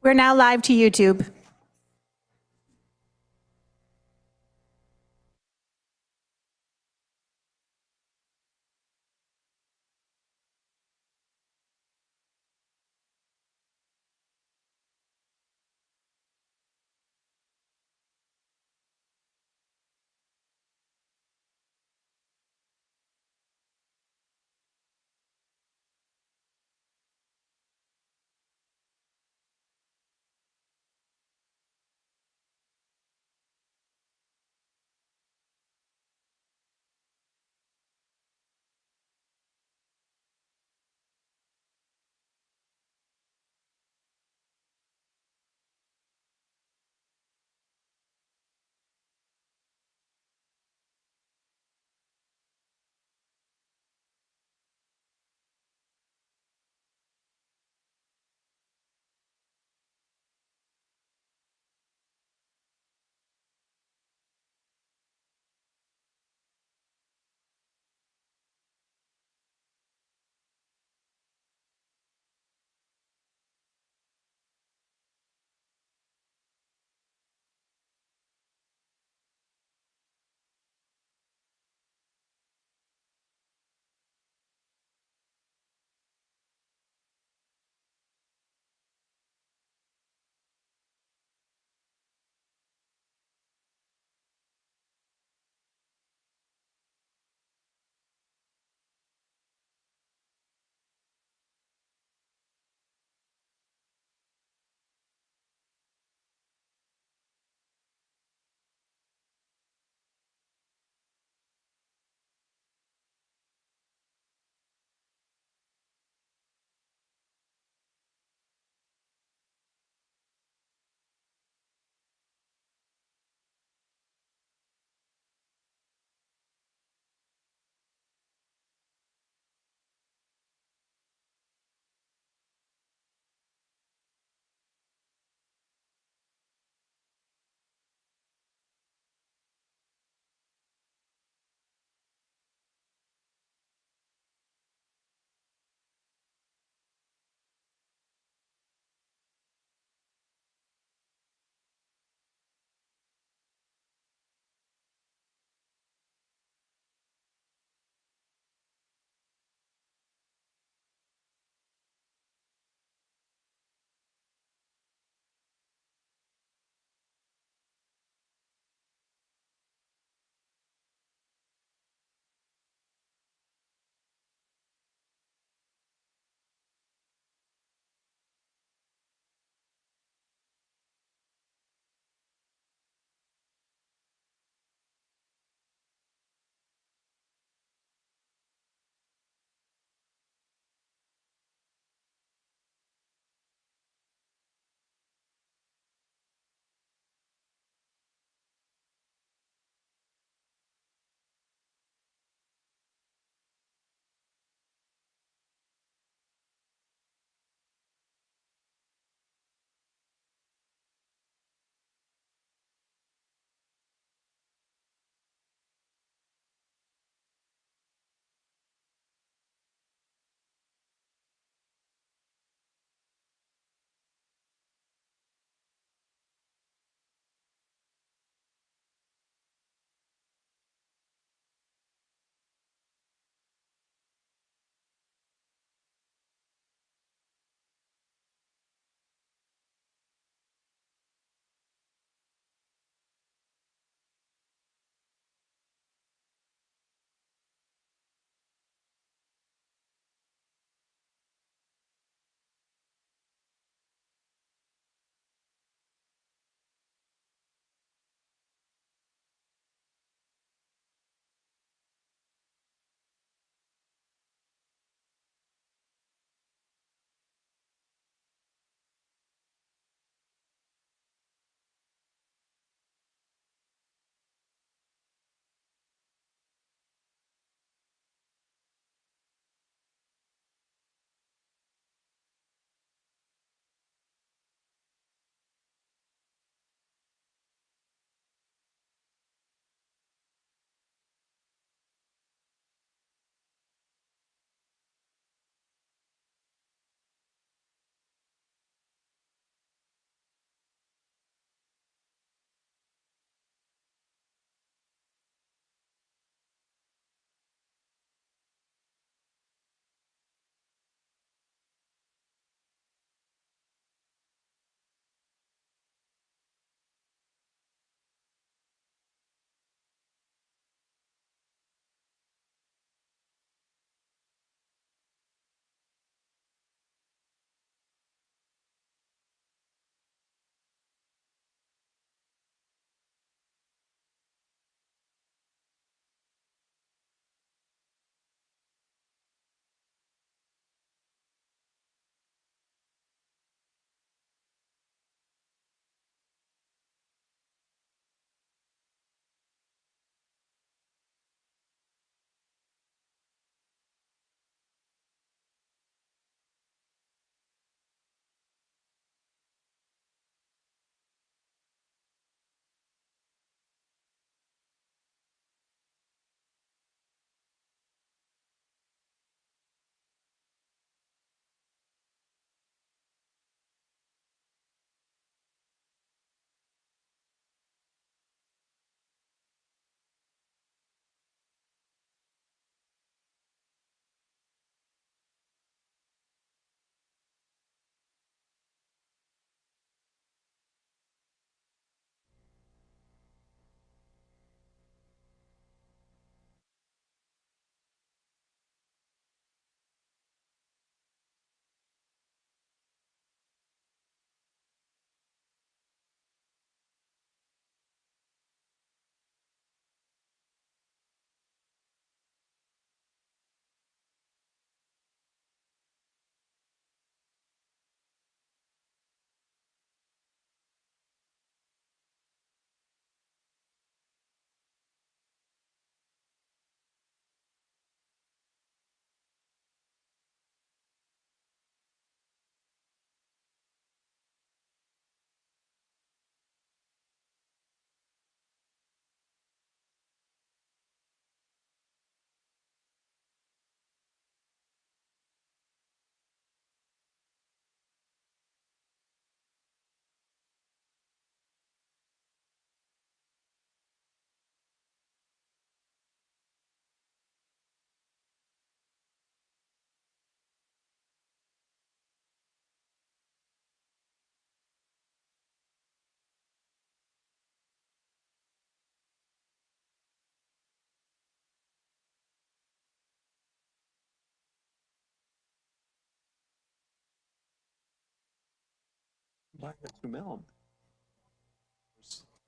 We're now live to YouTube.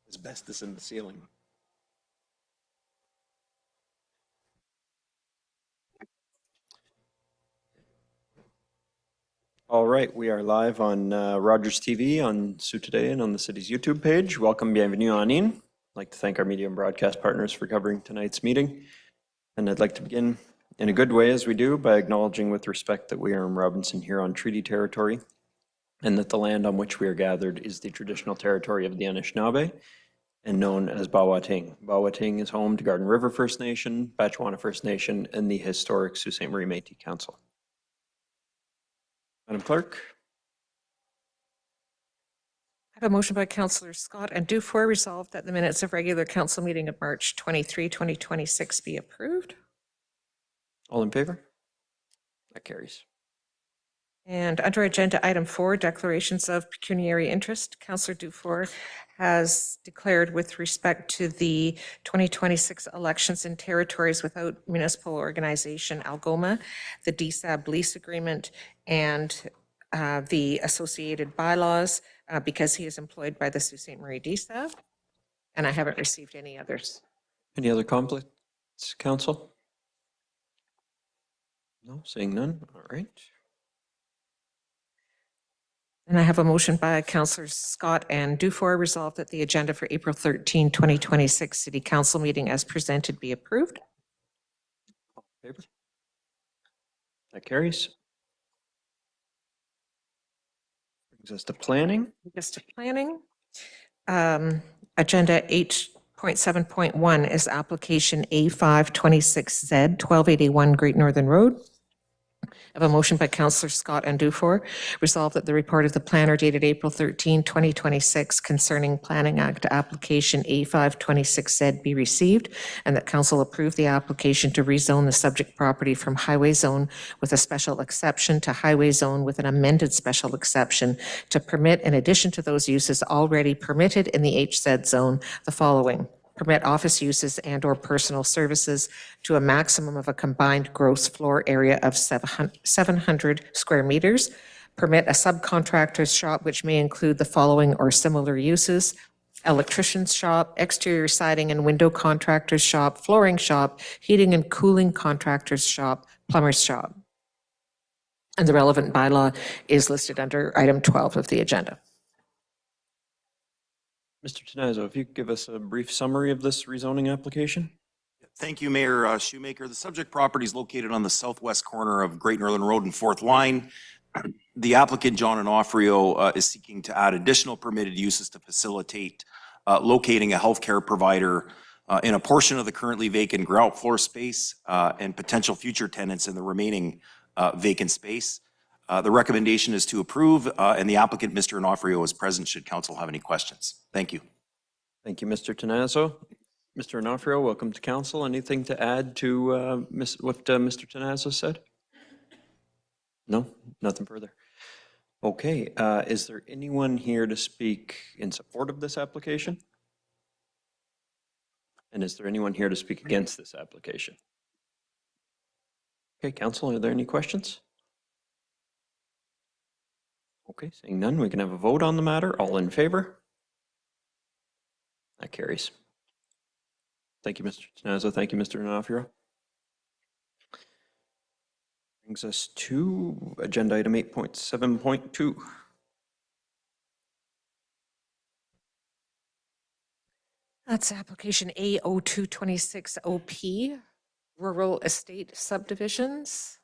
Asbestos in the ceiling. All right, we are live on Rogers TV, on Sioux Today, and on the city's YouTube page. Welcome, bienvenue en ligne. I'd like to thank our media and broadcast partners for covering tonight's meeting. And I'd like to begin in a good way, as we do, by acknowledging with respect that we are in Robinson here on treaty territory, and that the land on which we are gathered is the traditional territory of the Anishinaabe, and known as Bawating. Bawating is home to Garden River First Nation, Batchewana First Nation, and the historic Sault Ste. Marie Métis Council. Madam Clerk. I have a motion by Councillor Scott and Dufour, resolved that the minutes of regular council meeting of March 23, 2026 be approved. All in favor? That carries. And under agenda item 4, declarations of pecuniary interest, Councillor Dufour has declared with respect to the 2026 elections in territories without municipal organization, Algoma, the DSAB lease agreement, and the associated bylaws, because he is employed by the Sault Ste. Marie DSAB, and I haven't received any others. Any other conflicts, council? No, seeing none. All right. And I have a motion by Councillors Scott and Dufour, resolved that the agenda for April 13, 2026 City Council meeting as presented be approved. All in favor? That carries. Brings us to planning. Just to planning. Agenda 8.7.1 is application A526Z, 1281 Great Northern Road. I have a motion by Councillor Scott and Dufour, resolved that the report of the planner dated April 13, 2026 concerning Planning Act application A526Z be received, and that council approve the application to rezone the subject property from highway zone with a special exception to highway zone with an amended special exception to permit, in addition to those uses already permitted in the HZ zone, the following: permit office uses and or personal services to a maximum of a combined gross floor area of 700 square meters. Permit a subcontractor's shop which may include the following or similar uses: electrician's shop, exterior siding and window contractor's shop, flooring shop, heating and cooling contractor's shop, plumber's shop. And the relevant bylaw is listed under item 12 of the agenda. Mr. Tenazzo, if you could give us a brief summary of this rezoning application. Thank you, Mayor Shoemaker. The subject property is located on the southwest corner of Great Northern Road and 4th Line. The applicant, John Onofrio, is seeking to add additional permitted uses to facilitate locating a healthcare provider in a portion of the currently vacant ground floor space and potential future tenants in the remaining vacant space. The recommendation is to approve, and the applicant, Mr. Onofrio, is present should council have any questions. Thank you. Thank you, Mr. Tenazzo. Mr. Onofrio, welcome to council. Anything to add to what Mr. Tenazzo said? No, nothing further. Okay, is there anyone here to speak in support of this application? And is there anyone here to speak against this application? Okay, council, are there any questions? Okay, seeing none, we can have a vote on the matter. All in favor? That carries. Thank you, Mr. Tenazzo. Thank you, Mr. Onofrio. Brings us to agenda item 8.7.2. That's application A0226OP, Rural Estate Subdivisions.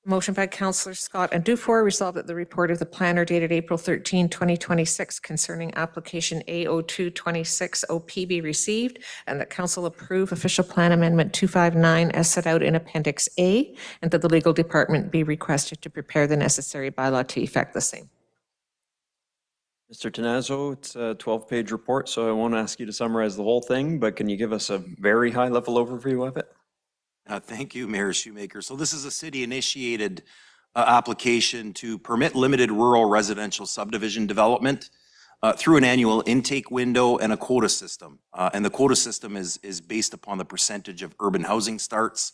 Motion by Councillor Scott and Dufour, resolved that the report of the planner dated April 13, 2026 concerning application A0226OP be received, and that council approve official plan amendment 259 as set out in Appendix A, and that the legal department be requested to prepare the necessary bylaw to effect the same. Mr. Tenazzo, it's a 12-page report, so I won't ask you to summarize the whole thing, but can you give us a very high-level overview of it? Thank you, Mayor Shoemaker. So this is a city-initiated application to permit limited rural residential subdivision development through an annual intake window and a quota system. And the quota system is based upon the percentage of urban housing starts.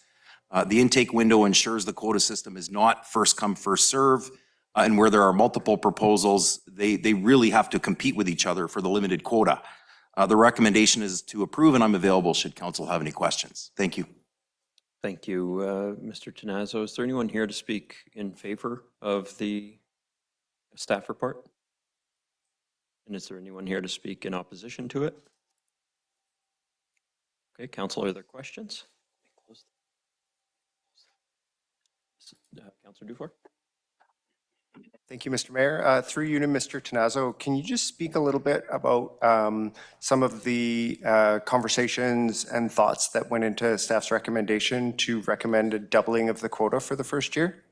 The intake window ensures the quota system is not first come, first serve, and where there are multiple proposals, they really have to compete with each other for the limited quota. The recommendation is to approve, and I'm available should council have any questions. Thank you. Thank you, Mr. Tenazzo. Is there anyone here to speak in favor of the staff report? And is there anyone here to speak in opposition to it? Okay, council, are there questions? Councilor Dufour? Thank you, Mr. Mayor. Through you to Mr. Tenazzo, can you just speak a little bit about some of the conversations and thoughts that went into staff's recommendation to recommend a doubling of the quota for the first year?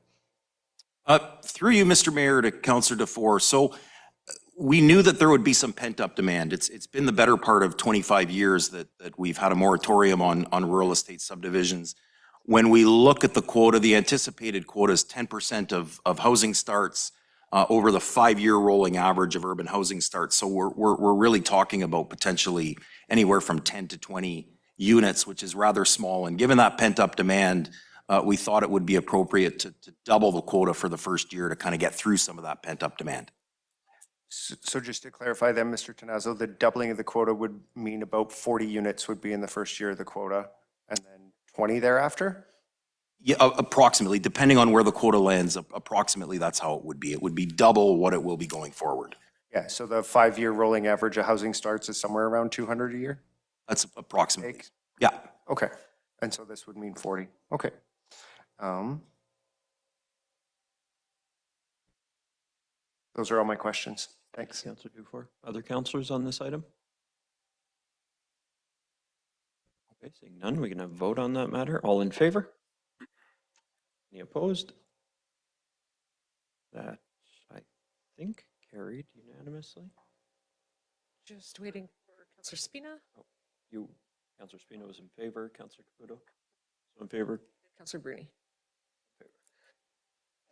Through you, Mr. Mayor, to Councilor Dufour. So we knew that there would be some pent-up demand. It's been the better part of 25 years that we've had a moratorium on rural estate subdivisions. When we look at the quota, the anticipated quota is 10% of housing starts over the 5-year rolling average of urban housing starts. So we're really talking about potentially anywhere from 10 to 20 units, which is rather small. And given that pent-up demand, we thought it would be appropriate to double the quota for the first year to kind of get through some of that pent-up demand. So just to clarify then, Mr. Tenazzo, the doubling of the quota would mean about 40 units would be in the first year of the quota and then 20 thereafter? Yeah, approximately, depending on where the quota lands, approximately that's how it would be. It would be double what it will be going forward. Yeah, so the 5-year rolling average of housing starts is somewhere around 200 a year? That's approximately, yeah. Okay, and so this would mean 40. Okay. Those are all my questions. Thanks. Councilor Dufour. Other councilors on this item? Okay, seeing none, we can have a vote on that matter. All in favor? Any opposed? That, I think, carried unanimously. Just waiting for Councillor Spina. You, Councilor Spina was in favor. Councilor Caputo was in favor. Councillor Bruni.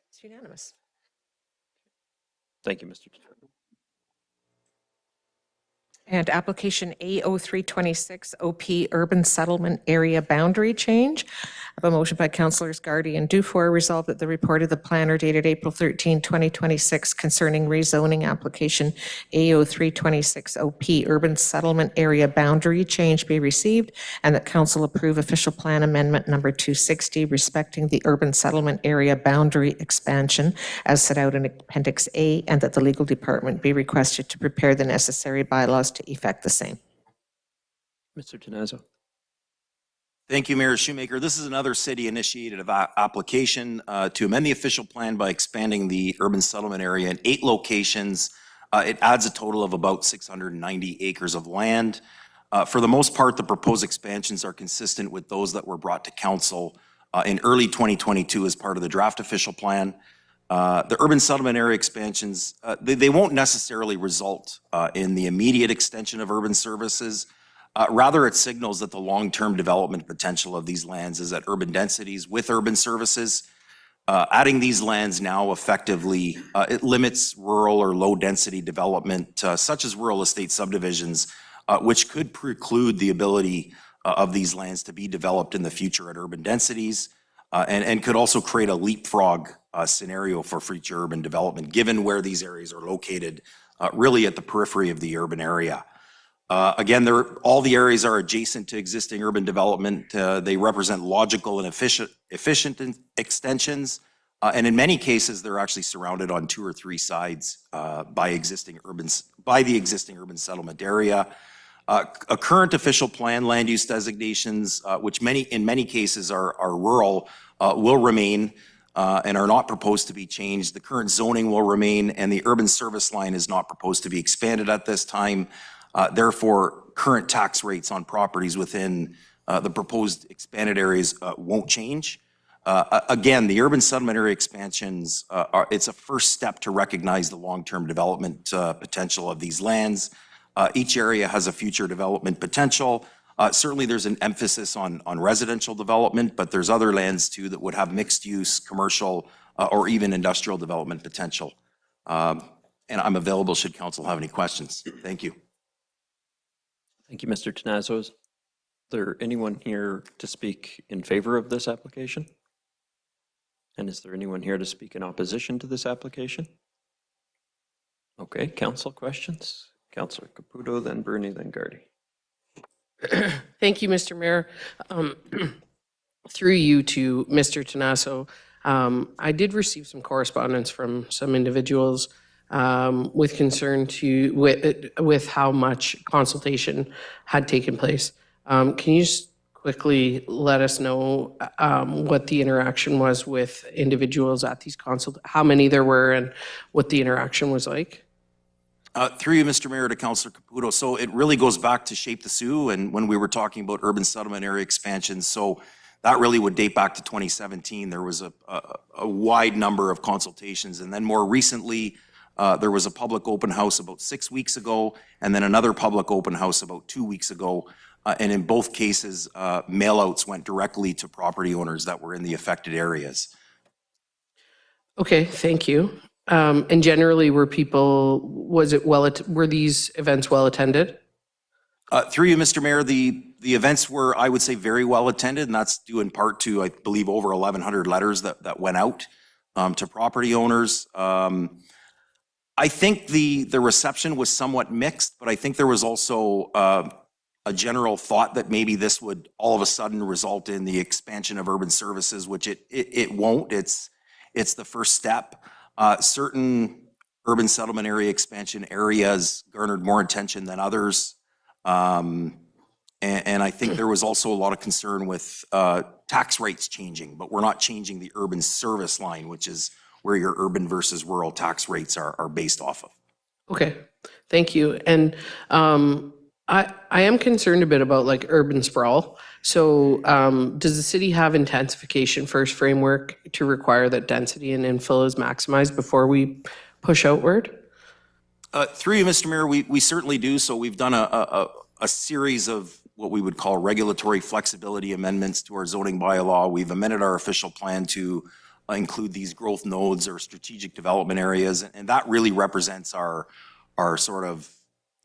It's unanimous. Thank you, Mr. Chairman. And application A0326 OP Urban Settlement Area Boundary Change. I have a motion by Councillors Gardy and Dufour, resolved that the report of the planner dated April 13, 2026 concerning rezoning application A0326 OP Urban Settlement Area Boundary Change be received, and that council approve official plan amendment number 260 respecting the urban settlement area boundary expansion as set out in Appendix A, and that the legal department be requested to prepare the necessary bylaws to effect the same. Mr. Tenazzo. Thank you, Mayor Shoemaker. This is another city-initiated application to amend the official plan by expanding the urban settlement area in 8 locations. It adds a total of about 690 acres of land. For the most part, the proposed expansions are consistent with those that were brought to council in early 2022 as part of the draft official plan. The urban settlement area expansions, they won't necessarily result in the immediate extension of urban services. Rather, it signals that the long-term development potential of these lands is at urban densities with urban services. Adding these lands now effectively, it limits rural or low-density development, such as rural estate subdivisions, which could preclude the ability of these lands to be developed in the future at urban densities, and could also create a leapfrog scenario for future urban development, given where these areas are located, really at the periphery of the urban area. Again, all the areas are adjacent to existing urban development. They represent logical and efficient extensions. And in many cases, they're actually surrounded on 2 or 3 sides by the existing urban settlement area. A current official plan land use designations, which in many cases are rural, will remain and are not proposed to be changed. The current zoning will remain, and the urban service line is not proposed to be expanded at this time. Therefore, current tax rates on properties within the proposed expanded areas won't change. Again, the urban settlement area expansions, it's a first step to recognize the long-term development potential of these lands. Each area has a future development potential. Certainly there's an emphasis on residential development, but there's other lands too that would have mixed use, commercial, or even industrial development potential. And I'm available should council have any questions. Thank you. Thank you, Mr. Tenazzo. Is there anyone here to speak in favor of this application? And is there anyone here to speak in opposition to this application? Okay, council questions? Councillor Caputo, then Bernie, then Gardy. Thank you, Mr. Mayor. Um, Through you to Mr. Tanasso, I did receive some correspondence from some individuals with concern with how much consultation had taken place. Can you just quickly let us know what the interaction was with individuals at these how many there were and what the interaction was like? Through you, Mr. Mayor, to Councillor Caputo. So it really goes back to Shape the Sioux and when we were talking about urban settlement area expansion. So that really would date back to 2017. There was a wide number of consultations. And then more recently, there was a public open house about 6 weeks ago, and then another public open house about 2 weeks ago. And in both cases, mailouts went directly to property owners that were in the affected areas. Okay, thank you. And generally, were these events well attended? Through you, Mr. Mayor, the events were, I would say, very well attended, and that's due in part to, I believe, over 1,100 letters that went out to property owners. I think the reception was somewhat mixed, but I think there was also a general thought that maybe this would all of a sudden result in the expansion of urban services, which it won't. It's the first step. Certain urban settlement area expansion areas garnered more attention than others. And I think there was also a lot of concern with tax rates changing, but we're not changing the urban service line, which is where your urban versus rural tax rates are based off of. Okay, thank you. And I am concerned a bit about like urban sprawl. So does the city have intensification first framework to require that density and infill is maximized before we push outward? Through you, Mr. Mayor, we certainly do. So we've done a series of what we would call regulatory flexibility amendments to our zoning bylaw. We've amended our official plan to include these growth nodes or strategic development areas. And that really represents our sort of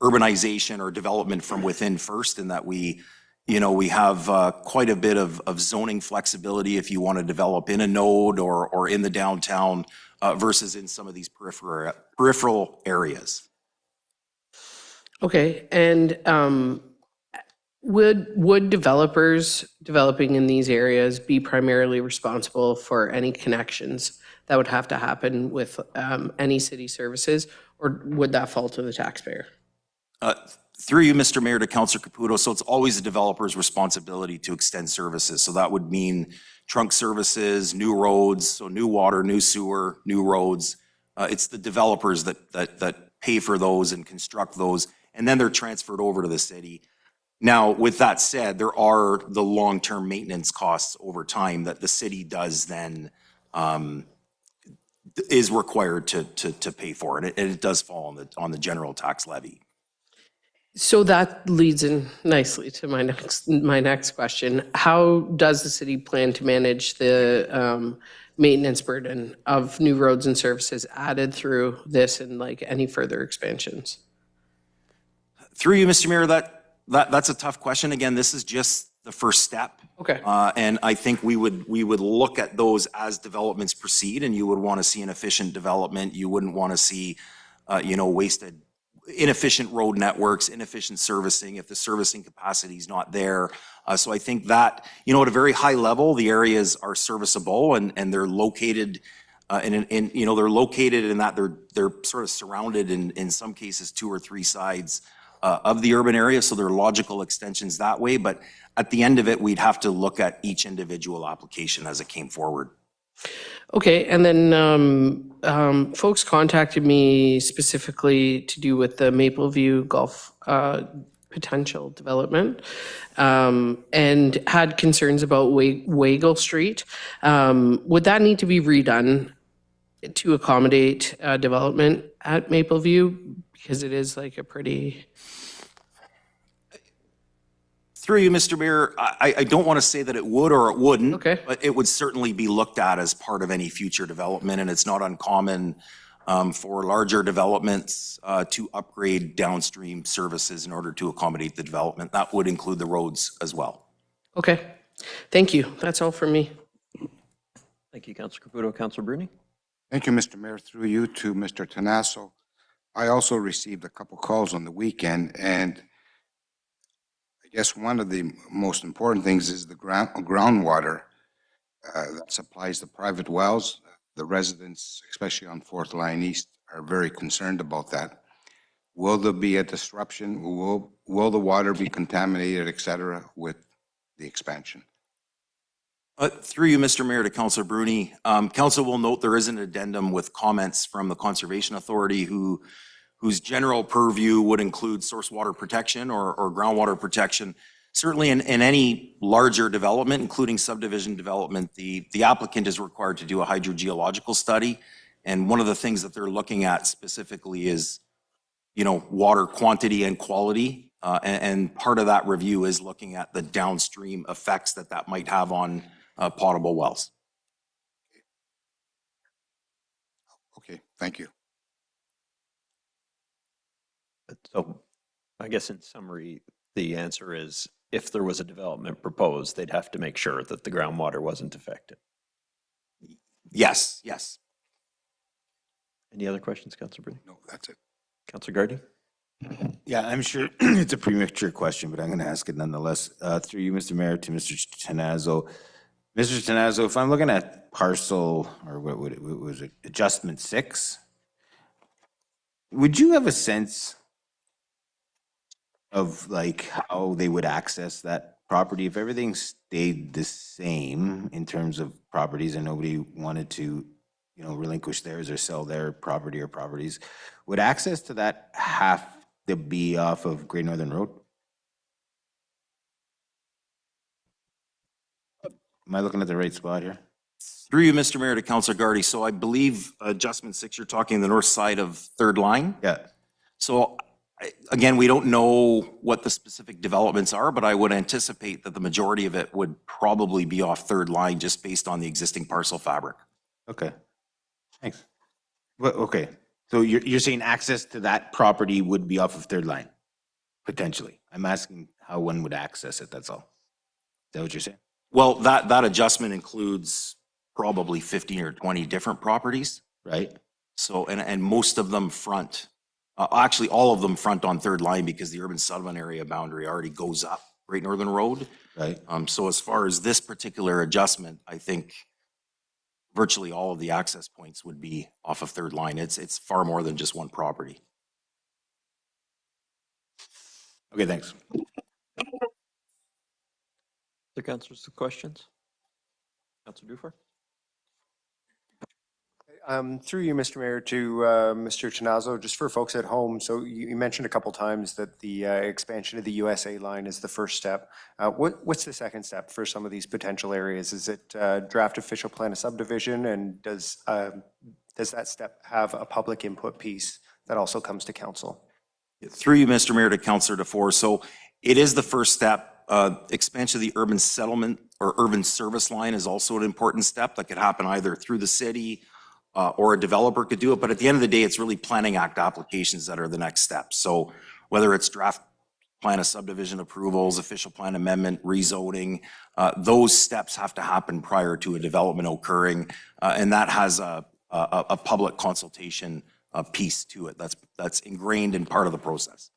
urbanization or development from within first, in that we have quite a bit of zoning flexibility if you want to develop in a node or in the downtown versus in some of these peripheral areas. Okay, and would developers developing in these areas be primarily responsible for any connections that would have to happen with any city services, or would that fall to the taxpayer? Through you, Mr. Mayor, to Councillor Caputo, so it's always the developer's responsibility to extend services. So that would mean trunk services, new roads, so new water, new sewer, new roads. It's the developers that pay for those and construct those, and then they're transferred over to the city. Now, with that said, there are the long-term maintenance costs over time that the city does then is required to pay for, and it does fall on the general tax levy. So that leads in nicely to my next question. How does the city plan to manage the maintenance burden of new roads and services added through this and like any further expansions? Through you, Mr. Mayor, that's a tough question. Again, this is just the first step. Okay. And I think we would look at those as developments proceed, and you would want to see an efficient development. You wouldn't want to see, inefficient road networks, inefficient servicing if the servicing capacity is not there. So I think that, at a very high level, the areas are serviceable and they're located they're located in that they're sort of surrounded in some cases 2 or 3 sides of the urban area. So they're logical extensions that way. But at the end of it, we'd have to look at each individual application as it came forward. Okay, and then folks contacted me specifically to do with the Mapleview Golf potential development and had concerns about Wagle Street. Would that need to be redone to accommodate development at Mapleview? Because it is like a pretty... Through you, Mr. Mayor, I don't want to say that it would or it wouldn't, Okay. but it would certainly be looked at as part of any future development, and it's not uncommon for larger developments to upgrade downstream services in order to accommodate the development. That would include the roads as well. Okay, thank you. That's all for me. Thank Thank you, Councillor Caputo. Councillor Bruni? Thank you, Mr. Mayor. Through you to Mr. Tanaso. I also received a couple calls on the weekend, and I guess one of the most important things is the groundwater that supplies the private wells. The residents, especially on Fourth Line East, are very concerned about that. Will there be a disruption? Will the water be contaminated, et cetera, with the expansion? Through you, Mr. Mayor, to Councillor Bruni. Council will note there is an addendum with comments from the Conservation Authority whose general purview would include source water protection or groundwater protection. Certainly in any larger development, including subdivision development, the applicant is required to do a hydrogeological study. And one of the things that they're looking at specifically is, water quantity and quality. And part of that review is looking at the downstream effects that might have on potable wells. Okay, thank you. So I guess in summary, the answer is if there was a development proposed, they'd have to make sure that the groundwater wasn't affected. Yes, yes. Any other questions, Councillor Bruni? No, that's it. Councillor Gardy? Yeah, I'm sure it's a premature question, but I'm going to ask it nonetheless. Through you, Mr. Mayor, to Mr. Tanazo. Mr. Tanazo, if I'm looking at parcel, or what was it, adjustment 6, would you have a sense of like how they would access that property if everything stayed the same in terms of properties and nobody wanted to, relinquish theirs or sell their property or properties? Would access to that have to be off of Great Northern Road? Am I looking at the right spot here? Through you, Mr. Mayor, to Councillor Gardy. So I believe adjustment 6, you're talking the north side of Third Line. Yeah. So again, we don't know what the specific developments are, but I would anticipate that the majority of it would probably be off Third Line just based on the existing parcel fabric. Okay. Thanks. Well, okay. So you're saying access to that property would be off of Third Line, potentially? I'm asking how one would access it, that's all. Is that what you're saying? Well, that adjustment includes probably 15 or 20 different properties. Right? So, and most of them front, actually all of them front on Third Line because the urban settlement area boundary already goes up Great Northern Road. Right. So as far as this particular adjustment, I think virtually all of the access points would be off of Third Line. It's far more than just one property. Okay, thanks. Other councillors with questions? Councillor Dufour? Through you, Mr. Mayor, to Mr. Tanazo, just for folks at home. So you mentioned a couple times that the expansion of the USA line is the first step. What's the second step for some of these potential areas? Is it draft official plan of subdivision, and does that step have a public input piece that also comes to council? Through you, Mr. Mayor, to Councillor Dufour. So it is the first step. Expansion of the urban settlement or urban service line is also an important step that could happen either through the city or a developer could do it. But at the end of the day, it's really Planning Act applications that are the next step. So whether it's draft plan of subdivision approvals, official plan amendment, rezoning, those steps have to happen prior to a development occurring. And that has a public consultation piece to it that's ingrained in part of the process.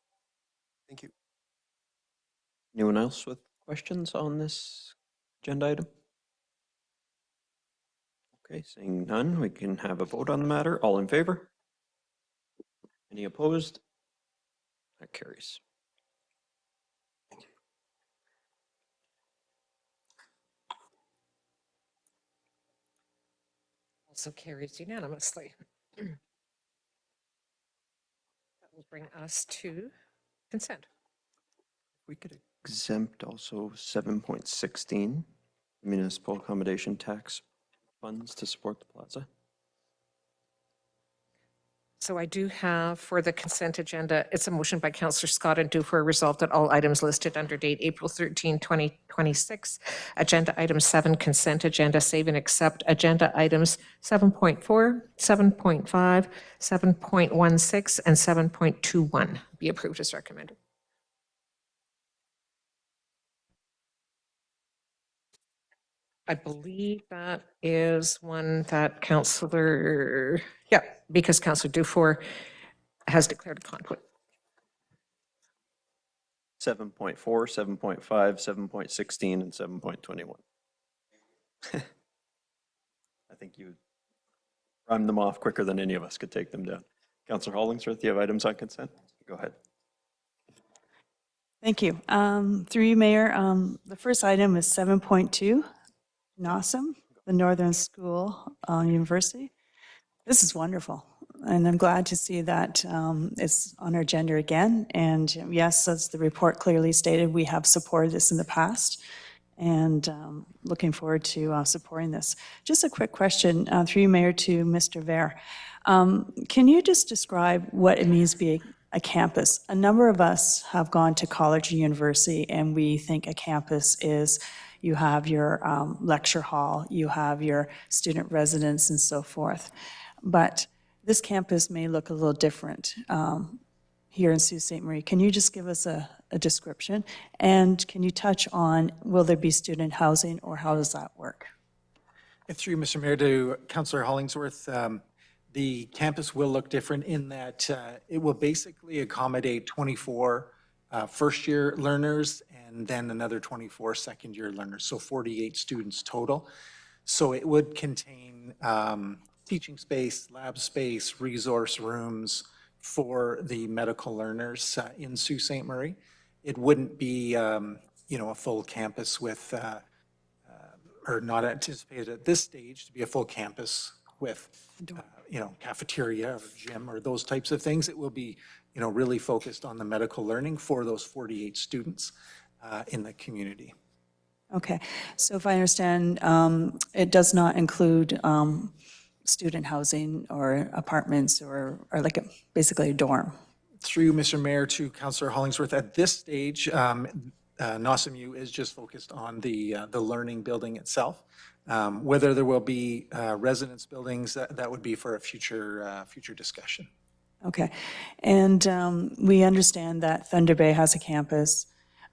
Thank you. Anyone else with questions on this agenda item? Okay, seeing none, we can have a vote on the matter. All in favor? Any opposed? That carries. Also carries unanimously. That will bring us to consent. We could exempt also 7.16 municipal accommodation tax funds to support the plaza. So I do have for the consent agenda, it's a motion by Councillor Scott and Dufour resolved that all items listed under date April 13, 2026, agenda item 7, consent agenda, save and accept agenda items 7.4, 7.5, 7.16, and 7.21 be approved as recommended. I believe that is one that Councillor, yeah, because Councillor Dufour has declared a conflict. 7.4, 7.5, 7.16, and 7.21. I think you rhymed them off quicker than any of us could take them down. Councillor Hollingsworth, you have items on consent? Go ahead. Thank you. Through you, Mayor, the first item is 7.2, NOSM, the Northern School University. This is wonderful, and I'm glad to see that it's on our agenda again. And yes, as the report clearly stated, we have supported this in the past, and looking forward to supporting this. Just a quick question through you, Mayor, to Mr. Vare. Can you just describe what it means to be a campus? A number of us have gone to college or university, and we think a campus is you have your lecture hall, you have your student residence, and so forth. But this campus may look a little different here in Sault Ste. Marie. Can you just give us a description? And can you touch on, will there be student housing, or how does that work? Through Mr. Mayor to Councillor Hollingsworth, the campus will look different in that it will basically accommodate 24 first-year learners and then another 24 second-year learners, so 48 students total. So it would contain teaching space, lab space, resource rooms for the medical learners in Sault Ste. Marie. It wouldn't be, a full campus with, or not anticipated at this stage to be a full campus with, cafeteria or gym or those types of things. It will be, really focused on the medical learning for those 48 students in the community. Okay, so if I understand, it does not include student housing or apartments or like basically a dorm? Through Mr. Mayor to Councillor Hollingsworth, at this stage, NOSMU is just focused on the learning building itself. Whether there will be residence buildings, that would be for a future discussion. Okay, and we understand that Thunder Bay has a campus,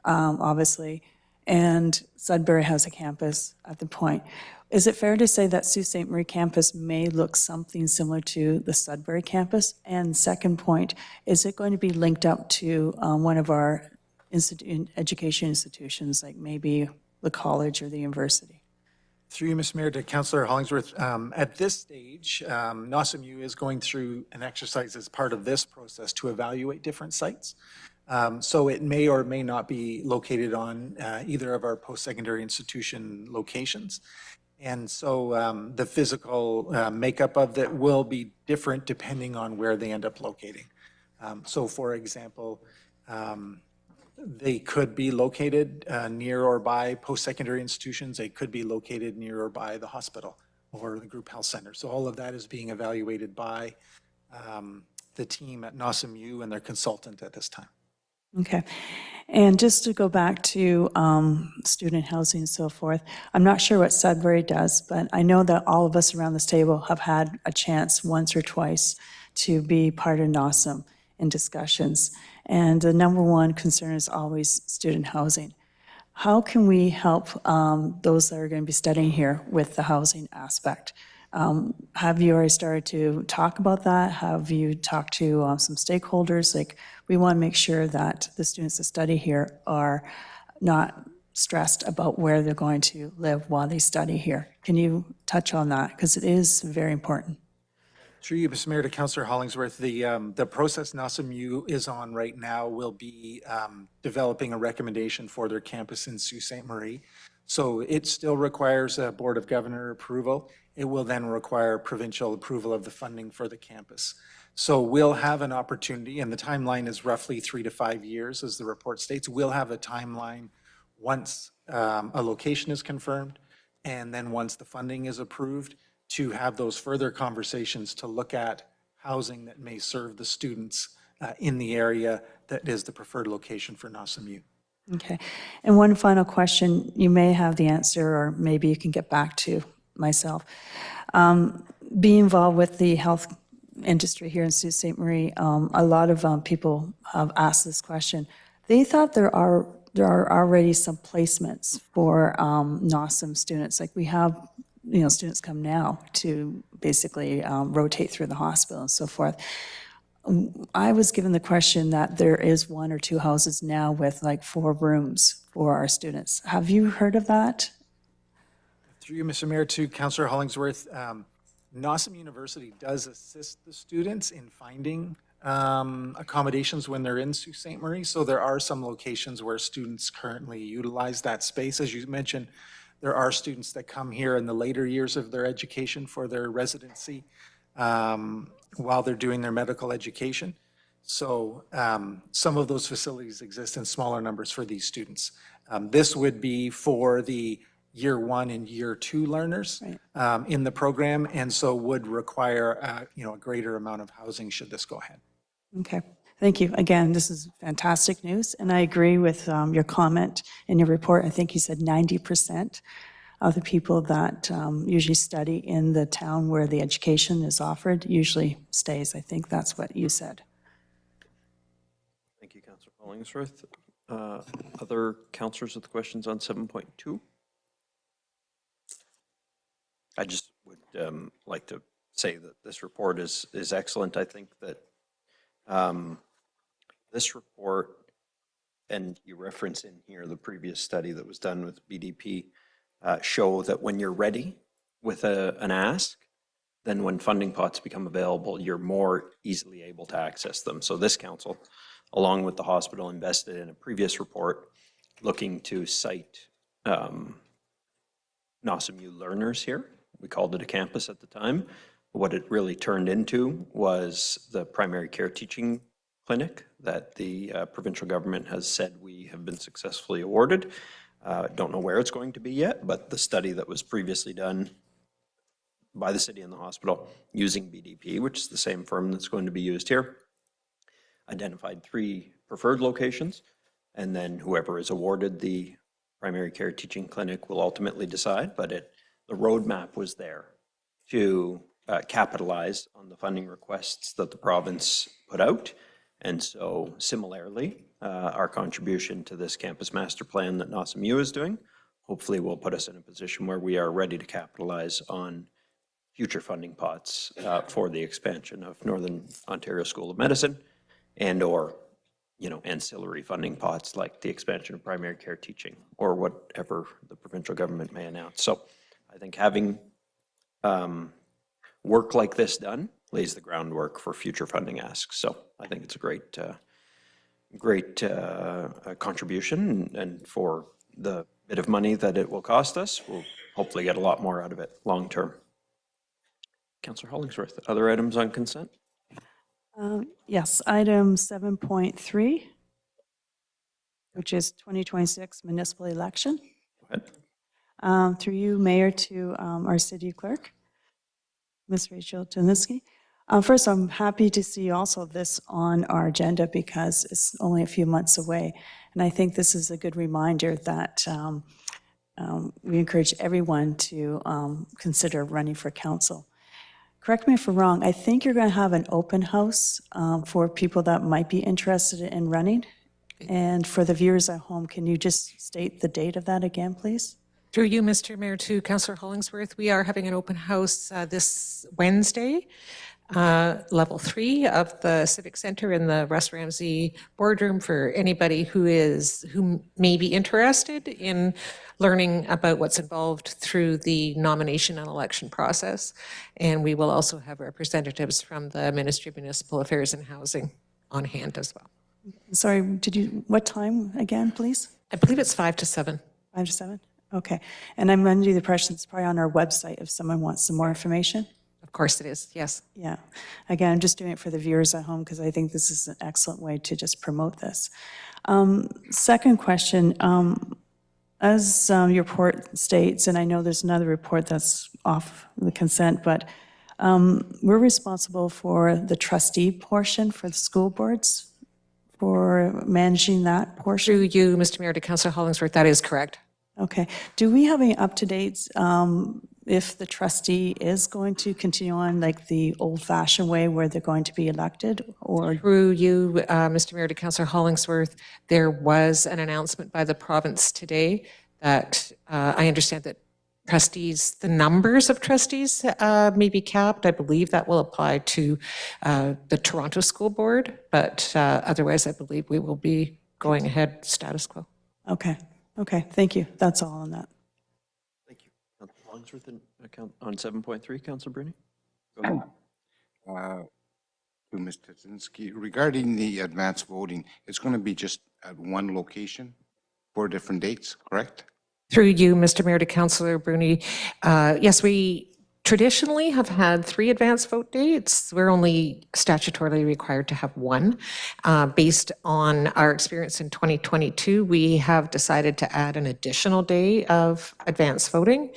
obviously, and Sudbury has a campus at the point. Is it fair to say that Sault Ste. Marie campus may look something similar to the Sudbury campus? And second point, is it going to be linked up to one of our education institutions, like maybe the college or the university? Through you, Mr. Mayor, to Councillor Hollingsworth, at this stage, NOSMU is going through an exercise as part of this process to evaluate different sites. So it may or may not be located on either of our post-secondary institution locations. And so the physical makeup of that will be different depending on where they end up locating. So for example, they could be located near or by post-secondary institutions. They could be located near or by the hospital or the group health center. So all of that is being evaluated by the team at NOSMU and their consultant at this time. Okay. And just to go back to student housing and so forth, I'm not sure what Sudbury does, but I know that all of us around this table have had a chance once or twice to be part of NOSM in discussions. And the number one concern is always student housing. How can we help those that are going to be studying here with the housing aspect? Have you already started to talk about that? Have you talked to some stakeholders? Like, we want to make sure that the students that study here are not stressed about where they're going to live while they study here. Can you touch on that? Because it is very important. Through you, Mr. Mayor, to Councillor Hollingsworth, the process NOSMU is on right now will be developing a recommendation for their campus in Sault Ste. Marie. So it still requires a Board of Governor approval. It will then require provincial approval of the funding for the campus. So we'll have an opportunity, and the timeline is roughly 3 to 5 years, as the report states. We'll have a timeline once a location is confirmed, and then once the funding is approved, to have those further conversations to look at housing that may serve the students in the area that is the preferred location for NOSMU. Okay. And one final question, you may have the answer, or maybe you can get back to myself. Being involved with the health industry here in Sault Ste. Marie, a lot of people have asked this question. They thought there there are already some placements for NOSM students. Like we have, students come now to basically rotate through the hospital and so forth. I was given the question that there is 1 or 2 houses now with like 4 rooms for our students. Have you heard of that? Through you, Mr. Mayor, to Councillor Hollingsworth, Nawsum University does assist the students in finding accommodations when they're in Sault Ste. Marie. So there are some locations where students currently utilize that space. As you mentioned, there are students that come here in the later years of their education for their residency while they're doing their medical education. So some of those facilities exist in smaller numbers for these students. This would be for the year 1 and year 2 learners in the program, and so would require a greater amount of housing should this go ahead. Okay, thank you. Again, this is fantastic news, and I agree with your comment in your report. I think you said 90% of the people that usually study in the town where the education is offered usually stays. I think that's what you said. Thank you, Councillor Hollingsworth. Other councillors with questions on 7.2? I just would like to say that this report is excellent. I think that this report, and you reference in here the previous study that was done with BDP, show that when you're ready with an ask, then when funding pots become available, you're more easily able to access them. So this council, along with the hospital, invested in a previous report looking to cite NOSMU learners here. We called it a campus at the time. What it really turned into was the primary care teaching clinic that the provincial government has said we have been successfully awarded. Don't know where it's going to be yet, but the study that was previously done by the city and the hospital using BDP, which is the same firm that's going to be used here, identified 3 preferred locations, and then whoever is awarded the primary care teaching clinic will ultimately decide, but the roadmap was there to capitalize on the funding requests that the province put out. And so similarly, our contribution to this campus master plan that NOSMU is doing, hopefully will put us in a position where we are ready to capitalize on future funding pots for the expansion of Northern Ontario School of Medicine and or ancillary funding pots like the expansion of primary care teaching or whatever the provincial government may announce. So I think having work like this done lays the groundwork for future funding asks. So I think it's a great contribution, and for the bit of money that it will cost us, we'll hopefully get a lot more out of it long term. Councillor Hollingsworth, other items on consent? Yes, item 7.3, which is 2026 municipal election. Go ahead. Through you, Mayor, to our city clerk, Ms. Rachel Tuniski. First, I'm happy to see also this on our agenda because it's only a few months away. And I think this is a good reminder that we encourage everyone to consider running for council. Correct me if I'm wrong, I think you're going to have an open house for people that might be interested in running. And for the viewers at home, can you just state the date of that again, please? Through you, Mr. Mayor, to Councillor Hollingsworth, we are having an open house this Wednesday, level 3 of the Civic Center in the Russ Ramsey boardroom for anybody who may be interested in learning about what's involved through the nomination and election process. And we will also have representatives from the Ministry of Municipal Affairs and Housing on hand as well. Sorry, what time again, please? I believe it's 5 to 7. 5 to 7? Okay. And I'm under the impression it's probably on our website if someone wants some more information. Of course it is, yes. Yeah. Again, I'm just doing it for the viewers at home because I think this is an excellent way to just promote this. Second question, as your report states, and I know there's another report that's off the consent, but we're responsible for the trustee portion for the school boards, for managing that portion. Through you, Mr. Mayor, to Councillor Hollingsworth, that is correct. Okay. Do we have any up-to-dates if the trustee is going to continue on like the old-fashioned way where they're going to be elected, or, Through you, Mr. Mayor, to Councillor Hollingsworth, there was an announcement by the province today that I understand that trustees, the numbers of trustees may be capped. I believe that will apply to the Toronto School Board, but otherwise I believe we will be going ahead status quo. okay, thank you. That's all on that. Thank you. Councillor Hollingsworth on 7.3, Councillor Bruni? Go ahead. To Mr. Tizinski, regarding the advance voting, it's going to be just at one location, 4 different dates, correct? Through you, Mr. Mayor, to Councillor Bruni, yes, we traditionally have had 3 advance vote dates. We're only statutorily required to have 1. Based on our experience in 2022, we have decided to add an additional day of advance voting.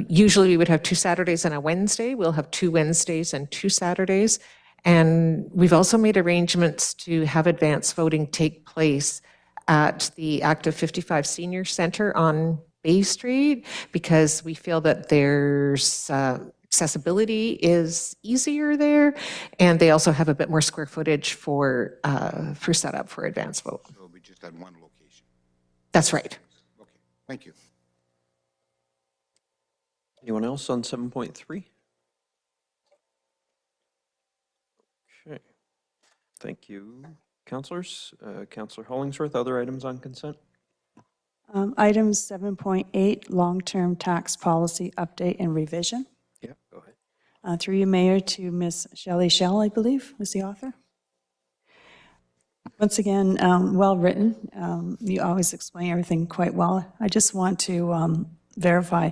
Usually we would have 2 Saturdays and a Wednesday. We'll have 2 Wednesdays and 2 Saturdays. And we've also made arrangements to have advance voting take place at the Active 55 Senior Center on Bay Street because we feel that there's accessibility is easier there, and they also have a bit more square footage for setup for advance vote. So it'll be just at one location. That's right. Okay, thank you. Anyone else on 7.3? Okay. Thank you, councillors. Councillor Hollingsworth, other items on consent? Item 7.8, long-term tax policy update and revision. Yeah, go ahead. Through you, Mayor, to Ms. Shelley Shell, I believe, was the author. Once again, well-written. You always explain everything quite well. I just want to verify.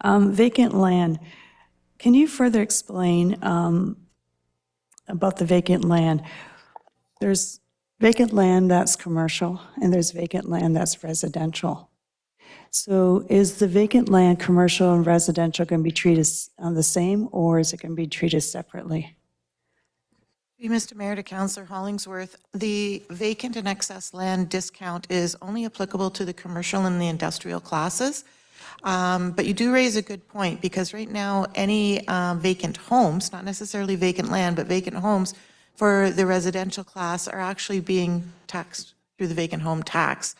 Vacant land, can you further explain about the vacant land? There's vacant land that's commercial, and there's vacant land that's residential. So is the vacant land, commercial and residential, going to be treated the same, or is it going to be treated separately? Mr. Mayor, to Councillor Hollingsworth, the vacant and excess land discount is only applicable to the commercial and the industrial classes. But you do raise a good point, because right now, any vacant homes, not necessarily vacant land, but vacant homes for the residential class are actually being taxed through the vacant home tax.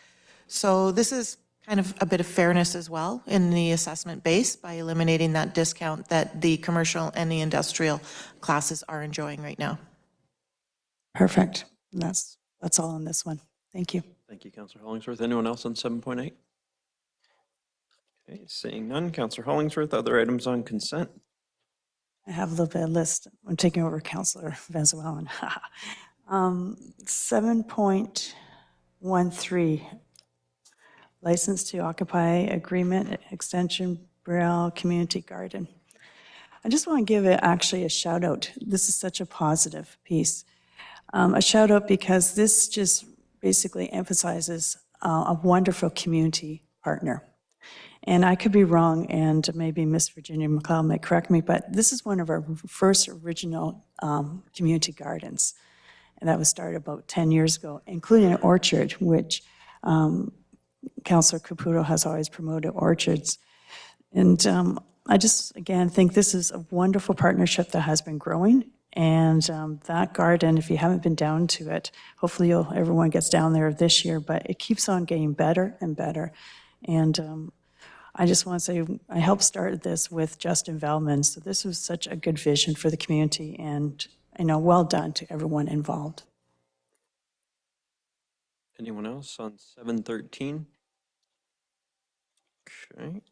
So this is kind of a bit of fairness as well in the assessment base by eliminating that discount that the commercial and the industrial classes are enjoying right now. Perfect. That's all on this one. Thank you. Thank you, Councillor Hollingsworth. Anyone else on 7.8? Okay, seeing none. Councillor Hollingsworth, other items on consent? I have a little bit of list. I'm taking over Councillor Venezuelan. 7.13, license to occupy agreement extension, Burrell Community Garden. I just want to give it actually a shout out. This is such a positive piece. A shout out because this just basically emphasizes a wonderful community partner. And I could be wrong, and maybe Miss Virginia McLeod may correct me, but this is one of our first original community gardens. And that was started about 10 years ago, including an orchard, which Councillor Caputo has always promoted orchards. And I just, again, think this is a wonderful partnership that has been growing. And that garden, if you haven't been down to it, hopefully everyone gets down there this year, but it keeps on getting better and better. And I just want to say, I helped start this with Justin Velman, so this was such a good vision for the community, and well done to everyone involved. Anyone else on 7.13? Okay.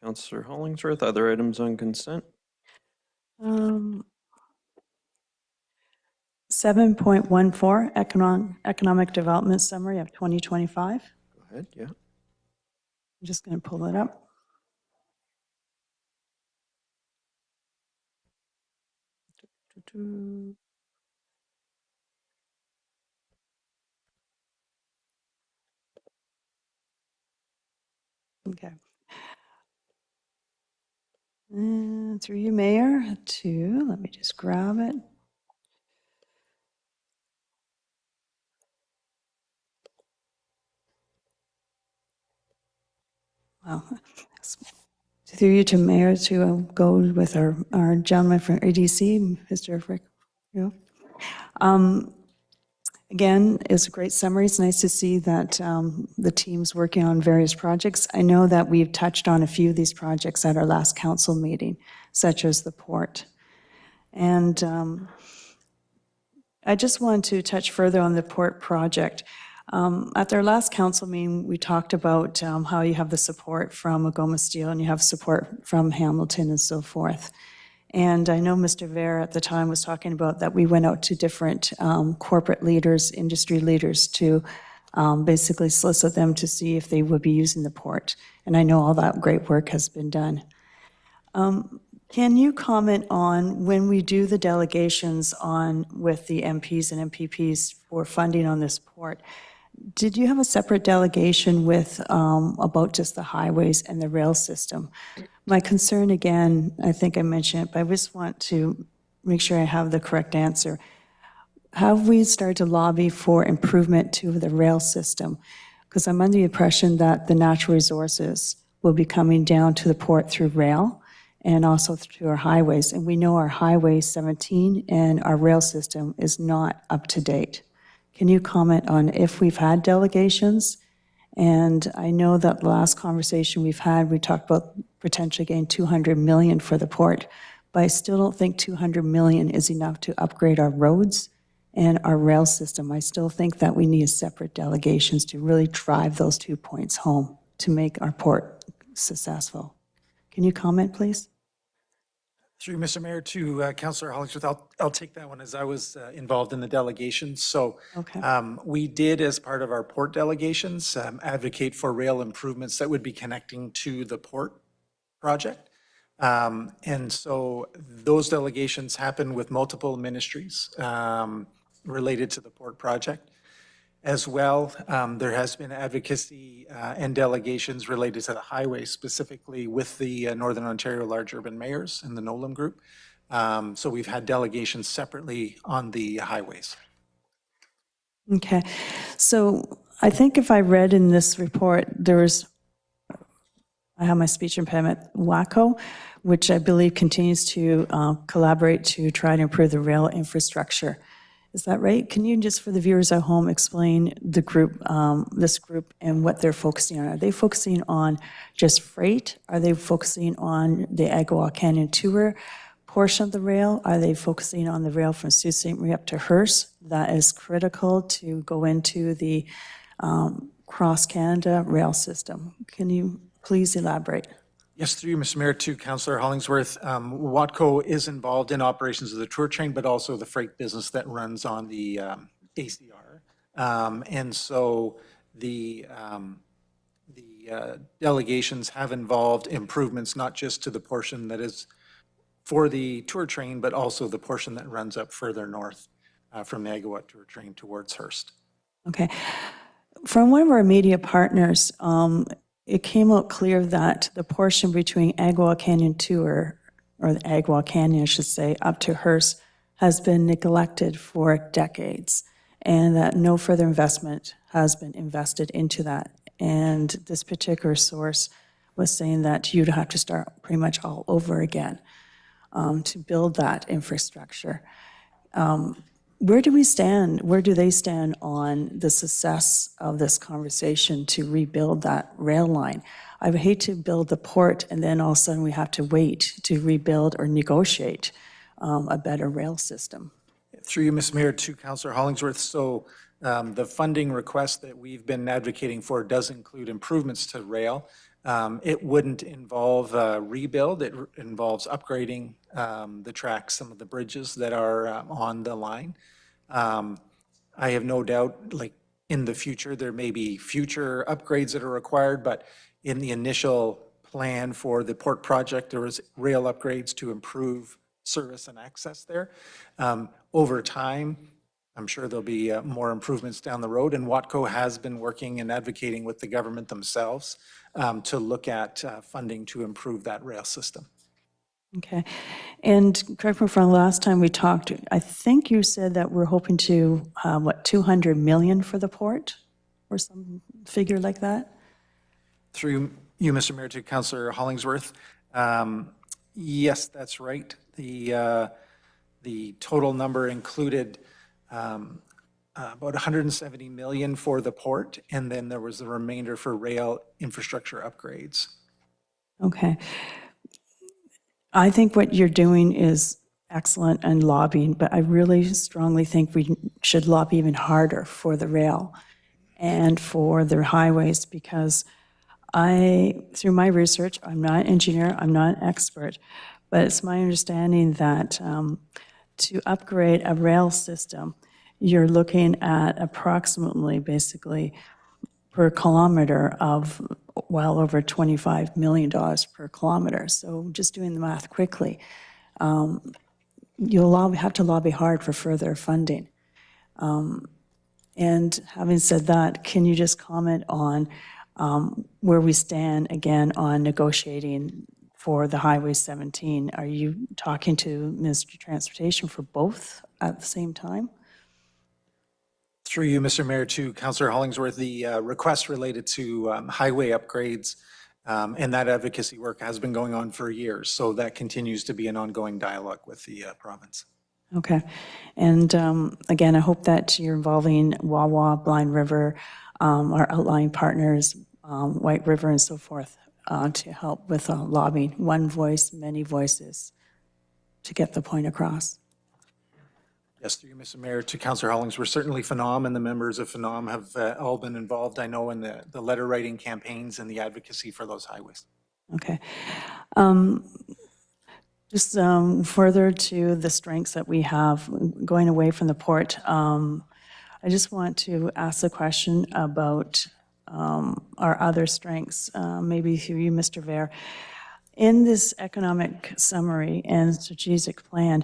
Councillor Hollingsworth, other items on consent? 7.14, Economic Development Summary of 2025. Go ahead, yeah. I'm just going to pull it up. Okay. And through you, Mayor, let me just grab it. Well, Through you to Mayor to go with our gentleman from ADC, Mr. Rick. Again, it's a great summary. It's nice to see that the team's working on various projects. I know that we've touched on a few of these projects at our last council meeting, such as the port. And I just want to touch further on the port project. At our last council meeting, we talked about how you have the support from Agoma Steel and you have support from Hamilton and so forth. And I know Mr. Ver at the time was talking about that we went out to different corporate leaders, industry leaders, to basically solicit them to see if they would be using the port. And I know all that great work has been done. Can you comment on when we do the delegations on with the MPs and MPPs for funding on this port? Did you have a separate delegation with about just the highways and the rail system? My concern, again, I think I mentioned it, but I just want to make sure I have the correct answer. Have we started to lobby for improvement to the rail system? Because I'm under the impression that the natural resources will be coming down to the port through rail and also through our highways. And we know our Highway 17 and our rail system is not up to date. Can you comment on if we've had delegations? And I know that the last conversation we've had, we talked about potentially getting $200 million for the port, but I still don't think $200 million is enough to upgrade our roads and our rail system. I still think that we need separate delegations to really drive those 2 points home to make our port successful. Can you comment, please? Through Mr. Mayor to Councillor Hollingsworth, I'll take that one as I was involved in the delegations. So Okay. we did, as part of our port delegations, advocate for rail improvements that would be connecting to the port project. And so those delegations happen with multiple ministries related to the port project. As well, there has been advocacy and delegations related to the highway, specifically with the Northern Ontario Large Urban Mayors and the NOLAM group. So we've had delegations separately on the highways. Okay. So I think if I read in this report, there was, I have my speech impairment, WACO, which I believe continues to collaborate to try to improve the rail infrastructure. Is that right? Can you just, for the viewers at home, explain the group, this group, and what they're focusing on? Are they focusing on just freight? Are they focusing on the Agawam Canyon Tour portion of the rail? Are they focusing on the rail from Sault Ste. Marie up to Hearst? That is critical to go into the cross-Canada rail system. Can you please elaborate? Yes, through you, Mr. Mayor, to Councillor Hollingsworth. Watco is involved in operations of the tour train, but also the freight business that runs on the ACR. And so the delegations have involved improvements, not just to the portion that is for the tour train, but also the portion that runs up further north from the Agawam tour train towards Hearst. Okay. From one of our media partners, it came out clear that the portion between Agawam Canyon Tour, or the Agawam Canyon, I should say, up to Hearst, has been neglected for decades, and that no further investment has been invested into that. And this particular source was saying that you'd have to start pretty much all over again to build that infrastructure. Where do we stand? Where do they stand on the success of this conversation to rebuild that rail line? I would hate to build the port and then all of a sudden we have to wait to rebuild or negotiate a better rail system. Through you, Ms. Mayor, to Councillor Hollingsworth. So the funding request that we've been advocating for does include improvements to rail. It wouldn't involve rebuild. It involves upgrading the tracks, some of the bridges that are on the line. I have no doubt, like in the future, there may be future upgrades that are required, but in the initial plan for the port project, there was rail upgrades to improve service and access there. Over time, I'm sure there'll be more improvements down the road, and Watco has been working and advocating with the government themselves to look at funding to improve that rail system. Okay. And correct me if I'm wrong, last time we talked, I think you said that we're hoping to, what, 200 million for the port or some figure like that? Through you, Mr. Mayor, to Councillor Hollingsworth. Yes, that's right. The total number included about 170 million for the port, and then there was the remainder for rail infrastructure upgrades. Okay. I think what you're doing is excellent and lobbying, but I really strongly think we should lobby even harder for the rail and for the highways, because through my research, I'm not an engineer, I'm not an expert, but it's my understanding that to upgrade a rail system, you're looking at approximately, basically, per kilometer of well over $25 million per kilometer. So just doing the math quickly, you'll have to lobby hard for further funding. And having said that, can you just comment on where we stand again on negotiating for the Highway 17? Are you talking to Ministry of Transportation for both at the same time? Through you, Mr. Mayor, to Councillor Hollingsworth, the request related to highway upgrades and that advocacy work has been going on for years. So that continues to be an ongoing dialogue with the province. Okay. And again, I hope that you're involving Wawa, Blind River, our outlying partners, White River and so forth, to help with lobbying. One voice, many voices, to get the point across. Yes, through you, Mr. Mayor, to Councillor Hollingsworth, certainly FNOM and the members of FNOM have all been involved, I know, in the letter writing campaigns and the advocacy for those highways. Okay. Just further to the strengths that we have going away from the port, I just want to ask a question about our other strengths, maybe through you, Mr. Vare. In this economic summary and strategic plan,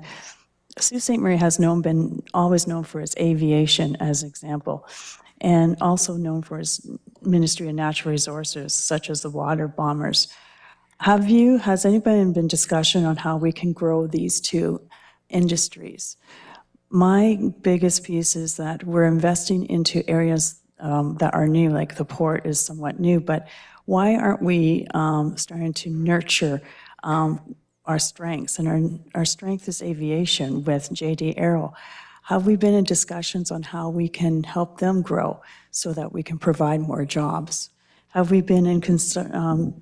Sault Ste. Marie has been always known for its aviation as an example, and also known for its Ministry of Natural Resources, such as the water bombers. Has anybody been discussion on how we can grow these two industries? My biggest piece is that we're investing into areas that are new, like the port is somewhat new, but why aren't we starting to nurture our strengths? And our strength is aviation with JD Aero. Have we been in discussions on how we can help them grow so that we can provide more jobs? Have we been in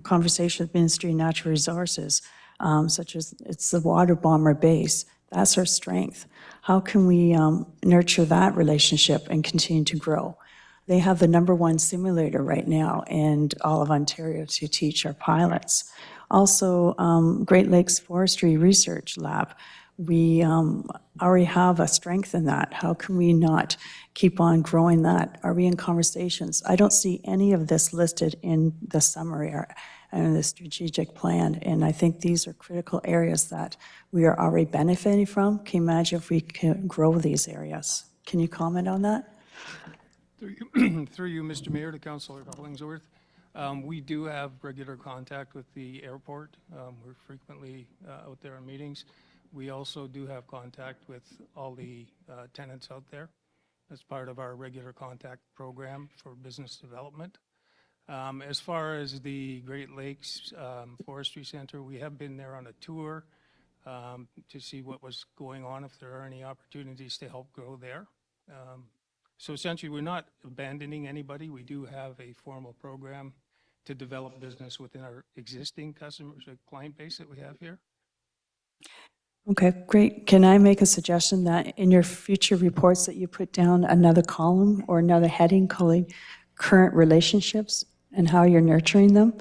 conversation with Ministry of Natural Resources, such as it's the water bomber base? That's our strength. How can we nurture that relationship and continue to grow? They have the #1 simulator right now in all of Ontario to teach our pilots. Also, Great Lakes Forestry Research Lab. We already have a strength in that. How can we not keep on growing that? Are we in conversations? I don't see any of this listed in the summary or in the strategic plan, and I think these are critical areas that we are already benefiting from. Can you imagine if we could grow these areas? Can you comment on that? Through you, Mr. Mayor, to Councillor Hollingsworth. We do have regular contact with the airport. We're frequently out there in meetings. We also do have contact with all the tenants out there as part of our regular contact program for business development. As far as the Great Lakes Forestry Center, we have been there on a tour to see what was going on, if there are any opportunities to help grow there. So essentially, we're not abandoning anybody. We do have a formal program to develop business within our existing customers, or client base that we have here. Okay, great. Can I make a suggestion that in your future reports that you put down another column or another heading calling current relationships and how you're nurturing them?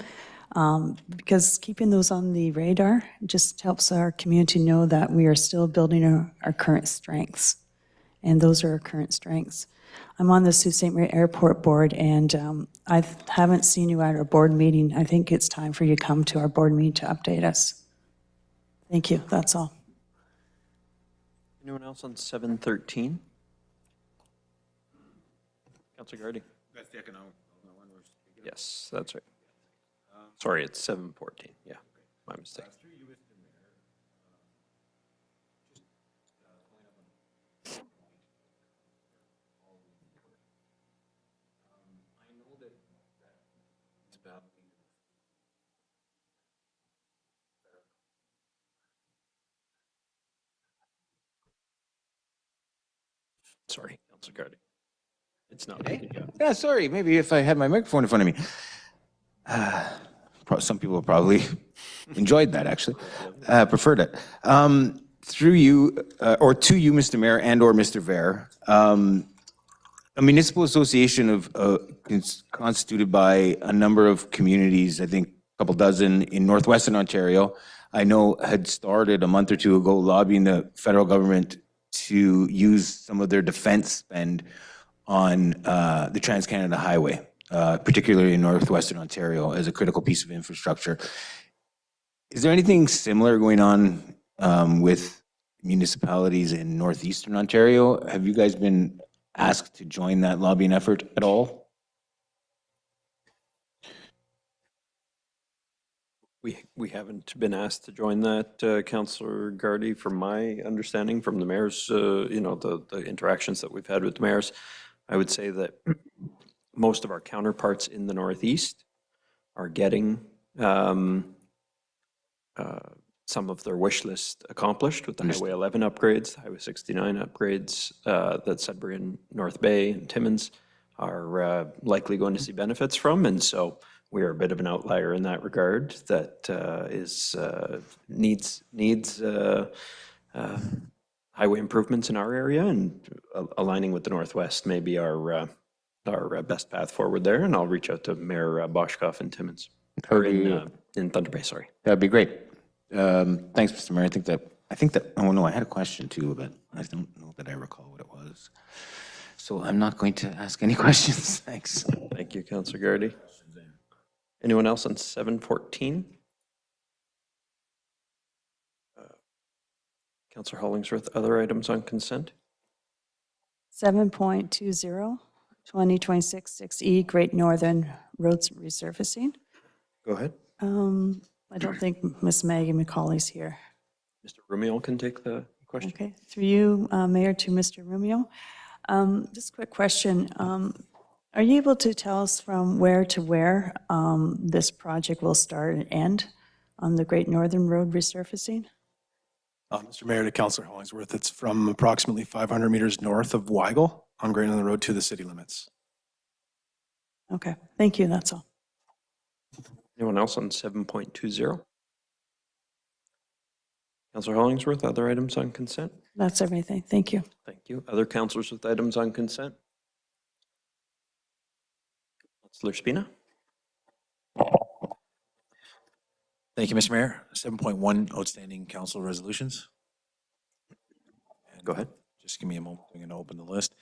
Because keeping those on the radar just helps our community know that we are still building our current strengths. And those are our current strengths. I'm on the Sault Ste. Marie Airport Board, and I haven't seen you at our board meeting. I think it's time for you to come to our board meeting to update us. Thank you, that's all. Anyone else on 713? Councillor Gardy. That's the economic development one. Yes, that's right. Sorry, it's 714. Yeah, my mistake. Sorry, Councilor Gardy. It's not. Yeah, sorry, maybe if I had my microphone in front of me. Some people probably enjoyed that, actually, preferred it. Through you, or to you, Mr. Mayor and/or Mr. Ver, a municipal association constituted by a number of communities, I think a couple dozen in northwestern Ontario, I know had started a month or two ago lobbying the federal government to use some of their defense spend on the Trans-Canada Highway, particularly in northwestern Ontario, as a critical piece of infrastructure. Is there anything similar going on with municipalities in northeastern Ontario? Have you guys been asked to join that lobbying effort at all? We haven't been asked to join that, Councillor Gardy, from my understanding from the mayor's, the interactions that we've had with the mayors. I would say that most of our counterparts in the Northeast are getting some of their wish list accomplished with the Highway 11 upgrades, the Highway 69 upgrades that Sudbury and North Bay and Timmins are likely going to see benefits from. And so we are a bit of an outlier in that regard that needs highway improvements in our area, and aligning with the Northwest may be our best path forward there. And I'll reach out to Mayor Boschkoff in Timmins, or in Thunder Bay, sorry. That'd be great. Thanks, Mr. Mayor. I think that, oh no, I had a question too, but I don't know that I recall what it was. So I'm not going to ask any questions. Thanks. Thank you, Councillor Gardy. Anyone else on 714? Councillor Hollingsworth, other items on consent? 7.20, 2026 6E, Great Northern Roads resurfacing. Go ahead. I don't think Miss Maggie McCauley's here. Mr. Rumio can take the question. Okay, through you, Mayor, to Mr. Rumio. Just a quick question. Are you able to tell us from where to where this project will start and end on the Great Northern Road resurfacing? Mr. Mayor, to Councillor Hollingsworth, it's from approximately 500 meters north of Weigel on Great Northern Road to the city limits. Okay, thank you, that's all. Anyone else on 7.20? Councillor Hollingsworth, other items on consent? That's everything, thank you. Thank you. Other councillors with items on consent? Councillor Spina? Thank you, Mr. Mayor. 7.1, outstanding council resolutions. Go ahead. Just give me a moment. I'm going to open the list.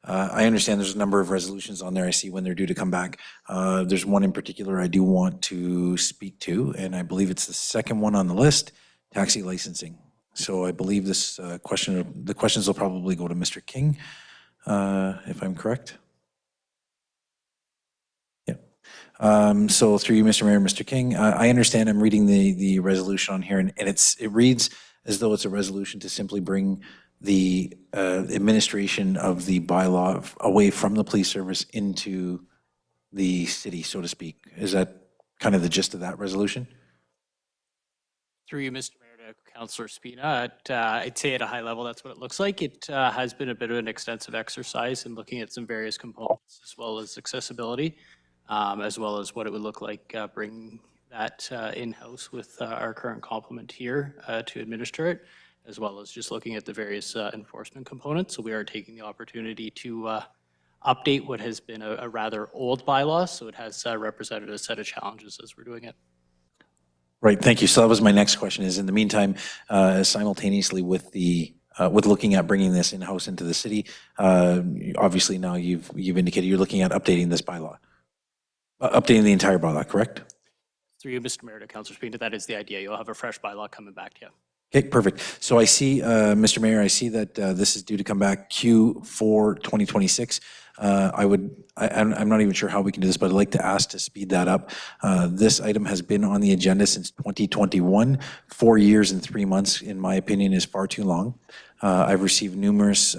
I understand there's a number of resolutions on there. I see when they're due to come back. There's one in particular I do want to speak to, and I believe it's the second one on the list, taxi licensing. So I believe the questions will probably go to Mr. King, if I'm correct. So through you, Mr. Mayor, Mr. King, I understand I'm reading the resolution on here, and it reads as though it's a resolution to simply bring the administration of the bylaw away from the police service into the city, so to speak. Is that kind of the gist of that resolution? Through you, Mr. Mayor, to Councillor Spina, I'd say at a high level, that's what it looks like. It has been a bit of an extensive exercise in looking at some various components, as well as accessibility, as well as what it would look like bringing that in-house with our current complement here to administer it, as well as just looking at the various enforcement components. So we are taking the opportunity to update what has been a rather old bylaw, so it has represented a set of challenges as we're doing it. Right, thank you. So that was my next question, is in the meantime, simultaneously with looking at bringing this in-house into the city, obviously now you've indicated you're looking at updating this bylaw. Updating the entire bylaw, correct? Through you, Mr. Mayor, to Councillor Spina, that is the idea. You'll have a fresh bylaw coming back to you. Okay, perfect. So I see, Mr. Mayor, I see that this is due to come back Q4 2026. I'm not even sure how we can do this, but I'd like to ask to speed that up. This item has been on the agenda since 2021. 4 years and 3 months, in my opinion, is far too long. I've received numerous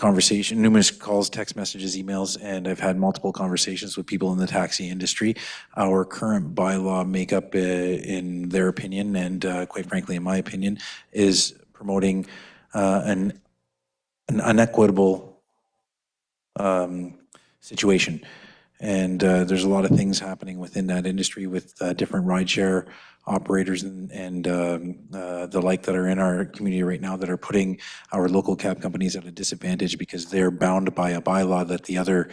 numerous calls, text messages, emails, and I've had multiple conversations with people in the taxi industry. Our current bylaw makeup, in their opinion, and quite frankly, in my opinion, is promoting an an unequitable situation. And there's a lot of things happening within that industry with different rideshare operators and the like that are in our community right now that are putting our local cab companies at a disadvantage because they're bound by a bylaw that the other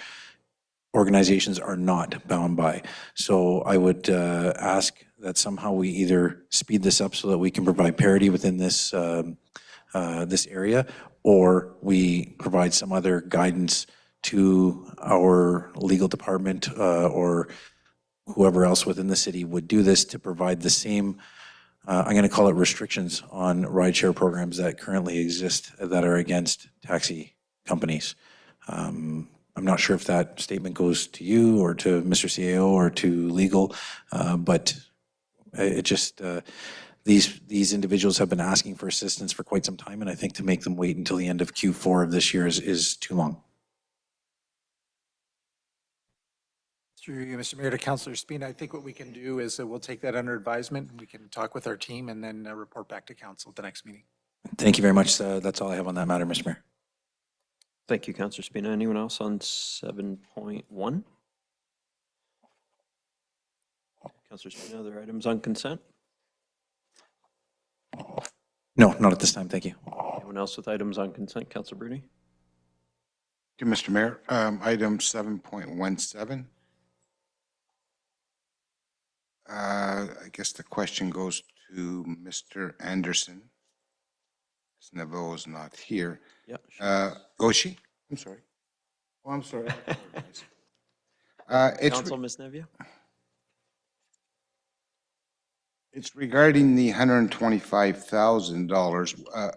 organizations are not bound by. So I would ask that somehow we either speed this up so that we can provide parity within this this area, or we provide some other guidance to our legal department or whoever else within the city would do this to provide the same, I'm going to call it restrictions on rideshare programs that currently exist that are against taxi companies. I'm not sure if that statement goes to you or to Mr. CAO or to legal, but it just, these individuals have been asking for assistance for quite some time, and I think to make them wait until the end of Q4 of this year is too long. Through you, Mr. Mayor, to Councillor Spina, I think what we can do is we'll take that under advisement, and we can talk with our team and then report back to council at the next meeting. Thank you very much. That's all I have on that matter, Mr. Mayor. Thank you, Councillor Spina. Anyone else on 7.1? Councillor Spina, other items on consent? No, not at this time. Thank you. Anyone else with items on consent? Councillor Bruni? Thank you, Mr. Mayor. Item 7.17. I guess the question goes to Mr. Anderson. Neville is not here. Yeah. Oh, is she? I'm sorry. Oh, I'm sorry. Council, Ms. Nevia? It's regarding the $125,000.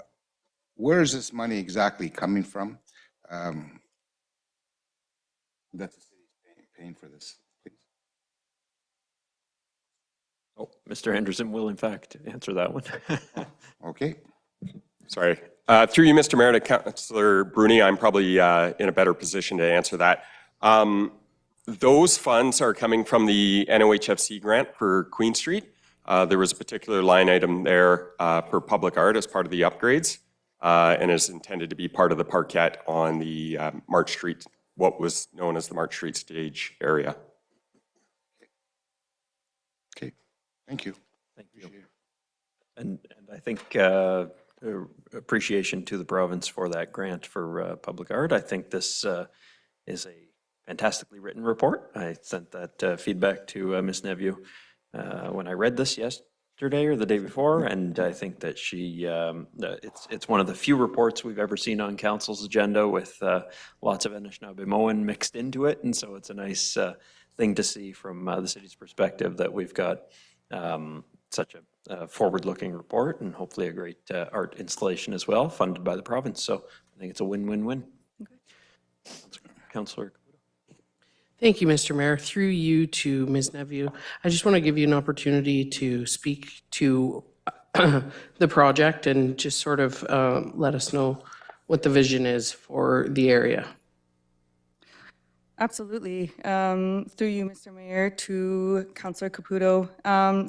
Where is this money exactly coming from? That the city's paying for this, please. Oh, Mr. Anderson will in fact answer that one. Okay. Sorry. Through you, Mr. Mayor, to Councillor Bruni, I'm probably in a better position to answer that. Those funds are coming from the NOHFC grant for Queen Street. There was a particular line item there for public art as part of the upgrades and is intended to be part of the parquet on the March Street, what was known as the March Street stage area. Okay. Thank you. Thank you. And I think appreciation to the province for that grant for public art. I think this is a fantastically written report. I sent that feedback to Ms. Neviu when I read this yesterday or the day before, and I think that she, it's one of the few reports we've ever seen on council's agenda with lots of Anishinaabemowin mixed into it, and so it's a nice thing to see from the city's perspective that we've got such a forward-looking report and hopefully a great art installation as well, funded by the province. So I think it's a win-win-win. Councillor. Thank you, Mr. Mayor. Through you to Ms. Neviu, I just want to give you an opportunity to speak to the project and just sort of let us know what the vision is for the area. Absolutely. Through you, Mr. Mayor, to Councillor Caputo.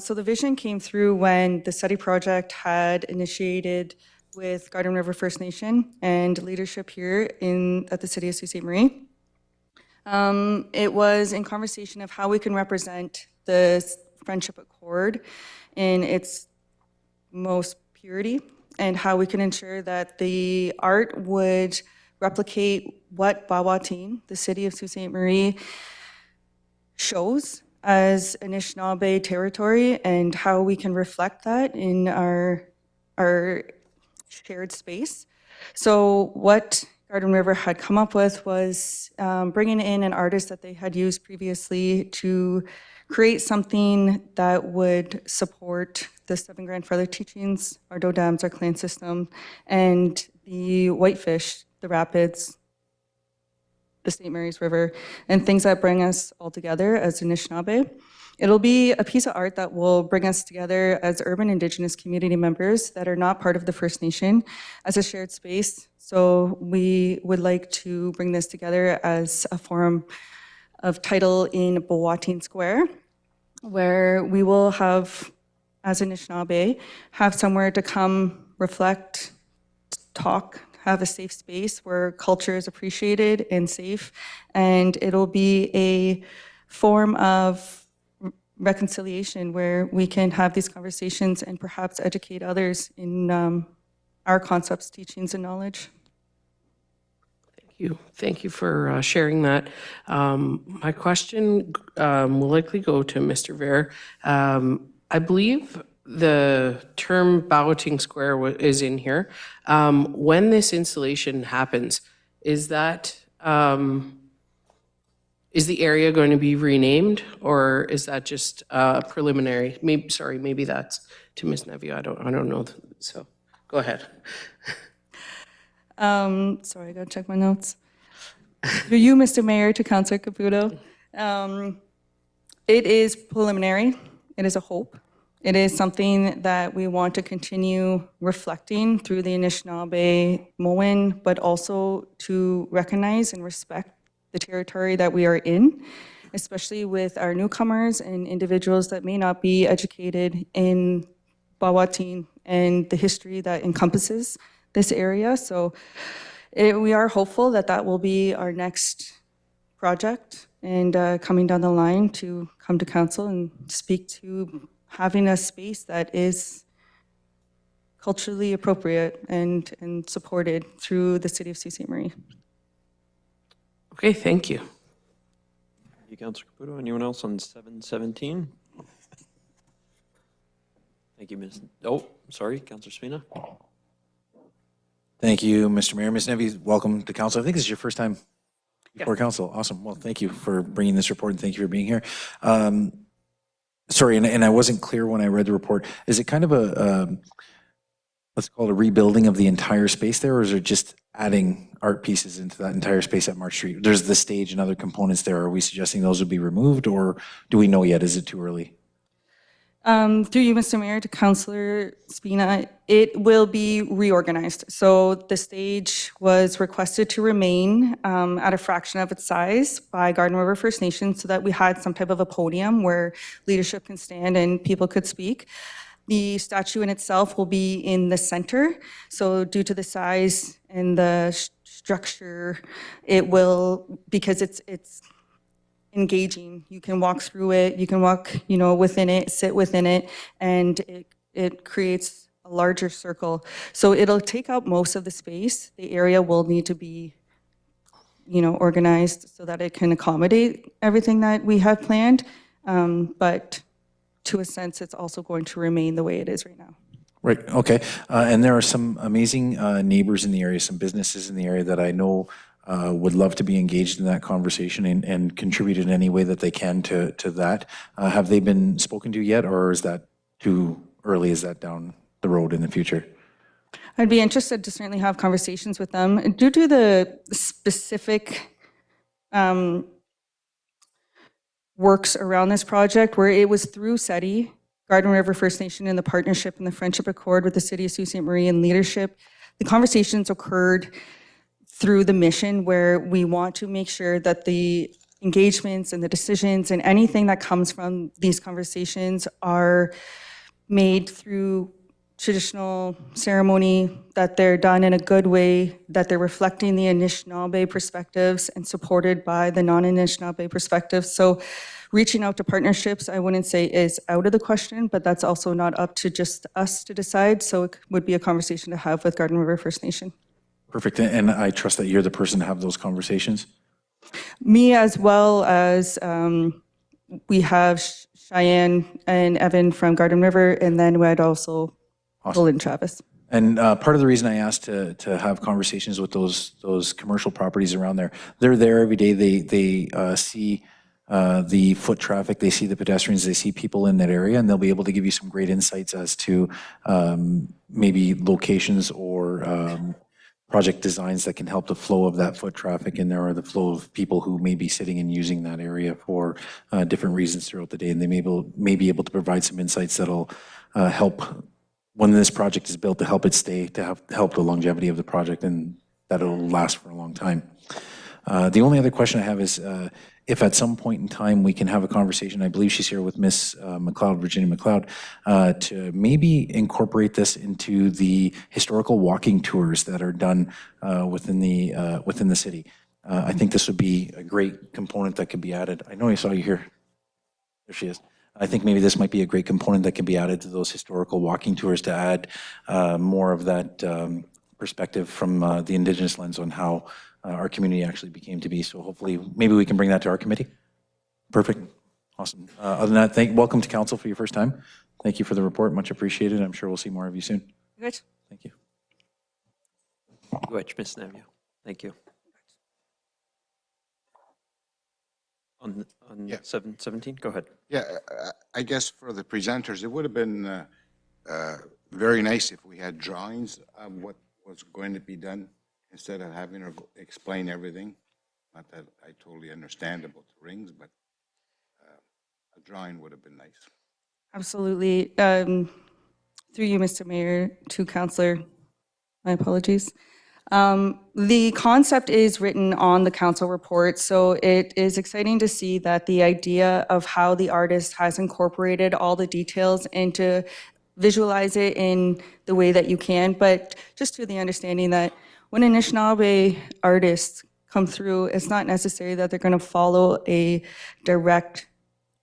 So the vision came through when the study project had initiated with Garden River First Nation and leadership here at the City of Sault Ste. Marie. It was in conversation of how we can represent the Friendship Accord in its most purity and how we can ensure that the art would replicate what Bawatin, the City of Sault Ste. Marie, shows as Anishinaabe territory and how we can reflect that in our shared space. So what Garden River had come up with was bringing in an artist that they had used previously to create something that would support the 7 grandfather teachings, our Doe Dams, our clan system, and the whitefish, the rapids, the St. Mary's River, and things that bring us all together as Anishinaabe. It'll be a piece of art that will bring us together as urban Indigenous community members that are not part of the First Nation as a shared space. So we would like to bring this together as a forum of title in Bawatin Square, where we will have, as Anishinaabe, have somewhere to come reflect, talk, have a safe space where culture is appreciated and safe, and it'll be a form of reconciliation where we can have these conversations and perhaps educate others in our concepts, teachings, and knowledge. Thank you for sharing that. My question will likely go to Mr. Ver. I believe the term Bowting Square is in here. When this installation happens, is that is the area going to be renamed, or is that just preliminary? Maybe that's to Ms. Nevio. I don't know. So go ahead. Sorry, I gotta check my notes. Through you, Mr. Mayor, to Councilor Caputo. It is preliminary. It is a hope. It is something that we want to continue reflecting through the Anishinaabe Moen, but also to recognize and respect the territory that we are in, especially with our newcomers and individuals that may not be educated in Bawatin and the history that encompasses this area. So we are hopeful that that will be our next project and coming down the line to come to council and speak to having a space that is culturally appropriate and supported through the city of Sault Ste. Marie. Okay, thank you. Thank you, Councilor Caputo. Anyone else on 717? Thank you, Ms. Oh, sorry, Councilor Spina. Thank you, Mr. Mayor. Ms. Nevy, welcome to council. I think this is your first time before council. Awesome. Well, thank you for bringing this report and thank you for being here. Sorry, and I wasn't clear when I read the report. Is it kind of a, let's call it a rebuilding of the entire space there, or is it just adding art pieces into that entire space at March Street? There's the stage and other components there. Are we suggesting those would be removed, or do we know yet? Is it too early? Through you, Mr. Mayor, to Councilor Spina, it will be reorganized. So the stage was requested to remain at a fraction of its size by Garden River First Nation so that we had some type of a podium where leadership can stand and people could speak. The statue in itself will be in the center. So due to the size and the structure, it will, because it's engaging. You can walk through it, you can walk, within it, sit within it, and it creates a larger circle. So it'll take up most of the space. The area will need to be, organized so that it can accommodate everything that we have planned. But to a sense, it's also going to remain the way it is right now. Right, okay. And there are some amazing neighbors in the area, some businesses in the area that I know would love to be engaged in that conversation and contribute in any way that they can to that. Have they been spoken to yet, or is that too early? Is that down the road in the future? I'd be interested to certainly have conversations with them. Due to the specific works around this project, where it was through SETI, Garden River First Nation, and the partnership and the friendship accord with the City of Sault Ste. Marie and leadership, the conversations occurred through the mission, where we want to make sure that the engagements and the decisions and anything that comes from these conversations are made through traditional ceremony, that they're done in a good way, that they're reflecting the Anishinaabe perspectives and supported by the non-Anishinaabe perspectives. So reaching out to partnerships, I wouldn't say is out of the question, but that's also not up to just us to decide. So it would be a conversation to have with Garden River First Nation. Perfect, and I trust that you're the person to have those conversations? Me, as well as we have Cheyenne and Evan from Garden River, and then we had also Will and Travis. And part of the reason I asked to have conversations with those commercial properties around there, they're there every day. They see the foot traffic, they see the pedestrians, they see people in that area, and they'll be able to give you some great insights as to maybe locations or project designs that can help the flow of that foot traffic in there, or the flow of people who may be sitting and using that area for different reasons throughout the day. And they may be able to provide some insights that'll help when this project is built, to help it stay, to help the longevity of the project, and that it'll last for a long time. The only other question I have is if at some point in time we can have a conversation, I believe she's here with Ms. McLeod, Virginia McLeod, to maybe incorporate this into the historical walking tours that are done within the city. I think this would be a great component that could be added. I know I saw you here. There she is. I think maybe this might be a great component that can be added to those historical walking tours to add more of that perspective from the Indigenous lens on how our community actually became to be. So hopefully, maybe we can bring that to our committee. Perfect. Awesome. Other than that, welcome to council for your first time. Thank you for the report. Much appreciated. I'm sure we'll see more of you soon. Good. Thank you. Go ahead, Ms. Nevio. Thank you. On Yeah. 717, go ahead. Yeah, I guess for the presenters, it would have been very nice if we had drawings of what was going to be done instead of having her explain everything. Not that I totally understand about the rings, but a drawing would have been nice. Absolutely. Through you, Mr. Mayor, to Councillor, my apologies. The concept is written on the council report, so it is exciting to see that the idea of how the artist has incorporated all the details and to visualize it in the way that you can, but just to the understanding that when Anishinaabe artists come through, it's not necessary that they're going to follow a direct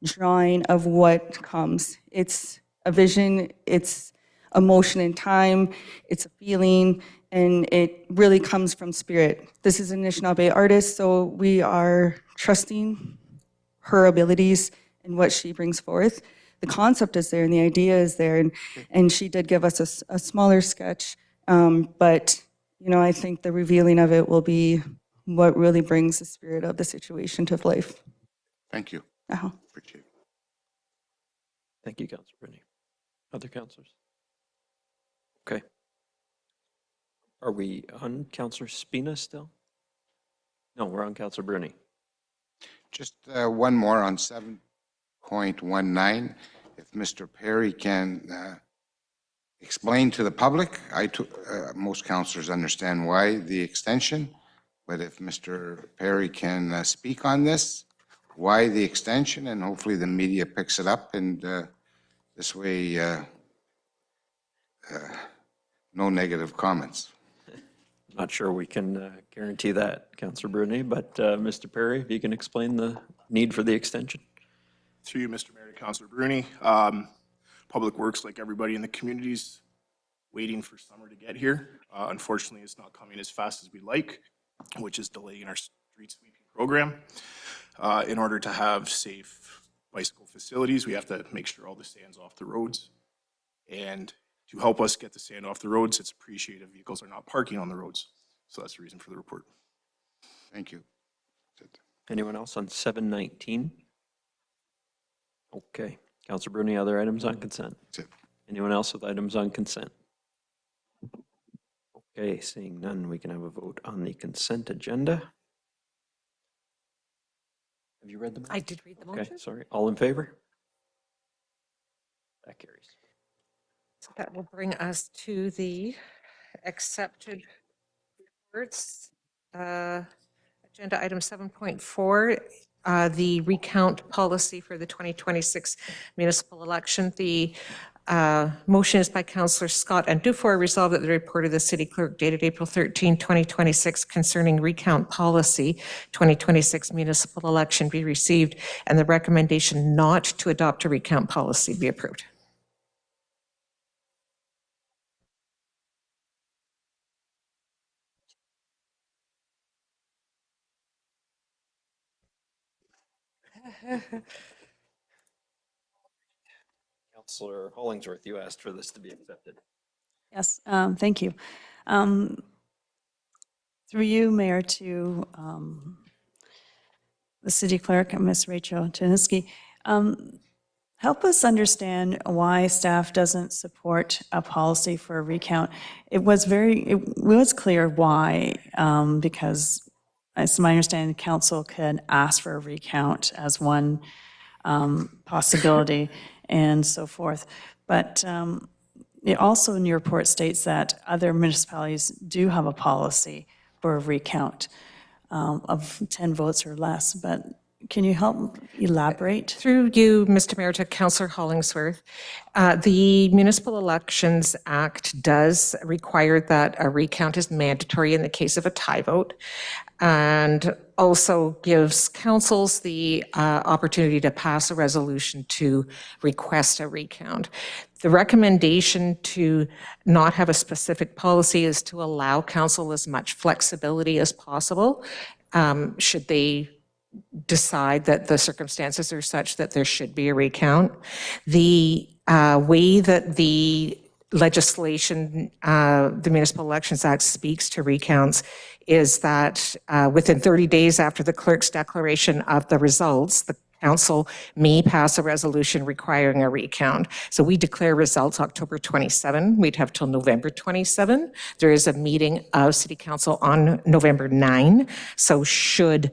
drawing of what comes. It's a vision, it's a motion in time, it's a feeling, and it really comes from spirit. This is an Anishinaabe artist, so we are trusting her abilities and what she brings forth. The concept is there and the idea is there, and she did give us a smaller sketch, but I think the revealing of it will be what really brings the spirit of the situation to life. Thank you. Appreciate it. Thank you, Councillor Bruni. Other councillors? Okay. Are we on Councillor Spina still? No, we're on Councillor Bruni. Just one more on 7.19. If Mr. Perry can explain to the public, most councillors understand why the extension, but if Mr. Perry can speak on this, why the extension, and hopefully the media picks it up, and this way, no negative comments. Not sure we can guarantee that, Councillor Bruni, but Mr. Perry, if you can explain the need for the extension. Through you, Mr. Mayor, to Councillor Bruni. Public Works, like everybody in the communities, waiting for summer to get here. Unfortunately, it's not coming as fast as we'd like, which is delaying our street sweeping program. In order to have safe bicycle facilities, we have to make sure all the sand's off the roads. And to help us get the sand off the roads, it's appreciated vehicles are not parking on the roads. So that's the reason for the report. Thank you. Anyone else on 719? Okay. Councillor Bruni, other items on consent? That's it. Anyone else with items on consent? Okay, seeing none, we can have a vote on the consent agenda. Have you read the motion? I did read the motion. Okay, sorry. All in favor? That carries. So that will bring us to the accepted reports. Agenda item 7.4, the recount policy for the 2026 municipal election. The motion is by Councillor Scott and Dufour. Resolved that the report of the city clerk dated April 13, 2026 concerning recount policy 2026 municipal election be received and the recommendation not to adopt a recount policy be approved. Councillor Hollingsworth, you asked for this to be accepted. Yes, thank you. Through you, Mayor, to the city clerk, Ms. Rachel Janiski, help us understand why staff doesn't support a policy for a recount. It was clear why, because it's my understanding council can ask for a recount as one possibility and so forth. But it also in your report states that other municipalities do have a policy for a recount. of 10 votes or less, but can you help elaborate? Through you, Mr. Mayor, to Councillor Hollingsworth, the Municipal Elections Act does require that a recount is mandatory in the case of a tie vote, and also gives councils the opportunity to pass a resolution to request a recount. The recommendation to not have a specific policy is to allow council as much flexibility as possible, should they decide that the circumstances are such that there should be a recount. The way that the legislation, the Municipal Elections Act speaks to recounts is that within 30 days after the clerk's declaration of the results, the council may pass a resolution requiring a recount. So we declare results October 27. We'd have till November 27. There is a meeting of City Council on November 9. So should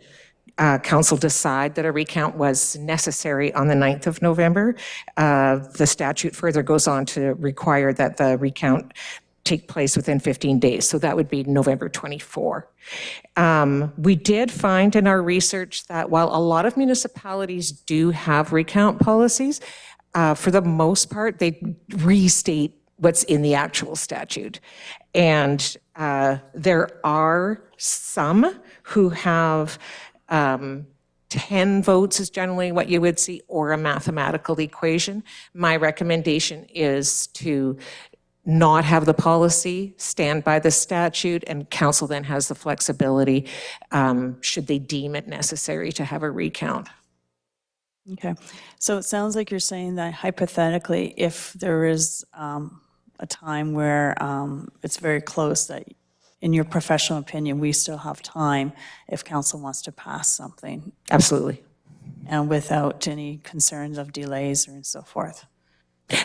council decide that a recount was necessary on the 9th of November, the statute further goes on to require that the recount take place within 15 days. So that would be November 24. We did find in our research that while a lot of municipalities do have recount policies, for the most part, they restate what's in the actual statute. And there are some who have 10 votes is generally what you would see, or a mathematical equation. My recommendation is to not have the policy, stand by the statute, and council then has the flexibility should they deem it necessary to have a recount. Okay, so it sounds like you're saying that hypothetically, if there is a time where it's very close, that in your professional opinion, we still have time if council wants to pass something. Absolutely. And without any concerns of delays or so forth.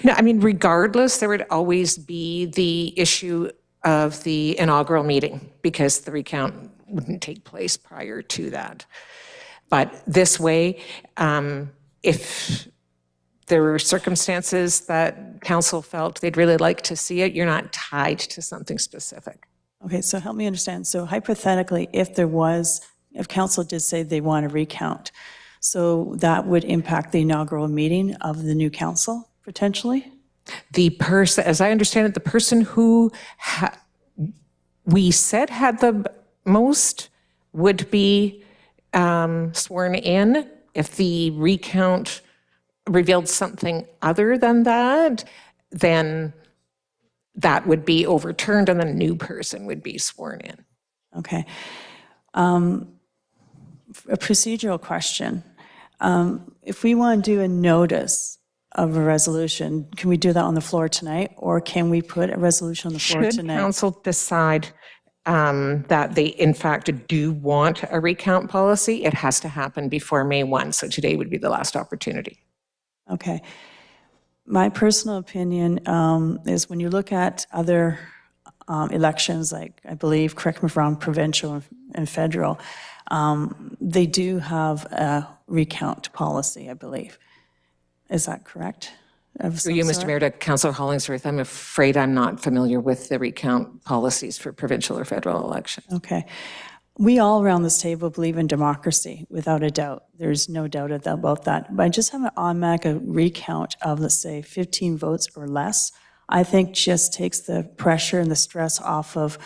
No, I mean, regardless, there would always be the issue of the inaugural meeting because the recount wouldn't take place prior to that. But this way, if there were circumstances that council felt they'd really like to see it, you're not tied to something specific. Okay, so help me understand. So hypothetically, if council did say they want to recount, so that would impact the inaugural meeting of the new council, potentially? The person, as I understand it, the person who we said had the most would be sworn in. If the recount revealed something other than that, then that would be overturned and the new person would be sworn in. Okay. A procedural question. If we want to do a notice of a resolution, can we do that on the floor tonight, or can we put a resolution on the floor tonight? Should council decide that they in fact do want a recount policy, it has to happen before May 1, so today would be the last opportunity. Okay. My personal opinion is when you look at other elections, like I believe, correct me if I'm wrong, provincial and federal, they do have a recount policy, I believe. Is that correct? Through you, Mr. Mayor, to Councillor Hollingsworth, I'm afraid I'm not familiar with the recount policies for provincial or federal elections. Okay. We all around this table believe in democracy, without a doubt. There's no doubt about that. But just have an automatic recount of, let's say, 15 votes or less, I think just takes the pressure and the stress off of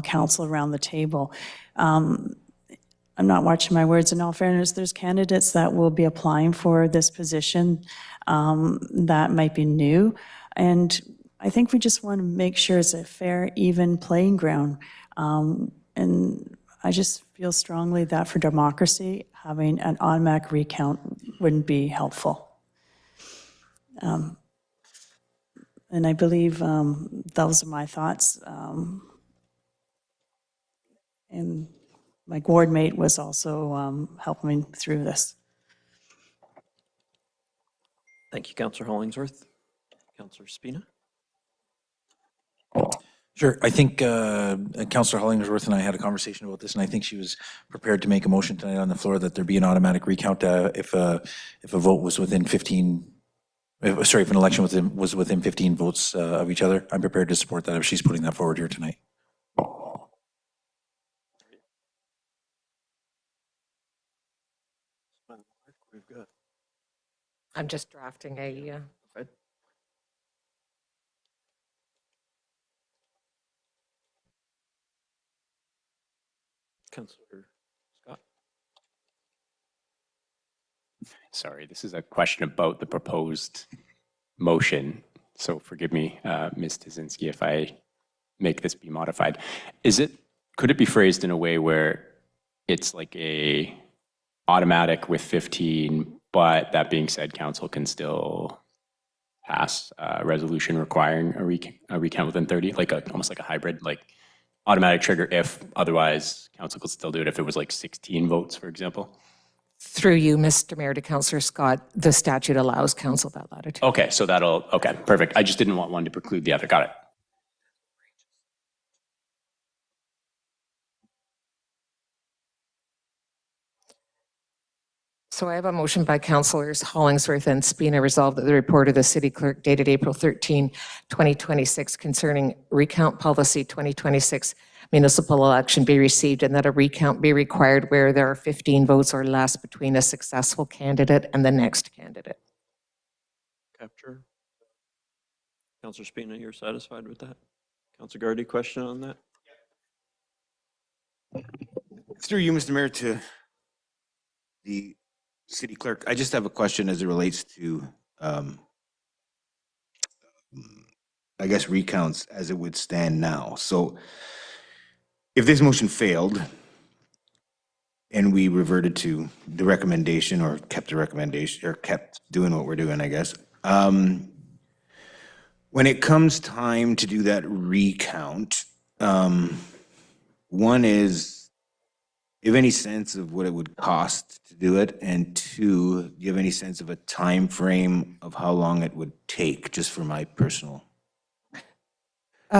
council around the table. I'm not watching my words. In all fairness, there's candidates that will be applying for this position that might be new. And I think we just want to make sure it's a fair, even playing ground. And I just feel strongly that for democracy, having an automatic recount wouldn't be helpful. And I believe those are my thoughts. And my ward mate was also helping me through this. Thank you, Councillor Hollingsworth. Councillor Spina. Sure. I think Councillor Hollingsworth and I had a conversation about this, and I think she was prepared to make a motion tonight on the floor that there be an automatic recount if a vote was within 15, if an election was within 15 votes of each other. I'm prepared to support that if she's putting that forward here tonight. We've got. I'm just drafting a, Right. Councillor Scott. Sorry, this is a question about the proposed motion. So forgive me, Ms. Tazinski, if I make this be modified. Could it be phrased in a way where it's like a automatic with 15, but that being said, council can still pass a resolution requiring a recount within 30, like almost like a hybrid, like automatic trigger if otherwise council could still do it if it was like 16 votes, for example? through you, Mr. Mayor, to Councillor Scott, the statute allows council that latitude. Okay, so okay, perfect. I just didn't want one to preclude the other. Got it. So I have a motion by Councillors Hollingsworth and Spina resolved that the report of the city clerk dated April 13, 2026 concerning recount policy 2026 municipal election be received and that a recount be required where there are 15 votes or less between a successful candidate and the next candidate. Capture. Councillor Spina, you're satisfied with that? Councillor Gardy, question on that? Through you, Mr. Mayor, to the city clerk, I just have a question as it relates to, I guess, recounts as it would stand now. So if this motion failed and we reverted to the recommendation or kept the recommendation or kept doing what we're doing, I guess, when it comes time to do that recount, one is, do you have any sense of what it would cost to do it? And two, do you have any sense of a time frame of how long it would take, just for my personal?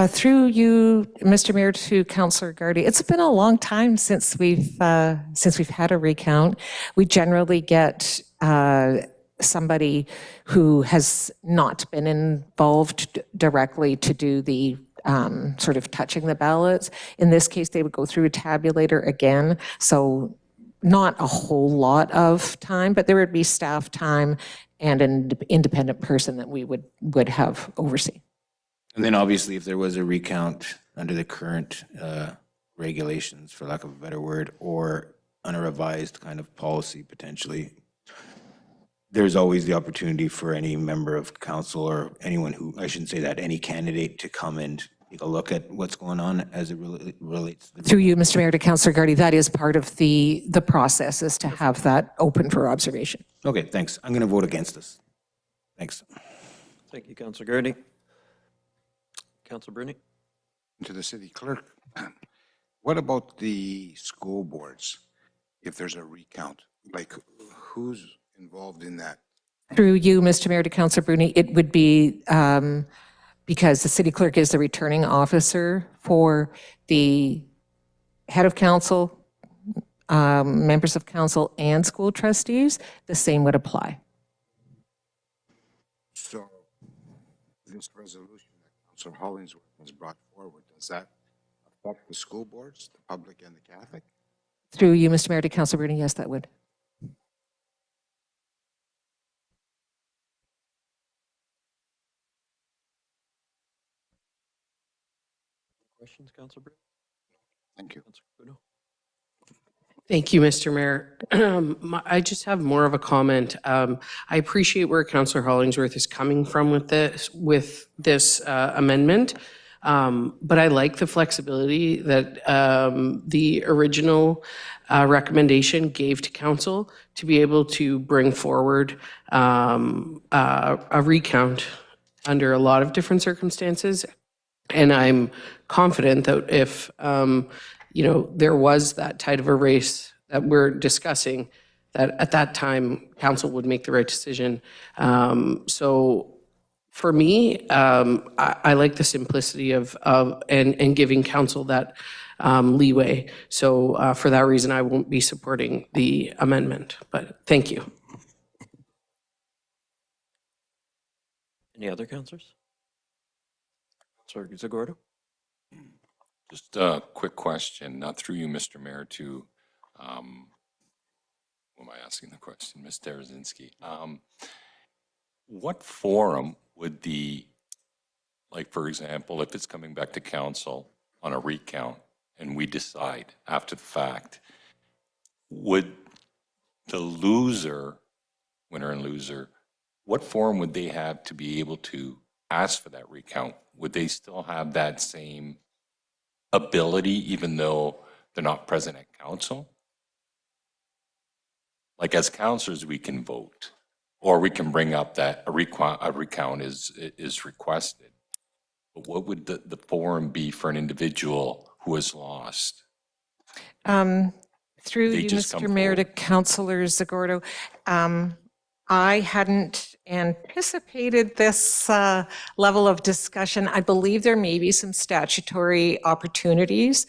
Through you, Mr. Mayor, to Councillor Gardy, it's been a long time since we've had a recount. We generally get somebody who has not been involved directly to do the sort of touching the ballots. In this case, they would go through a tabulator again, so not a whole lot of time, but there would be staff time and an independent person that we would have oversee. And then obviously, if there was a recount under the current regulations, for lack of a better word, or on a revised kind of policy potentially, there's always the opportunity for any member of council or anyone who, I shouldn't say that, any candidate to come and take a look at what's going on as it relates to the. Through you, Mr. Mayor, to Councillor Gardy, that is part of the process, is to have that open for observation. Okay, thanks. I'm going to vote against this. Thanks. Thank you, Councillor Gardy. Councillor Bruni. To the city clerk, what about the school boards? If there's a recount, like who's involved in that? Through you, Mr. Mayor, to Councillor Bruni, it would be because the city clerk is the returning officer for the head of council, members of council, and school trustees, the same would apply. So this resolution that Councillor Hollingsworth has brought forward, does that affect the school boards, the public and the Catholic? Through you, Mr. Mayor, to Councillor Bruni, yes, that would. Questions, Councillor Bruni? Thank you. Thank you, Mr. Mayor. I just have more of a comment. I appreciate where Councillor Hollingsworth is coming from with this amendment, but I like the flexibility that the original recommendation gave to council to be able to bring forward a recount under a lot of different circumstances. And I'm confident that if there was that tight of a race that we're discussing, that at that time, council would make the right decision. So for me, I like the simplicity of and giving council that leeway. So for that reason, I won't be supporting the amendment, but thank you. Any other councillors? Councillor Zagordo. Just a quick question, not through you, Mr. Mayor, to am I asking the question? Ms. Tarazinski. What forum would like, for example, if it's coming back to council on a recount and we decide after the fact, would the loser, winner and loser, what forum would they have to be able to ask for that recount? Would they still have that same ability even though they're not present at council? Like as councilors, we can vote, or we can bring up that a recount is requested. But what would the forum be for an individual who has lost? Through They you, just come Mr. Mayor, to Councillor Zagordo, I hadn't anticipated this level of discussion. I believe there may be some statutory opportunities.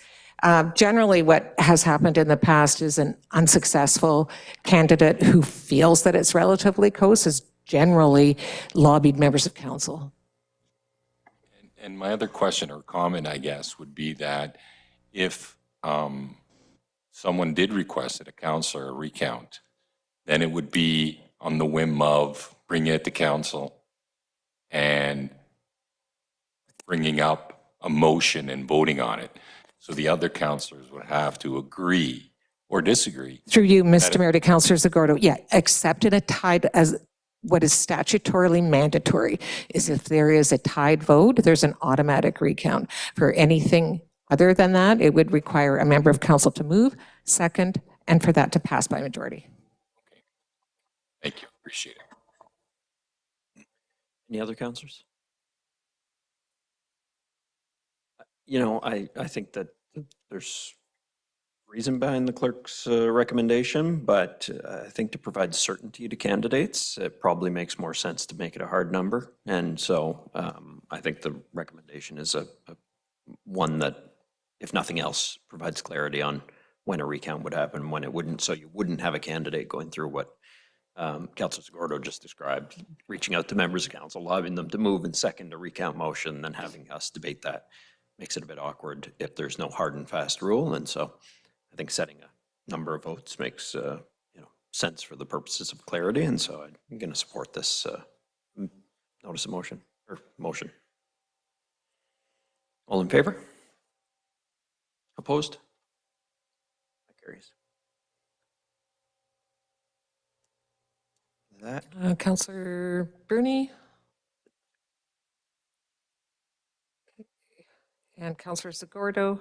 Generally, what has happened in the past is an unsuccessful candidate who feels that it's relatively close has generally lobbied members of council. And my other question or comment, I guess, would be that if someone did request at a council a recount, then it would be on the whim of bringing it to council and bringing up a motion and voting on it. So the other councilors would have to agree or disagree. Through you, Mr. Mayor, to Councillor Zagordo, yeah, except in a tied, as what is statutorily mandatory is if there is a tied vote, there's an automatic recount. For anything other than that, it would require a member of council to move, second, and for that to pass by majority. Thank you, appreciate it. Any other councillors? You know, I think that there's reason behind the clerk's recommendation, but I think to provide certainty to candidates, it probably makes more sense to make it a hard number. And so I think the recommendation is a one that, if nothing else, provides clarity on when a recount would happen, when it wouldn't, so you wouldn't have a candidate going through what Councilor Zagordo just described, reaching out to members of council, lobbying them to move and second a recount motion, then having us debate that. Makes it a bit awkward if there's no hard and fast rule. And so I think setting a number of votes makes sense for the purposes of clarity. And so I'm going to support this notice of motion or motion. All in favor? Opposed? That carries. That Councillor Bruni? And Councillor Zagordo.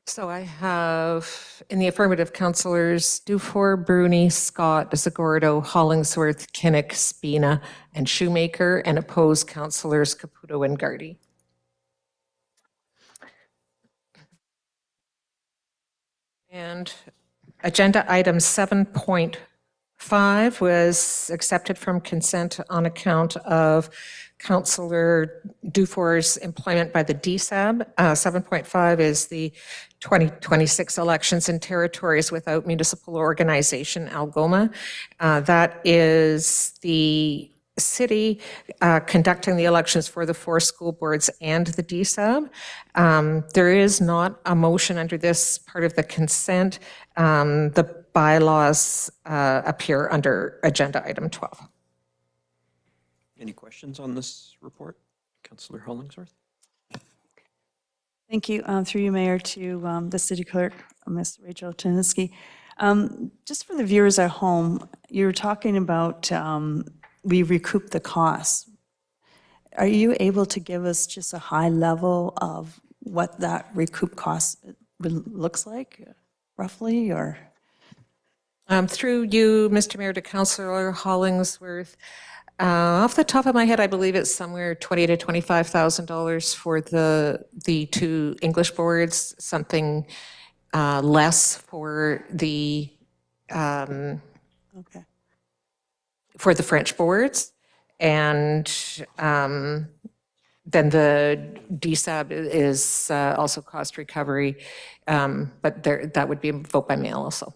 So I have in the affirmative councillors Dufour, Bruni, Scott, Zagordo, Hollingsworth, Kinnock, Spina, and Shoemaker, and opposed councillors Caputo and Gardy. And agenda item 7.5 was accepted from consent on account of Councillor Dufour's employment by the DSAB. 7.5 is the 2026 elections in territories without municipal organization, Algoma. That is the city conducting the elections for the 4 school boards and the DSAB. There is not a motion under this part of the consent. The bylaws appear under agenda item 12. any questions on this report? Councillor Hollingsworth? Thank you. Through you, Mayor, to the City Clerk, Ms. Rachel Tiniski. Just for the viewers at home, you were talking about we recoup the costs. Are you able to give us just a high level of what that recoup cost looks like, roughly, or? Through you, Mr. Mayor, to Councillor Hollingsworth. Off the top of my head, I believe it's somewhere $20,000 to $25,000 for the 2 English boards, something less for the for the French boards, and then the DSAB is also cost recovery, but that would be a vote by mail also.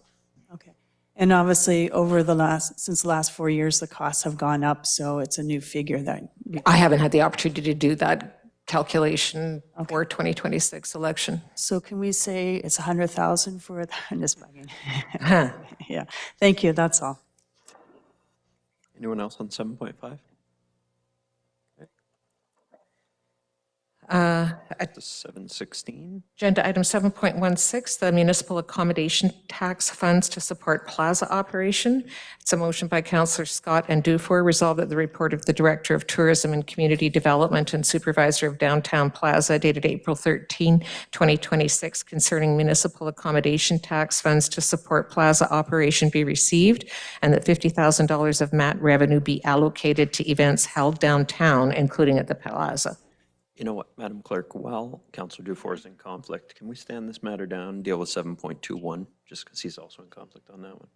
And obviously, since the last 4 years, the costs have gone up, so it's a new figure that. I haven't had the opportunity to do that calculation for 2026 election. So can we say it's 100,000 for that? I'm just bugging. Huh. Yeah, thank you, that's all. Anyone else on 7.5? At 716? Agenda item 7.16, the municipal accommodation tax funds to support Plaza operation. It's a motion by Councillor Scott and Dufour. Resolved that the report of the Director of Tourism and Community Development and Supervisor of Downtown Plaza dated April 13, 2026 concerning municipal accommodation tax funds to support Plaza operation be received, and that $50,000 of MAT revenue be allocated to events held downtown, including at the Plaza. You know what, Madam Clerk, while Councillor Dufour is in conflict, can we stand this matter down and deal with 7.21, just because he's also in conflict on that one?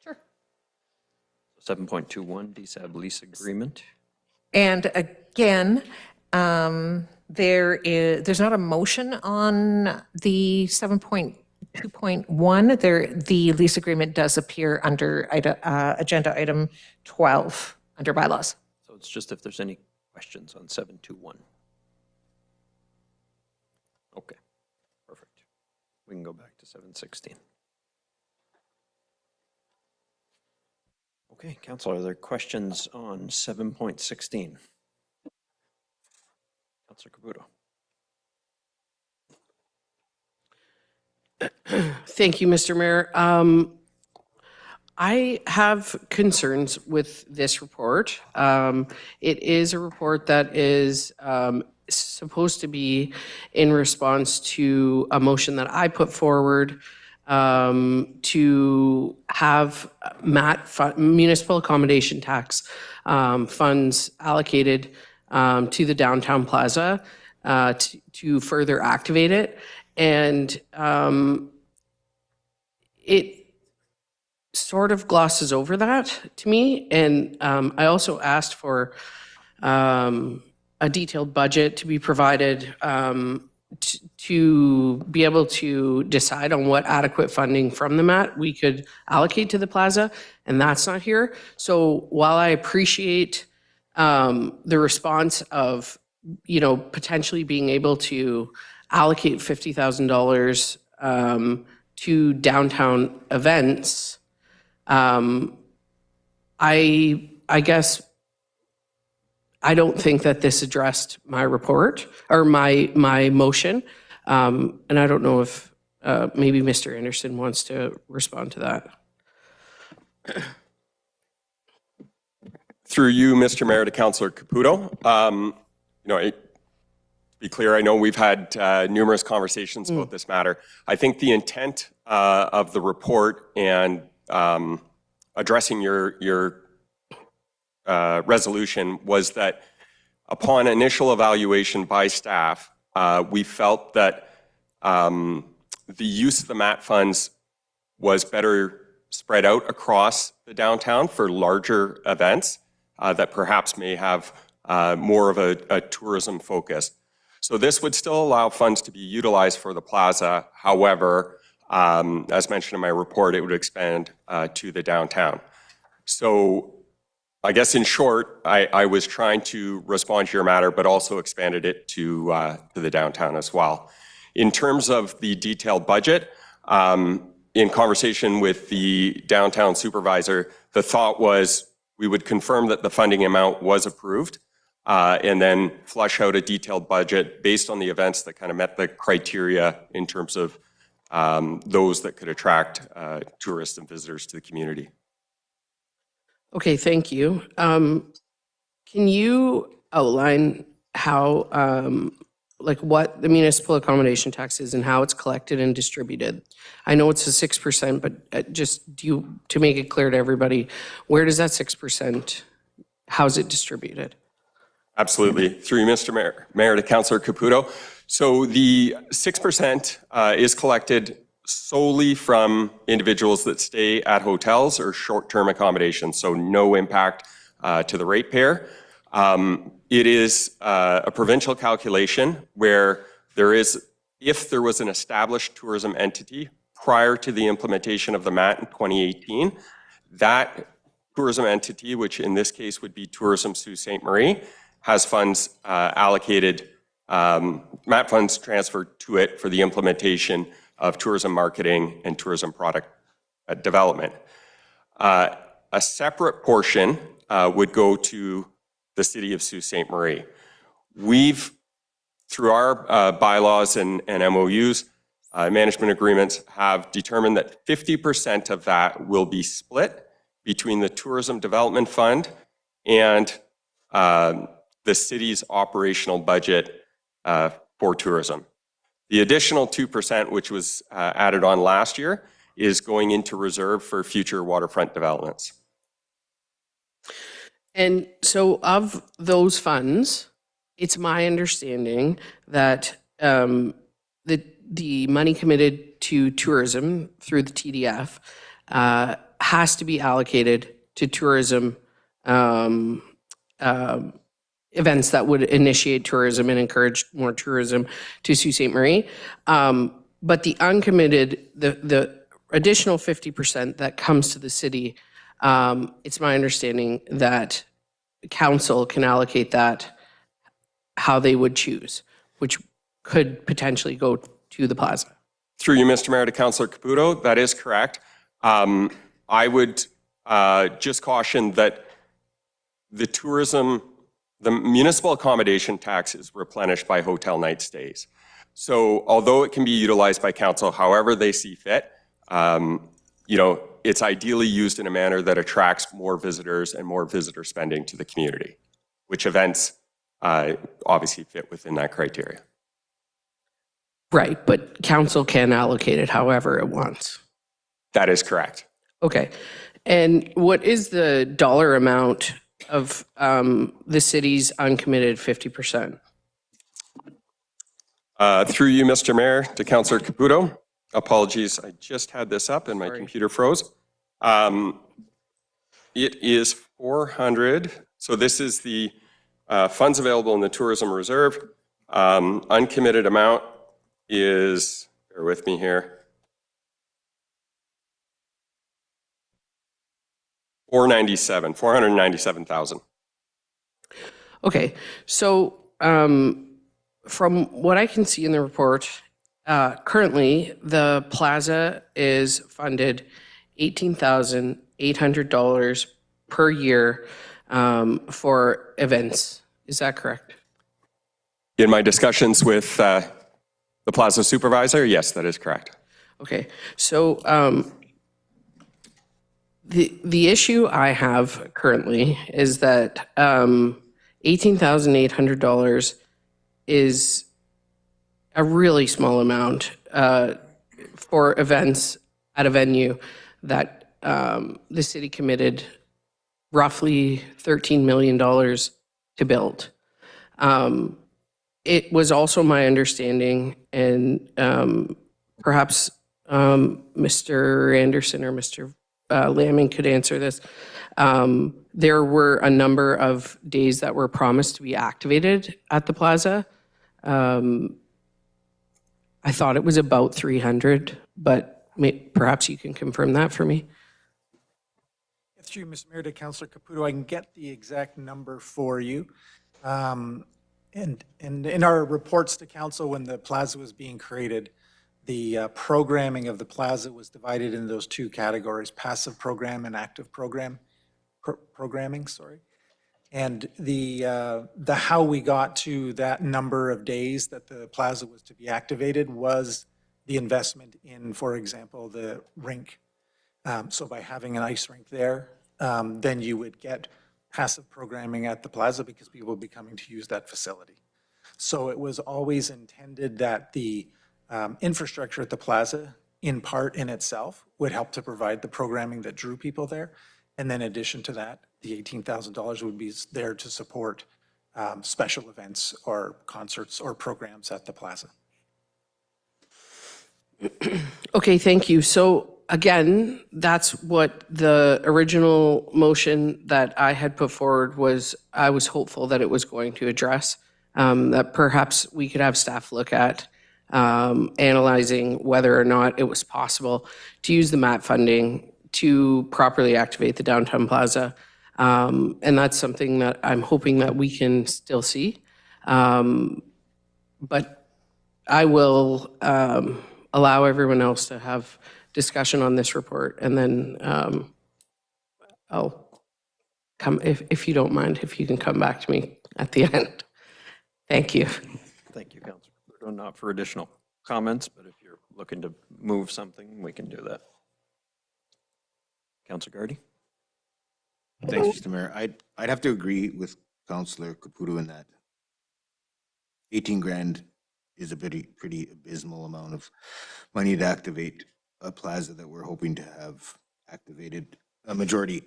Sure. 7.21, DSAB lease agreement. And again, there's not a motion on the 7.2.1. The lease agreement does appear under agenda item 12 under bylaws. So it's just if there's any questions on 721. Okay, perfect. We can go back to 716. Okay, Council, are there questions on 7.16? Councilor Caputo. Thank you, Mr. Mayor. I have concerns with this report. It is a report that is supposed to be in response to a motion that I put forward to have municipal accommodation tax funds allocated to the downtown plaza to further activate it. And it sort of glosses over that to me. And I also asked for a detailed budget to be provided to be able to decide on what adequate funding from the MAT we could allocate to the plaza, and that's not here. So while I appreciate the response of, potentially being able to allocate $50,000 to downtown events, I guess I don't think that this addressed my report or my motion. And I don't know if maybe Mr. Anderson wants to respond to that. Through you, Mr. Mayor, to Councillor Caputo. To be clear, I know we've had numerous conversations about this matter. I think the intent of the report and addressing your resolution was that upon initial evaluation by staff, we felt that the use of the MAT funds was better spread out across the downtown for larger events that perhaps may have more of a tourism focus. So this would still allow funds to be utilized for the plaza. However, as mentioned in my report, it would expand to the downtown. So I guess in short, I was trying to respond to your matter, but also expanded it to the downtown as well. In terms of the detailed budget, in conversation with the downtown supervisor, the thought was we would confirm that the funding amount was approved and then flush out a detailed budget based on the events that kind of met the criteria in terms of those that could attract tourists and visitors to the community. Okay, thank you. Can you outline how, what the municipal accommodation tax is and how it's collected and distributed? I know it's a 6%, but just to make it clear to everybody, where does that 6%, how's it distributed? Absolutely. Through you, Mr. Mayor, to Councillor Caputo. So the 6% is collected solely from individuals that stay at hotels or short-term accommodations, so no impact to the ratepayer. It is a provincial calculation where if there was an established tourism entity prior to the implementation of the MAT in 2018, that tourism entity, which in this case would be Tourism Sault Ste. Marie, has funds allocated, MAP funds transferred to it for the implementation of tourism marketing and tourism product development. A separate portion would go to the City of Sault Ste. Marie. We've, through our bylaws and MOUs, management agreements, have determined that 50% of that will be split between the Tourism Development Fund and the city's operational budget for tourism. The additional 2%, which was added on last year, is going into reserve for future waterfront developments. And so of those funds, it's my understanding that the money committed to tourism through the TDF has to be allocated to tourism events that would initiate tourism and encourage more tourism to Sault Ste. Marie. But the uncommitted, the additional 50% that comes to the city, it's my understanding that council can allocate that how they would choose, which could potentially go to the Plaza. Through you, Mr. Mayor, to Councillor Caputo, that is correct. I would just caution that the municipal accommodation tax is replenished by hotel night stays. So although it can be utilized by council however they see fit, it's ideally used in a manner that attracts more visitors and more visitor spending to the community, which events obviously fit within that criteria. Right, but council can allocate it however it wants. That is correct. Okay. And what is the dollar amount of the city's uncommitted 50%? Through you, Mr. Mayor, to Councillor Caputo. Apologies, I just had this up and my computer froze. It is 400. So this is the funds available in the tourism reserve. Uncommitted amount is, bear with me here, 497,000. Okay, so from what I can see in the report, currently the Plaza is funded $18,800 per year for events. Is that correct? In my discussions with the Plaza supervisor, yes, that is correct. Okay, so the issue I have currently is that $18,800 is a really small amount for events at a venue that the city committed roughly $13 million to build. It was also my understanding, and perhaps Mr. Anderson or Mr. Lamming could answer this. There were a number of days that were promised to be activated at the Plaza. I thought it was about 300, but perhaps you can confirm that for me. Through Mr. Mayor to Councillor Caputo, I can get the exact number for you. And in our reports to council when the Plaza was being created, the programming of the Plaza was divided into those two categories, passive program and active programming, sorry. And the how we got to that number of days that the Plaza was to be activated was the investment in, for example, the rink. So by having an ice rink there, then you would get passive programming at the Plaza because people would be coming to use that facility. So it was always intended that the infrastructure at the Plaza, in part in itself, would help to provide the programming that drew people there. And then in addition to that, the $18,000 would be there to support special events or concerts or programs at the Plaza. Okay, thank you. So again, that's what the original motion that I had put forward was. I was hopeful that it was going to address, that perhaps we could have staff look at analyzing whether or not it was possible to use the MAP funding to properly activate the downtown Plaza. And that's something that I'm hoping that we can still see. But I will allow everyone else to have discussion on this report, and then I'll come, if you don't mind, if you can come back to me at the end. Thank you. Thank you, Councilor Caputo. Not for additional comments, but if you're looking to move something, we can do that. Councilor Gardy? Thanks, Mr. Mayor. I'd have to agree with Councilor Caputo in that 18 grand is a pretty abysmal amount of money to activate a plaza that we're hoping to have activated a majority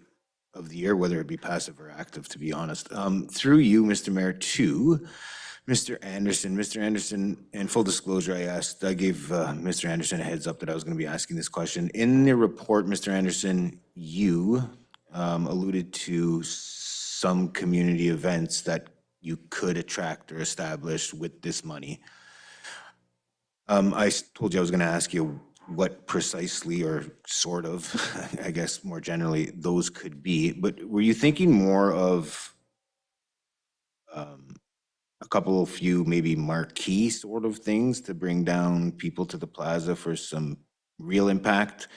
of the year, whether it be passive or active, to be honest. Through you, Mr. Mayor, to Mr. Anderson. Mr. Anderson, in full disclosure, I gave Mr. Anderson a heads up that I was going to be asking this question. In the report, Mr. Anderson, you alluded to some community events that you could attract or establish with this money. I told you I was going to ask you what precisely or sort of, I guess more generally, those could be. But were you thinking more of a couple of few maybe marquee sort of things to bring down people to the plaza for some real impact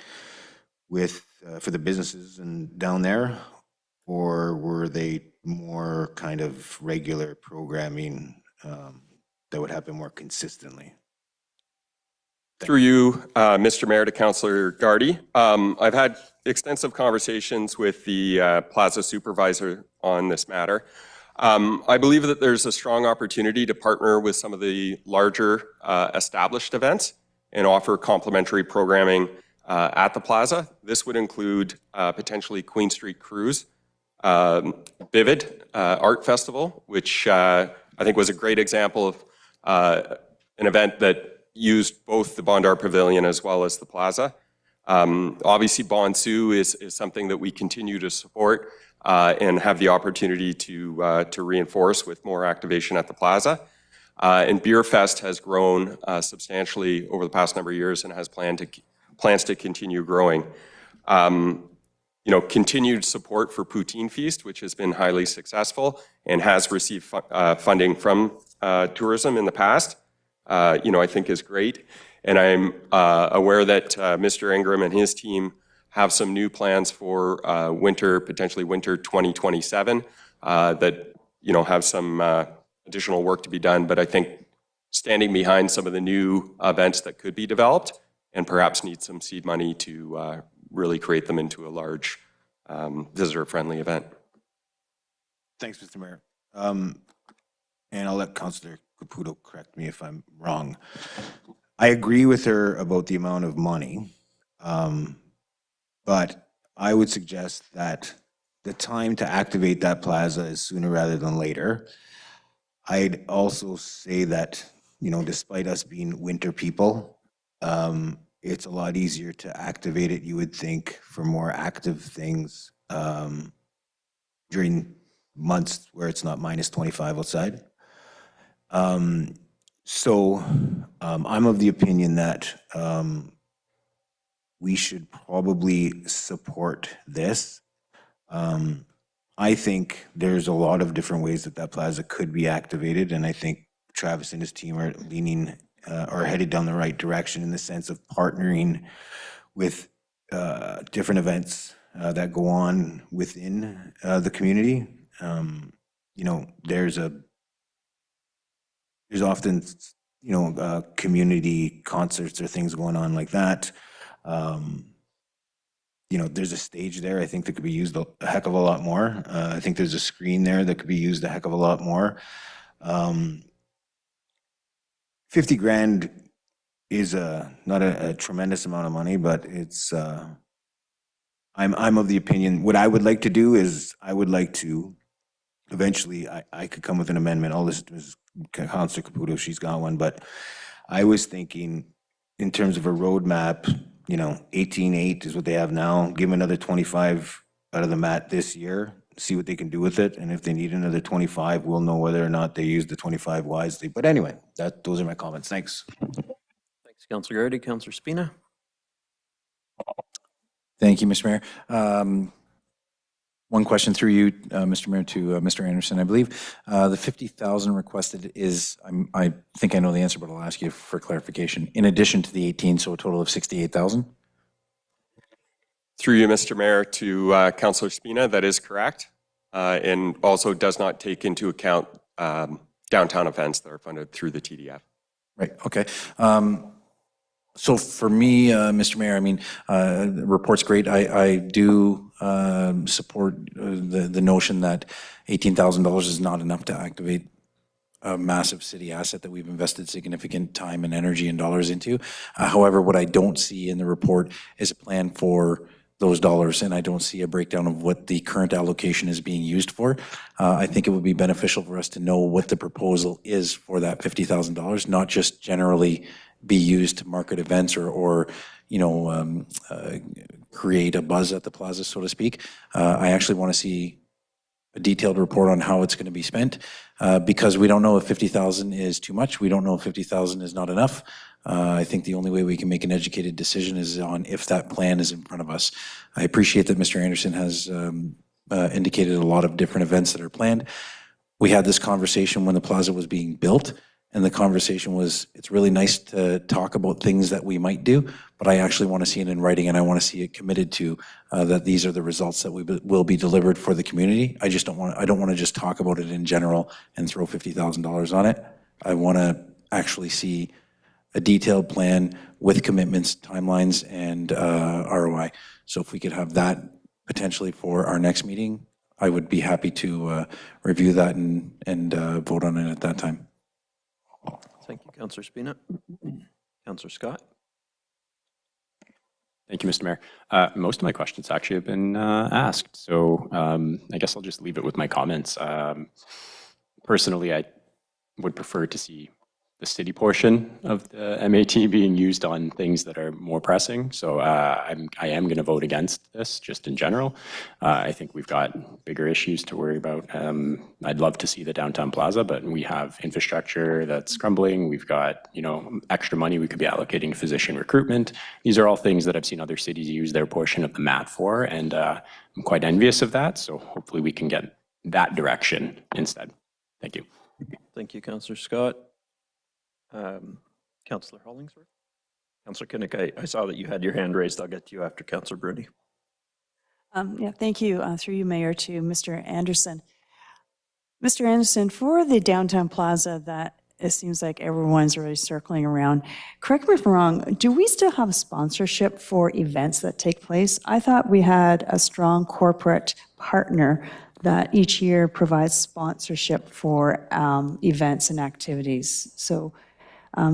with for the businesses and down there? Or were they more kind of regular programming that would happen more consistently? Through you, Mr. Mayor, to Councilor Gardy. I've had extensive conversations with the Plaza supervisor on this matter. I believe that there's a strong opportunity to partner with some of the larger established events and offer complementary programming at the Plaza. This would include potentially Queen Street Cruise, Vivid Art Festival, which I think was a great example of an event that used both the Bondar Pavilion as well as the Plaza. Obviously, Bonsu is something that we continue to support and have the opportunity to reinforce with more activation at the Plaza. And Beer Fest has grown substantially over the past number of years and has plans to continue growing. You know, continued support for Poutine Feast, which has been highly successful and has received funding from tourism in the past, you know, I think is great. And I'm aware that Mr. Ingram and his team have some new plans for potentially winter 2027 that, you know, have some additional work to be done. But I think standing behind some of the new events that could be developed and perhaps need some seed money to really create them into a large visitor-friendly event. Thanks, Mr. Mayor. And I'll let Councilor Caputo correct me if I'm wrong. I agree with her about the amount of money, but I would suggest that the time to activate that plaza is sooner rather than later. I'd also say that, you know, despite us being winter people, it's a lot easier to activate it, you would think, for more active things during months where it's not minus 25 outside. So I'm of the opinion that we should probably support this. I think there's a lot of different ways that plaza could be activated, and I think Travis and his team are leaning or headed down the right direction in the sense of partnering with different events that go on within the community. You know, there's often, you know, community concerts or things going on like that. You know, there's a stage there, I think, that could be used a heck of a lot more. I think there's a screen there that could be used a heck of a lot more. 50 grand is not a tremendous amount of money, but it's, I'm of the opinion, what I would like to do is, I would like to, eventually, I could come with an amendment. All this is Councilor Caputo, she's got one, but I was thinking in terms of a roadmap, you know, 18.8 is what they have now. Give them another 25 out of the mat this year, see what they can do with it. And if they need another 25, we'll know whether or not they use the 25 wisely. But anyway, those are my comments. Thanks. Thanks, Councilor Gardy. Councilor Spina? Thank you, Mr. Mayor. One question through you, Mr. Mayor, to Mr. Anderson. I believe the 50,000 requested is, I think I know the answer, but I'll ask you for clarification. In addition to the 18, so a total of 68,000? Through you, Mr. Mayor, to Councillor Spina, that is correct. And also does not take into account downtown events that are funded through the TDF. Right, okay. So for me, Mr. Mayor, I mean, the report's great. I do support the notion that $18,000 is not enough to activate a massive city asset that we've invested significant time and energy and dollars into. However, what I don't see in the report is a plan for those dollars, and I don't see a breakdown of what the current allocation is being used for. I think it would be beneficial for us to know what the proposal is for that $50,000, not just generally be used to market events or you know, create a buzz at the plaza, so to speak. I actually want to see a detailed report on how it's going to be spent, because we don't know if 50,000 is too much. We don't know if 50,000 is not enough. I think the only way we can make an educated decision is on if that plan is in front of us. I appreciate that Mr. Anderson has indicated a lot of different events that are planned. We had this conversation when the plaza was being built, and the conversation was, it's really nice to talk about things that we might do, but I actually want to see it in writing, and I want to see it committed to that these are the results that will be delivered for the community. I don't want to just talk about it in general and throw $50,000 on it. I want to actually see a detailed plan with commitments, timelines, and ROI. So if we could have that potentially for our next meeting, I would be happy to review that and vote on it at that time. Thank you, Councillor Spina. Councillor Scott. Thank you, Mr. Mayor. Most of my questions actually have been asked, so I guess I'll just leave it with my comments. Personally, I would prefer to see the city portion of the MAT being used on things that are more pressing. So I am going to vote against this just in general. I think we've got bigger issues to worry about. I'd love to see the downtown plaza, but we have infrastructure that's crumbling. We've got, you know, extra money we could be allocating to physician recruitment. These are all things that I've seen other cities use their portion of the MAT for, and I'm quite envious of that. So hopefully we can get that direction instead. Thank you. Thank you, Councillor Scott. Councillor Hollingsworth. Councillor Kinnick, I saw that you had your hand raised. I'll get to you after Councillor Bruni. Yeah, thank you. Through you, Mayor, to Mr. Anderson. Mr. Anderson, for the downtown plaza that it seems like everyone's really circling around, correct me if I'm wrong, do we still have sponsorship for events that take place? I thought we had a strong corporate partner that each year provides sponsorship for events and activities. So I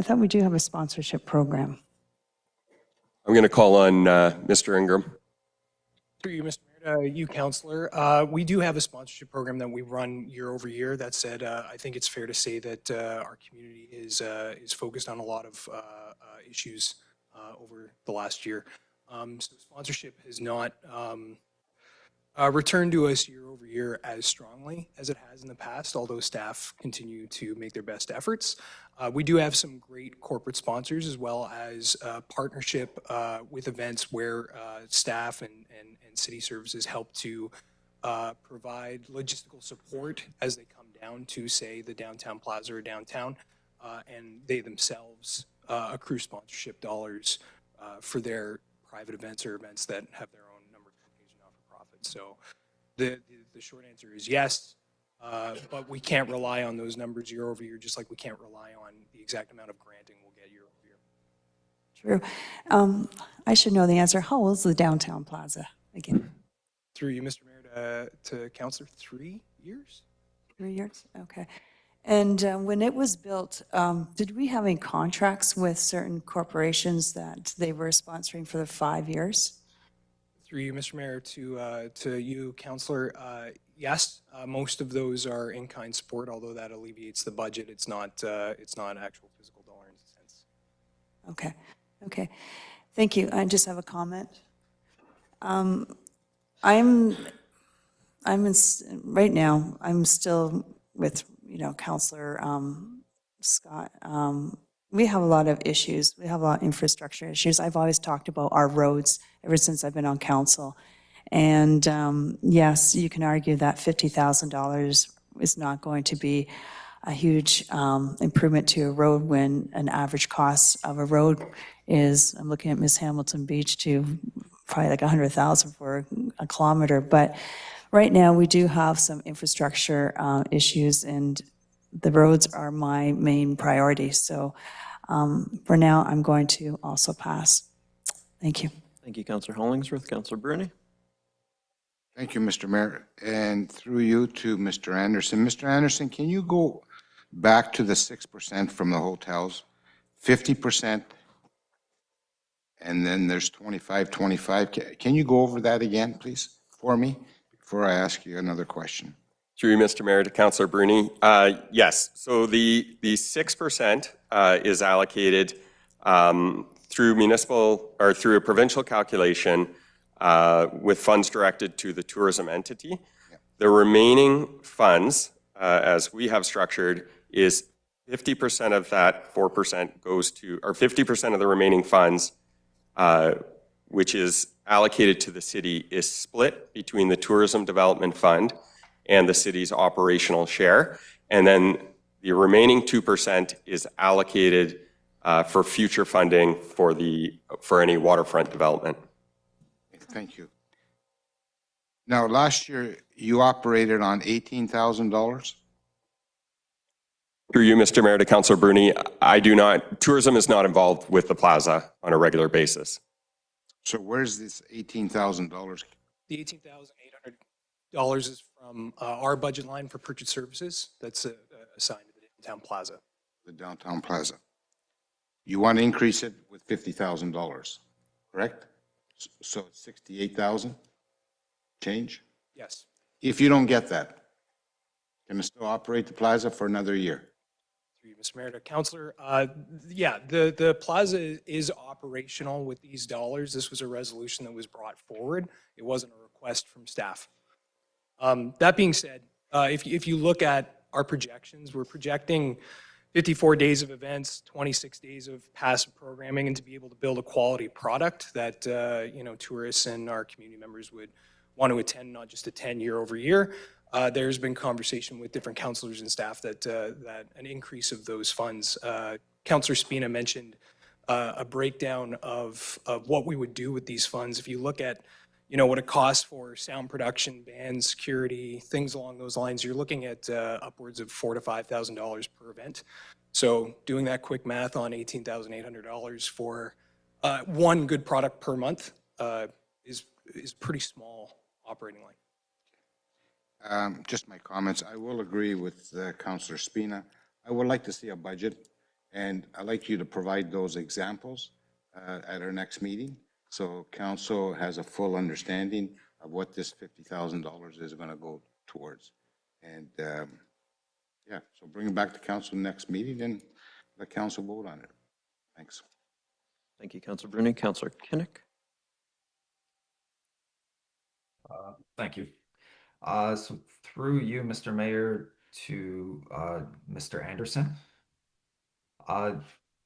thought we do have a sponsorship program. I'm going to call on Mr. Ingram. Through you, Mr. Mayor, you, Councillor. We do have a sponsorship program that we run year over year. That said, I think it's fair to say that our community is focused on a lot of issues over the last year. So sponsorship has not returned to us year over year as strongly as it has in the past, although staff continue to make their best efforts. We do have some great corporate sponsors, as well as partnership with events where staff and city services help to provide logistical support as they come down to, say, the downtown plaza or downtown, and they themselves accrue sponsorship dollars for their private events or events that have their own number of location not-for-profit. So the short answer is yes, but we can't rely on those numbers year over year, just like we can't rely on the exact amount of granting we'll get year over year. True. I should know the answer. How old is the downtown plaza again? Through you, Mr. Mayor, to Councillor, 3 years? 3 years, okay. And when it was built, did we have any contracts with certain corporations that they were sponsoring for the 5 years? Through you, Mr. Mayor, to you, Councillor, yes, most of those are in-kind support, although that alleviates the budget. It's not actual physical dollar in a sense. Okay, okay. Thank you. I just have a comment. Right now, I'm still with, Councillor Scott. We have a lot of issues. We have a lot of infrastructure issues. I've always talked about our roads ever since I've been on council. And yes, you can argue that $50,000 is not going to be a huge improvement to a road when an average cost of a road is, I'm looking at Miss Hamilton Beach, to probably like 100,000 for a kilometer. But right now, we do have some infrastructure issues, and the roads are my main priority. So for now, I'm going to also pass. Thank you. Thank you, Councillor Hollingsworth. Councillor Bruni? Thank you, Mr. Mayor. And through you to Mr. Anderson. Mr. Anderson, can you go back to the 6% from the hotels? 50%, and then there's 25. Can you go over that again, please, for me, before I ask you another question? Through you, Mr. Mayor, to Councillor Bruni. Yes, so the 6% is allocated through municipal or through a provincial calculation with funds directed to the tourism entity. The remaining funds, as we have structured, is 50% of that 4% goes to, or 50% of the remaining funds, which is allocated to the city, is split between the Tourism Development Fund and the city's operational share. And then the remaining 2% is allocated for future funding for any waterfront development. Thank you. Now, last year, you operated on $18,000? Through you, Mr. Mayor, to Councillor Bruni, tourism is not involved with the Plaza on a regular basis. So where's this $18,000? The $18,800 is from our budget line for purchase services that's assigned to the downtown plaza. The downtown plaza. You want to increase it with $50,000, correct? So it's 68,000 change? Yes. If you don't get that, can it still operate the plaza for another year? Through you, Mr. Mayor, to Councillor, yeah, the plaza is operational with these dollars. This was a resolution that was brought forward. It wasn't a request from staff. That being said, if you look at our projections, we're projecting 54 days of events, 26 days of passive programming, and to be able to build a quality product that tourists and our community members would want to attend, not just attend year over year. There's been conversation with different councillors and staff that an increase of those funds. Councillor Spina mentioned a breakdown of what we would do with these funds. If you look at what it costs for sound production, band security, things along those lines, you're looking at upwards of $4,000 to $5,000 per event. So doing that quick math on $18,800 for one good product per month is pretty small operating line. Just my comments. I will agree with Councillor Spina. I would like to see a budget, and I'd like you to provide those examples at our next meeting, so council has a full understanding of what this $50,000 is going to go towards. And yeah, so bring it back to council next meeting and let council vote on it. Thanks. Thank you, Councillor Bruni. Councillor Kinnick? Thank you. So through you, Mr. Mayor, to Mr. Anderson.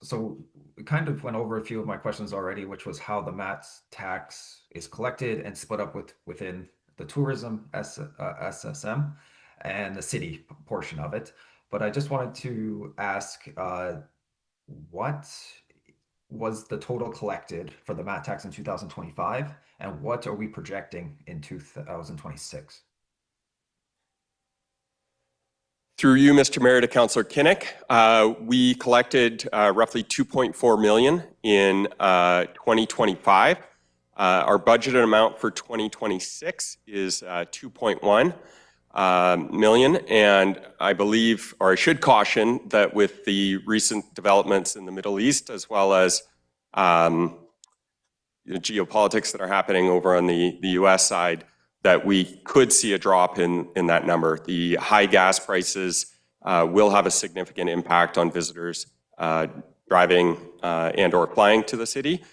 So we kind of went over a few of my questions already, which was how the MAT tax is collected and split up within the tourism SSM and the city portion of it. But I just wanted to ask, what was the total collected for the MAT tax in 2025, and what are we projecting in 2026? Through you, Mr. Mayor, to Councillor Kinnick, we collected roughly $2.4 million in 2025. Our budgeted amount for 2026 is $2.1 million, and I believe, or I should caution, that with the recent developments in the Middle East, as well as geopolitics that are happening over on the US side, that we could see a drop in that number. The high gas prices will have a significant impact on visitors driving and or flying to the city.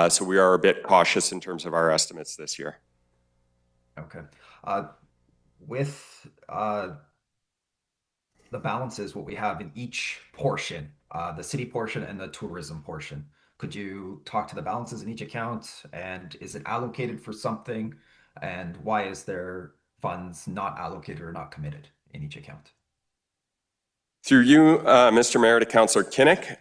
So we are a bit cautious in terms of our estimates this year. Okay. With the balances, what we have in each portion, the city portion and the tourism portion, could you talk to the balances in each account, and is it allocated for something? And why is there funds not allocated or not committed in each account? Through you, Mr. Mayor, to Councillor Kinnick.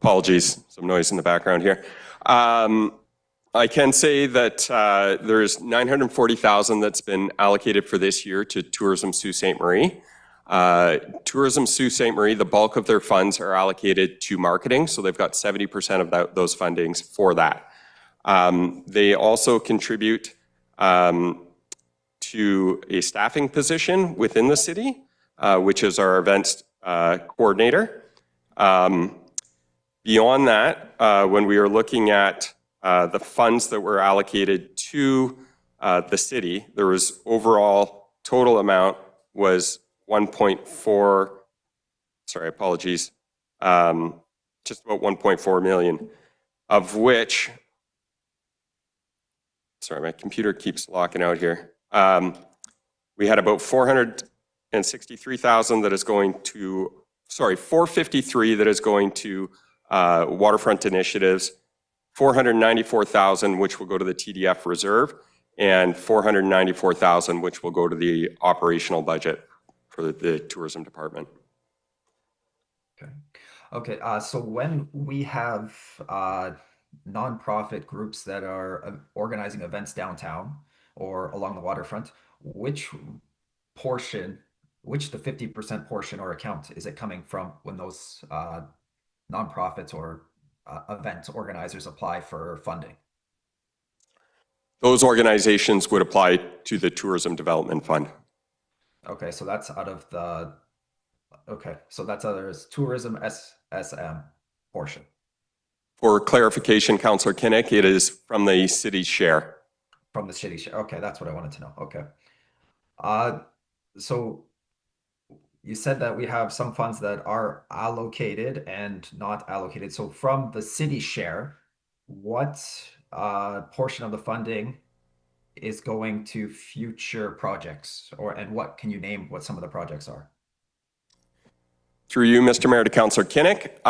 Apologies, some noise in the background here. I can say that there's 940,000 that's been allocated for this year to Tourism Sault Ste. Marie. Tourism Sault Ste. Marie, the bulk of their funds are allocated to marketing, so they've got 70% of those fundings for that. They also contribute to a staffing position within the city, which is our events coordinator. Beyond that, when we are looking at the funds that were allocated to the city, there was overall total amount was 1.4, sorry, apologies, just about 1.4 million, of which, sorry, my computer keeps locking out here. We had about 463,000 that is going to, sorry, 453 that is going to waterfront initiatives, 494,000 which will go to the TDF reserve, and 494,000 which will go to the operational budget for the tourism department. Okay, so when we have nonprofit groups that are organizing events downtown or along the waterfront, which portion, which the 50% portion or account is it coming from when those nonprofits or event organizers apply for funding? Those organizations would apply to the Tourism Development Fund. Okay, so that's out of the, okay, so that's out of the tourism SSM portion. For clarification, Councillor Kinnick, it is from the city's share. From the city share. Okay, that's what I wanted to know. Okay. So you said that we have some funds that are allocated and not allocated. So from the city share, what portion of the funding is going to future projects, and what can you name what some of the projects are? Through you, Mr. Mayor, to Councillor Kinnick,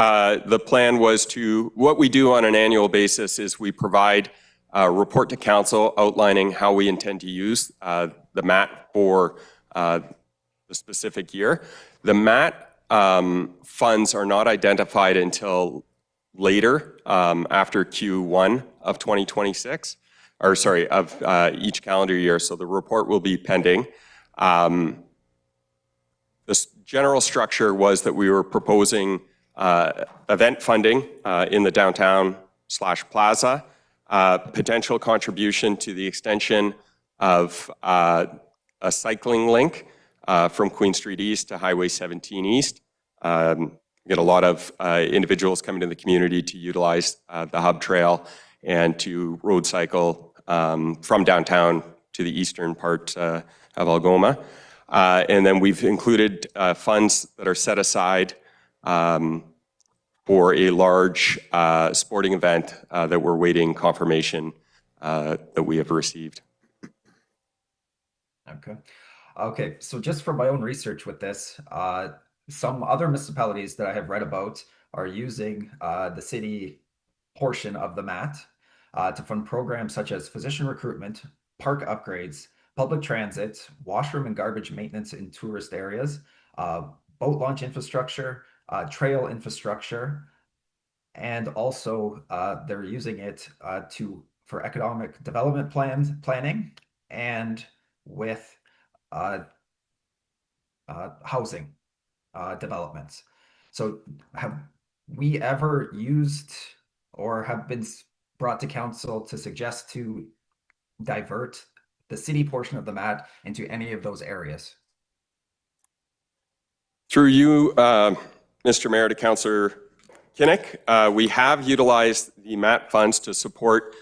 the plan was to, what we do on an annual basis is we provide a report to council outlining how we intend to use the MAT for the specific year. The MAT funds are not identified until later, after Q1 of 2026, or sorry, of each calendar year, so the report will be pending. The general structure was that we were proposing event funding in the downtown/plaza, potential contribution to the extension of a cycling link from Queen Street East to Highway 17 East. Get a lot of individuals coming to the community to utilize the hub trail and to road cycle from downtown to the eastern part of Algoma. And then we've included funds that are set aside for a large sporting event that we're waiting confirmation that we have received. Okay. Okay, so just for my own research with this, some other municipalities that I have read about are using the city portion of the MAT to fund programs such as physician recruitment, park upgrades, public transit, washroom and garbage maintenance in tourist areas, boat launch infrastructure, trail infrastructure, and also they're using it for economic development planning and with housing developments. So have we ever used or have been brought to council to suggest to divert the city portion of the MAT into any of those areas? Through you, Mr. Mayor, to Councillor Kinnick, we have utilized the MAT funds to support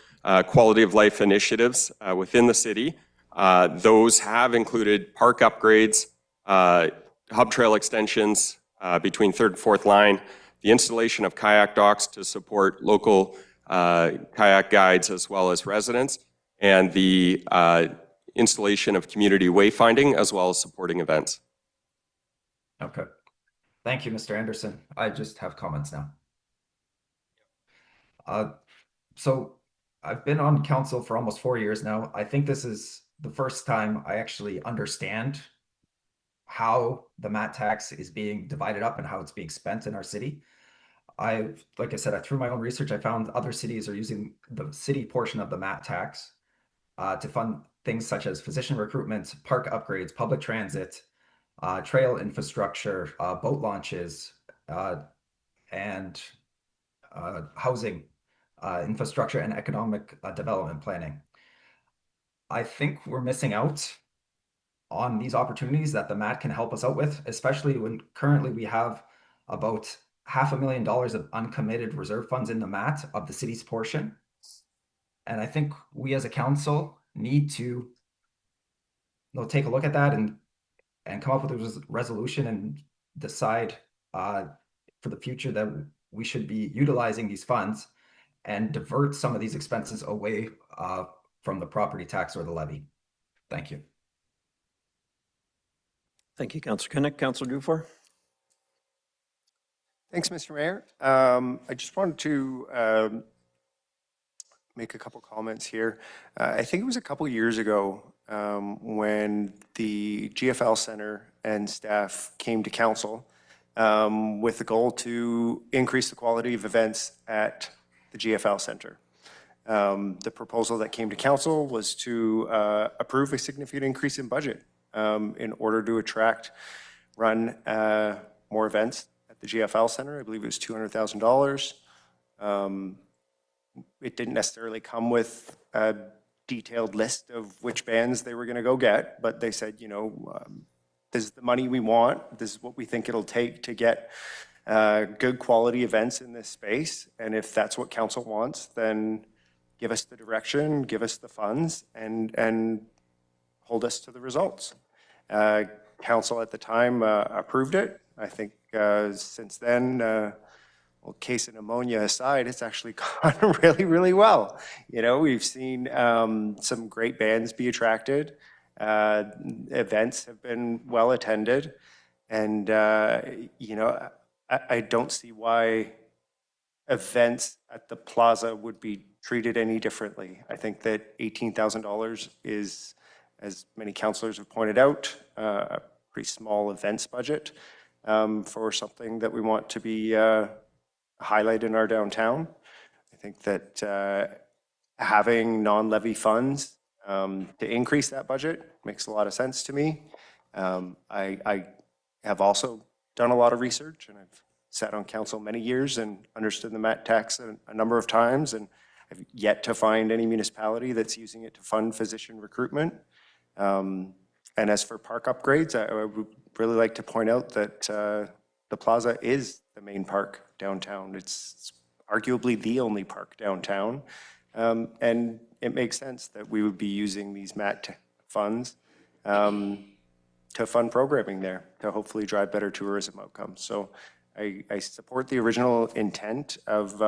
quality of life initiatives within the city. Those have included park upgrades, hub trail extensions between 3rd and 4th line, the installation of kayak docks to support local kayak guides as well as residents, and the installation of community wayfinding as well as supporting events. Okay. Thank you, Mr. Anderson. I just have comments now. So I've been on council for almost 4 years now. I think this is the first time I actually understand how the mat tax is being divided up and how it's being spent in our city. Like I said, through my own research, I found other cities are using the city portion of the mat tax to fund things such as physician recruitment, park upgrades, public transit, trail infrastructure, boat launches, and housing infrastructure and economic development planning. I think we're missing out on these opportunities that the MAT can help us out with, especially when currently we have about $500,000 of uncommitted reserve funds in the MAT of the city's portion. And I think we as a council need to take a look at that and come up with a resolution and decide for the future that we should be utilizing these funds and divert some of these expenses away from the property tax or the levy. Thank you. Thank you, Councillor Kinnick. Councillor Dufour. Thanks, Mr. Mayor. I just wanted to make a couple comments here. I think it was a couple years ago when the GFL Center and staff came to council with the goal to increase the quality of events at the GFL Center. The proposal that came to council was to approve a significant increase in budget in order to run more events at the GFL Center. I believe it was $200,000. It didn't necessarily come with a detailed list of which bands they were going to go get, but they said, you know, this is the money we want. This is what we think it'll take to get good quality events in this space. And if that's what council wants, then give us the direction, give us the funds, and hold us to the results. Council at the time approved it. I think since then, well, case of pneumonia aside, it's actually gone really, really well. You know, we've seen some great bands be attracted. Events have been well attended. And, you know, I don't see why events at the Plaza would be treated any differently. I think that $18,000 is, as many councillors have pointed out, a pretty small events budget for something that we want to be highlight in our downtown. I think that having non-levy funds to increase that budget makes a lot of sense to me. I have also done a lot of research, and I've sat on council many years and understood the MAT tax a number of times, and I've yet to find any municipality that's using it to fund physician recruitment. And as for park upgrades, I would really like to point out that the Plaza is the main park downtown. It's arguably the only park downtown. And it makes sense that we would be using these MAT funds to fund programming there, to hopefully drive better tourism outcomes. So I support the original intent of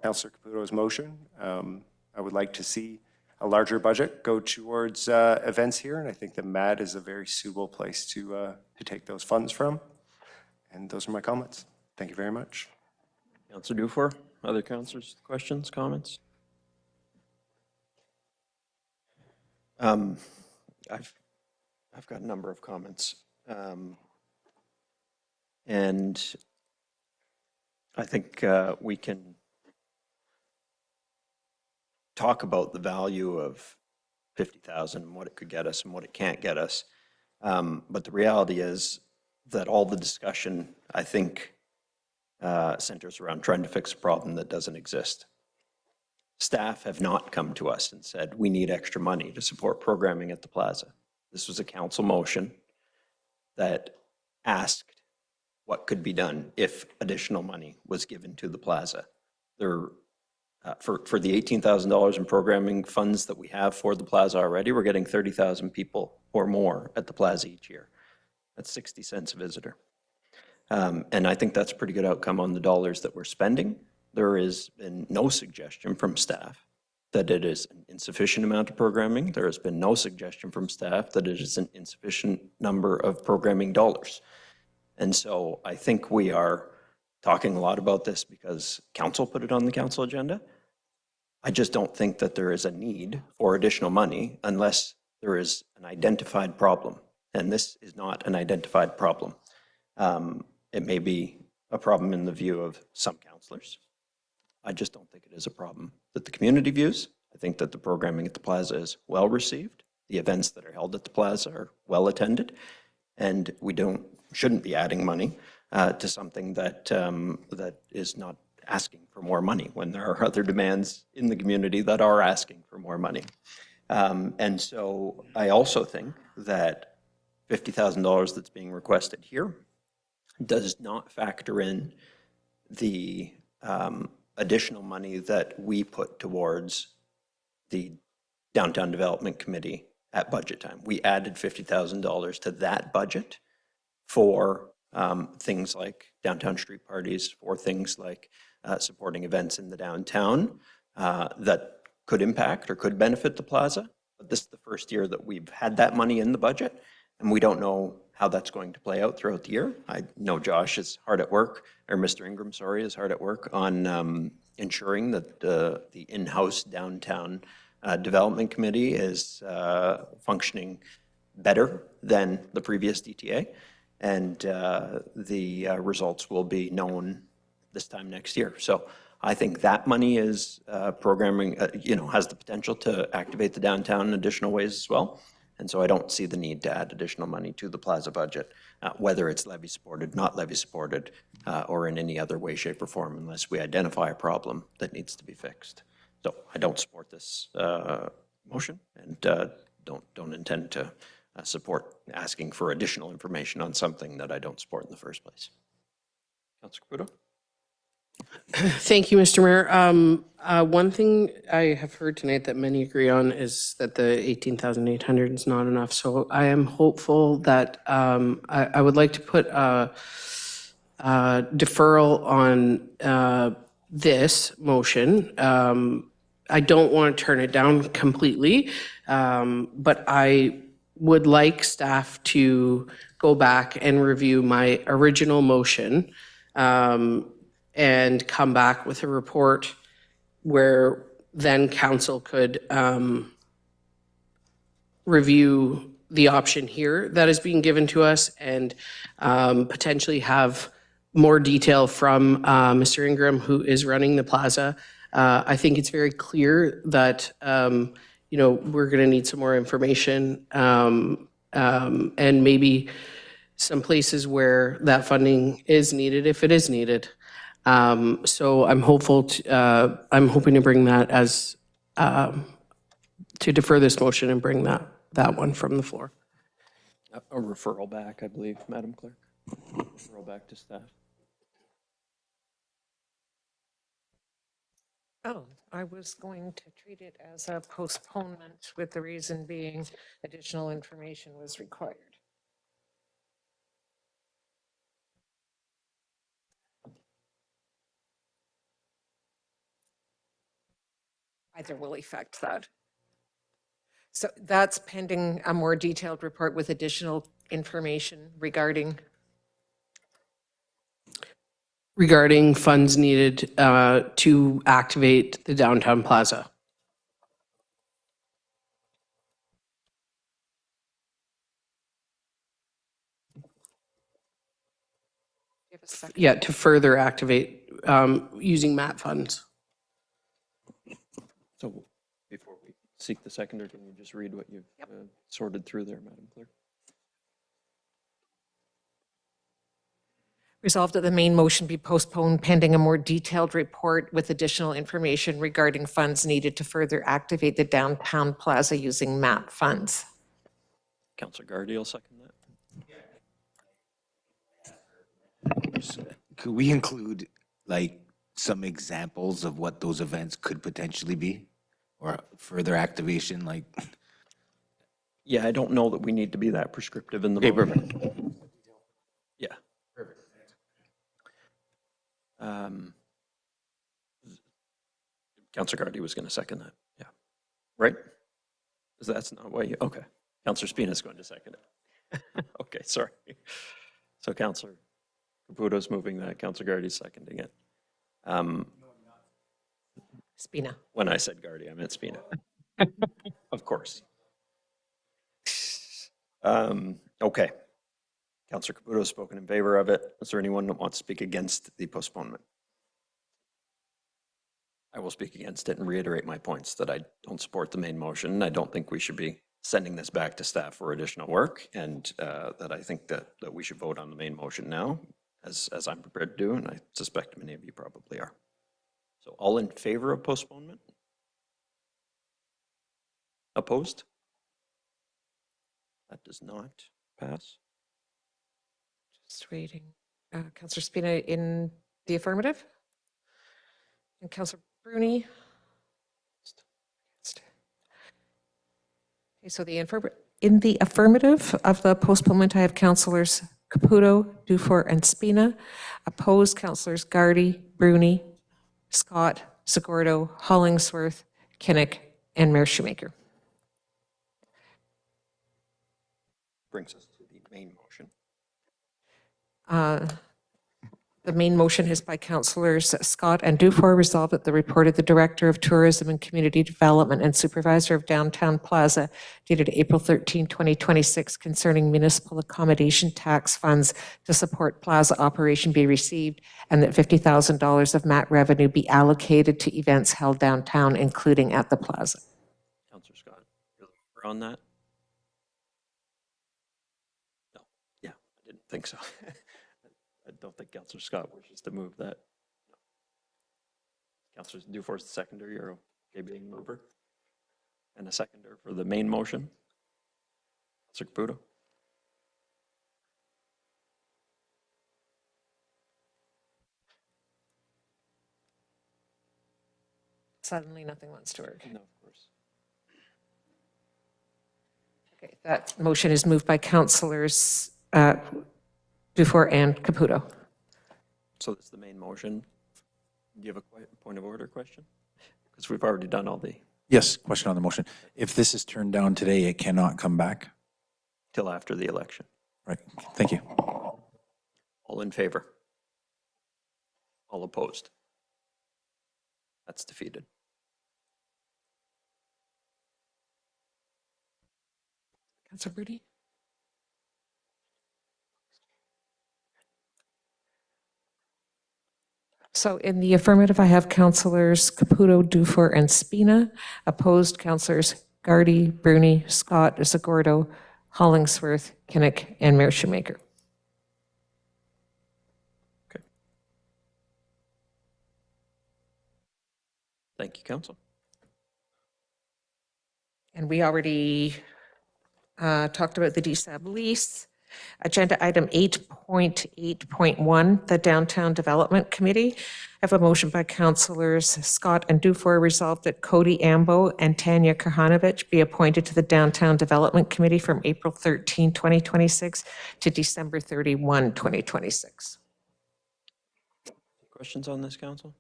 Councillor Caputo's motion. I would like to see a larger budget go towards events here, and I think the MAT is a very suitable place to take those funds from. And those are my comments. Thank you very much. Councillor Dufour, other councillors, questions, comments? I've got a number of comments. And I think we can talk about the value of 50,000 and what it could get us and what it can't get us. But the reality is that all the discussion, I think, centers around trying to fix a problem that doesn't exist. Staff have not come to us and said, we need extra money to support programming at the Plaza. This was a council motion that asked what could be done if additional money was given to the Plaza. For the $18,000 in programming funds that we have for the Plaza already, we're getting 30,000 people or more at the Plaza each year. That's 60 cents a visitor. And I think that's a pretty good outcome on the dollars that we're spending. There has been no suggestion from staff that it is an insufficient amount of programming. There has been no suggestion from staff that it is an insufficient number of programming dollars. And so I think we are talking a lot about this because council put it on the council agenda. I just don't think that there is a need for additional money unless there is an identified problem. And this is not an identified problem. It may be a problem in the view of some councillors. I just don't think it is a problem that the community views. I think that the programming at the Plaza is well received. The events that are held at the Plaza are well attended. And we shouldn't be adding money to something that, that is not asking for more money when there are other demands in the community that are asking for more money. And so I also think that $50,000 that's being requested here does not factor in the additional money that we put towards the Downtown Development Committee at budget time. We added $50,000 to that budget for things like downtown street parties, for things like supporting events in the downtown that could impact or could benefit the Plaza. But this is the first year that we've had that money in the budget, and we don't know how that's going to play out throughout the year. I know Josh is hard at work, or Mr. Ingram, sorry, is hard at work on ensuring that the in-house downtown development committee is functioning better than the previous DTA. And the results will be known this time next year. So I think that money is programming, has the potential to activate the downtown in additional ways as well. And so I don't see the need to add additional money to the Plaza budget, whether it's levy supported, not levy supported, or in any other way, shape, or form, unless we identify a problem that needs to be fixed. So I don't support this motion and don't intend to support asking for additional information on something that I don't support in the first place. Councilor Caputo? Thank you, Mr. Mayor. One thing I have heard tonight that many agree on is that the 18,800 is not enough. So I am hopeful that I would like to put a deferral on this motion. I don't want to turn it down completely, but I would like staff to go back and review my original motion and come back with a report where then council could review the option here that is being given to us and potentially have more detail from Mr. Ingram, who is running the Plaza. I think it's very clear that we're going to need some more information and maybe some places where that funding is needed, if it is needed. So I'm hopeful. I'm hoping to bring that as to defer this motion and bring that one from the floor. A referral back, I believe, Madam Clerk. Referral back to staff. Oh, I was going to treat it as a postponement with the reason being additional information was required. Either will affect that. So that's pending a more detailed report with additional information regarding funds needed to activate the downtown plaza. Yeah, to further activate using MAT funds. So before we seek the seconder, can you just read what you've sorted through there, Madam Clerk? Resolved that the main motion be postponed pending a more detailed report with additional information regarding funds needed to further activate the downtown plaza using MAP funds. Councilor Gardy will second that. Could we include like some examples of what those events could potentially be or further activation? Like, yeah, I don't know that we need to be that prescriptive in the motion. Yeah. Perfect. Councilor Gardy was going to second that. Yeah. Right? That's not why you, okay. Councilor Spina is going to second it. Okay, sorry. So Councilor Caputo's moving that, Councilor Gardy's seconding it. Spina. When I said Gardy, I meant Spina. Of course. Okay. Councillor Caputo has spoken in favor of it. Is there anyone that wants to speak against the postponement? I will speak against it and reiterate my points that I don't support the main motion. I don't think we should be sending this back to staff for additional work, and that I think that we should vote on the main motion now, as I'm prepared to do, and I suspect many of you probably are. So all in favor of postponement? Opposed? That does not pass. Just waiting. Councillor Spina in the affirmative? And Councillor Bruni? Okay, so in the affirmative of the postponement, I have Councillors Caputo, Dufour, and Spina. Opposed, Councillors Gardy, Bruni, Scott, Segurdo, Hollingsworth, Kinnick, and Mayor Shoemaker. Brings us to the main motion. The main motion is by Councillors Scott and Dufour. Resolved that the report of the Director of Tourism and Community Development and Supervisor of Downtown Plaza dated April 13, 2026 concerning municipal accommodation tax funds to support Plaza operation be received, and that $50,000 of MAT revenue be allocated to events held downtown, including at the Plaza. Councillor Scott, you're on that? No. Yeah, I didn't think so. I don't think Councillor Scott wishes to move that. No. Councillor Dufour's the seconder. You're okay being mover? And a seconder for the main motion? Councillor Caputo? Suddenly nothing wants to work. No, of course. Okay, that motion is moved by Councillors Dufour and Caputo. So that's the main motion. Do you have a point of order question? Because we've already done all the... Yes, question on the motion. If this is turned down today, it cannot come back? Till after the election. Right, thank you. All in favor? All opposed? That's defeated. Councillor Bruni? So in the affirmative, I have Councillors Caputo, Dufour, and Spina. Opposed, Councillors Gardy, Bruni, Scott, Segurdo, Hollingsworth, Kinnick, and Mayor Shoemaker. Okay. Thank you, Council. And we already talked about the DSAB lease. Agenda item 8.8.1, the Downtown Development Committee. I have a motion by Councillors Scott and Dufour. Resolved that Cody Ambo and Tanya Kahanovic be appointed to the Downtown Development Committee from April 13, 2026 to December 31, 2026. Questions on this, Council?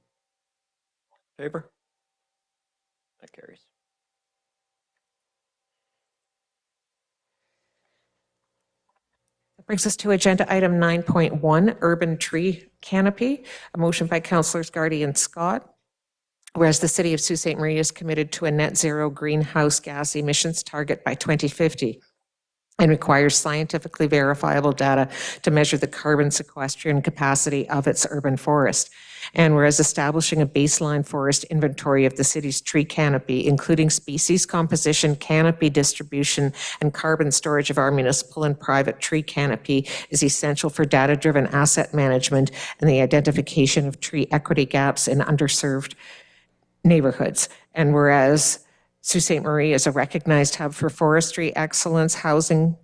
Favor? That carries. Brings us to agenda item 9.1, urban tree canopy. A motion by Councillors Gardy and Scott. Whereas the City of Sault Ste. Marie is committed to a net zero greenhouse gas emissions target by 2050 and requires scientifically verifiable data to measure the carbon sequestration capacity of its urban forest. And whereas establishing a baseline forest inventory of the city's tree canopy, including species composition, canopy distribution, and carbon storage of our municipal and private tree canopy is essential for data-driven asset management and the identification of tree equity gaps in underserved neighborhoods. And whereas Sault Ste. Marie is a recognized hub for forestry excellence, housing,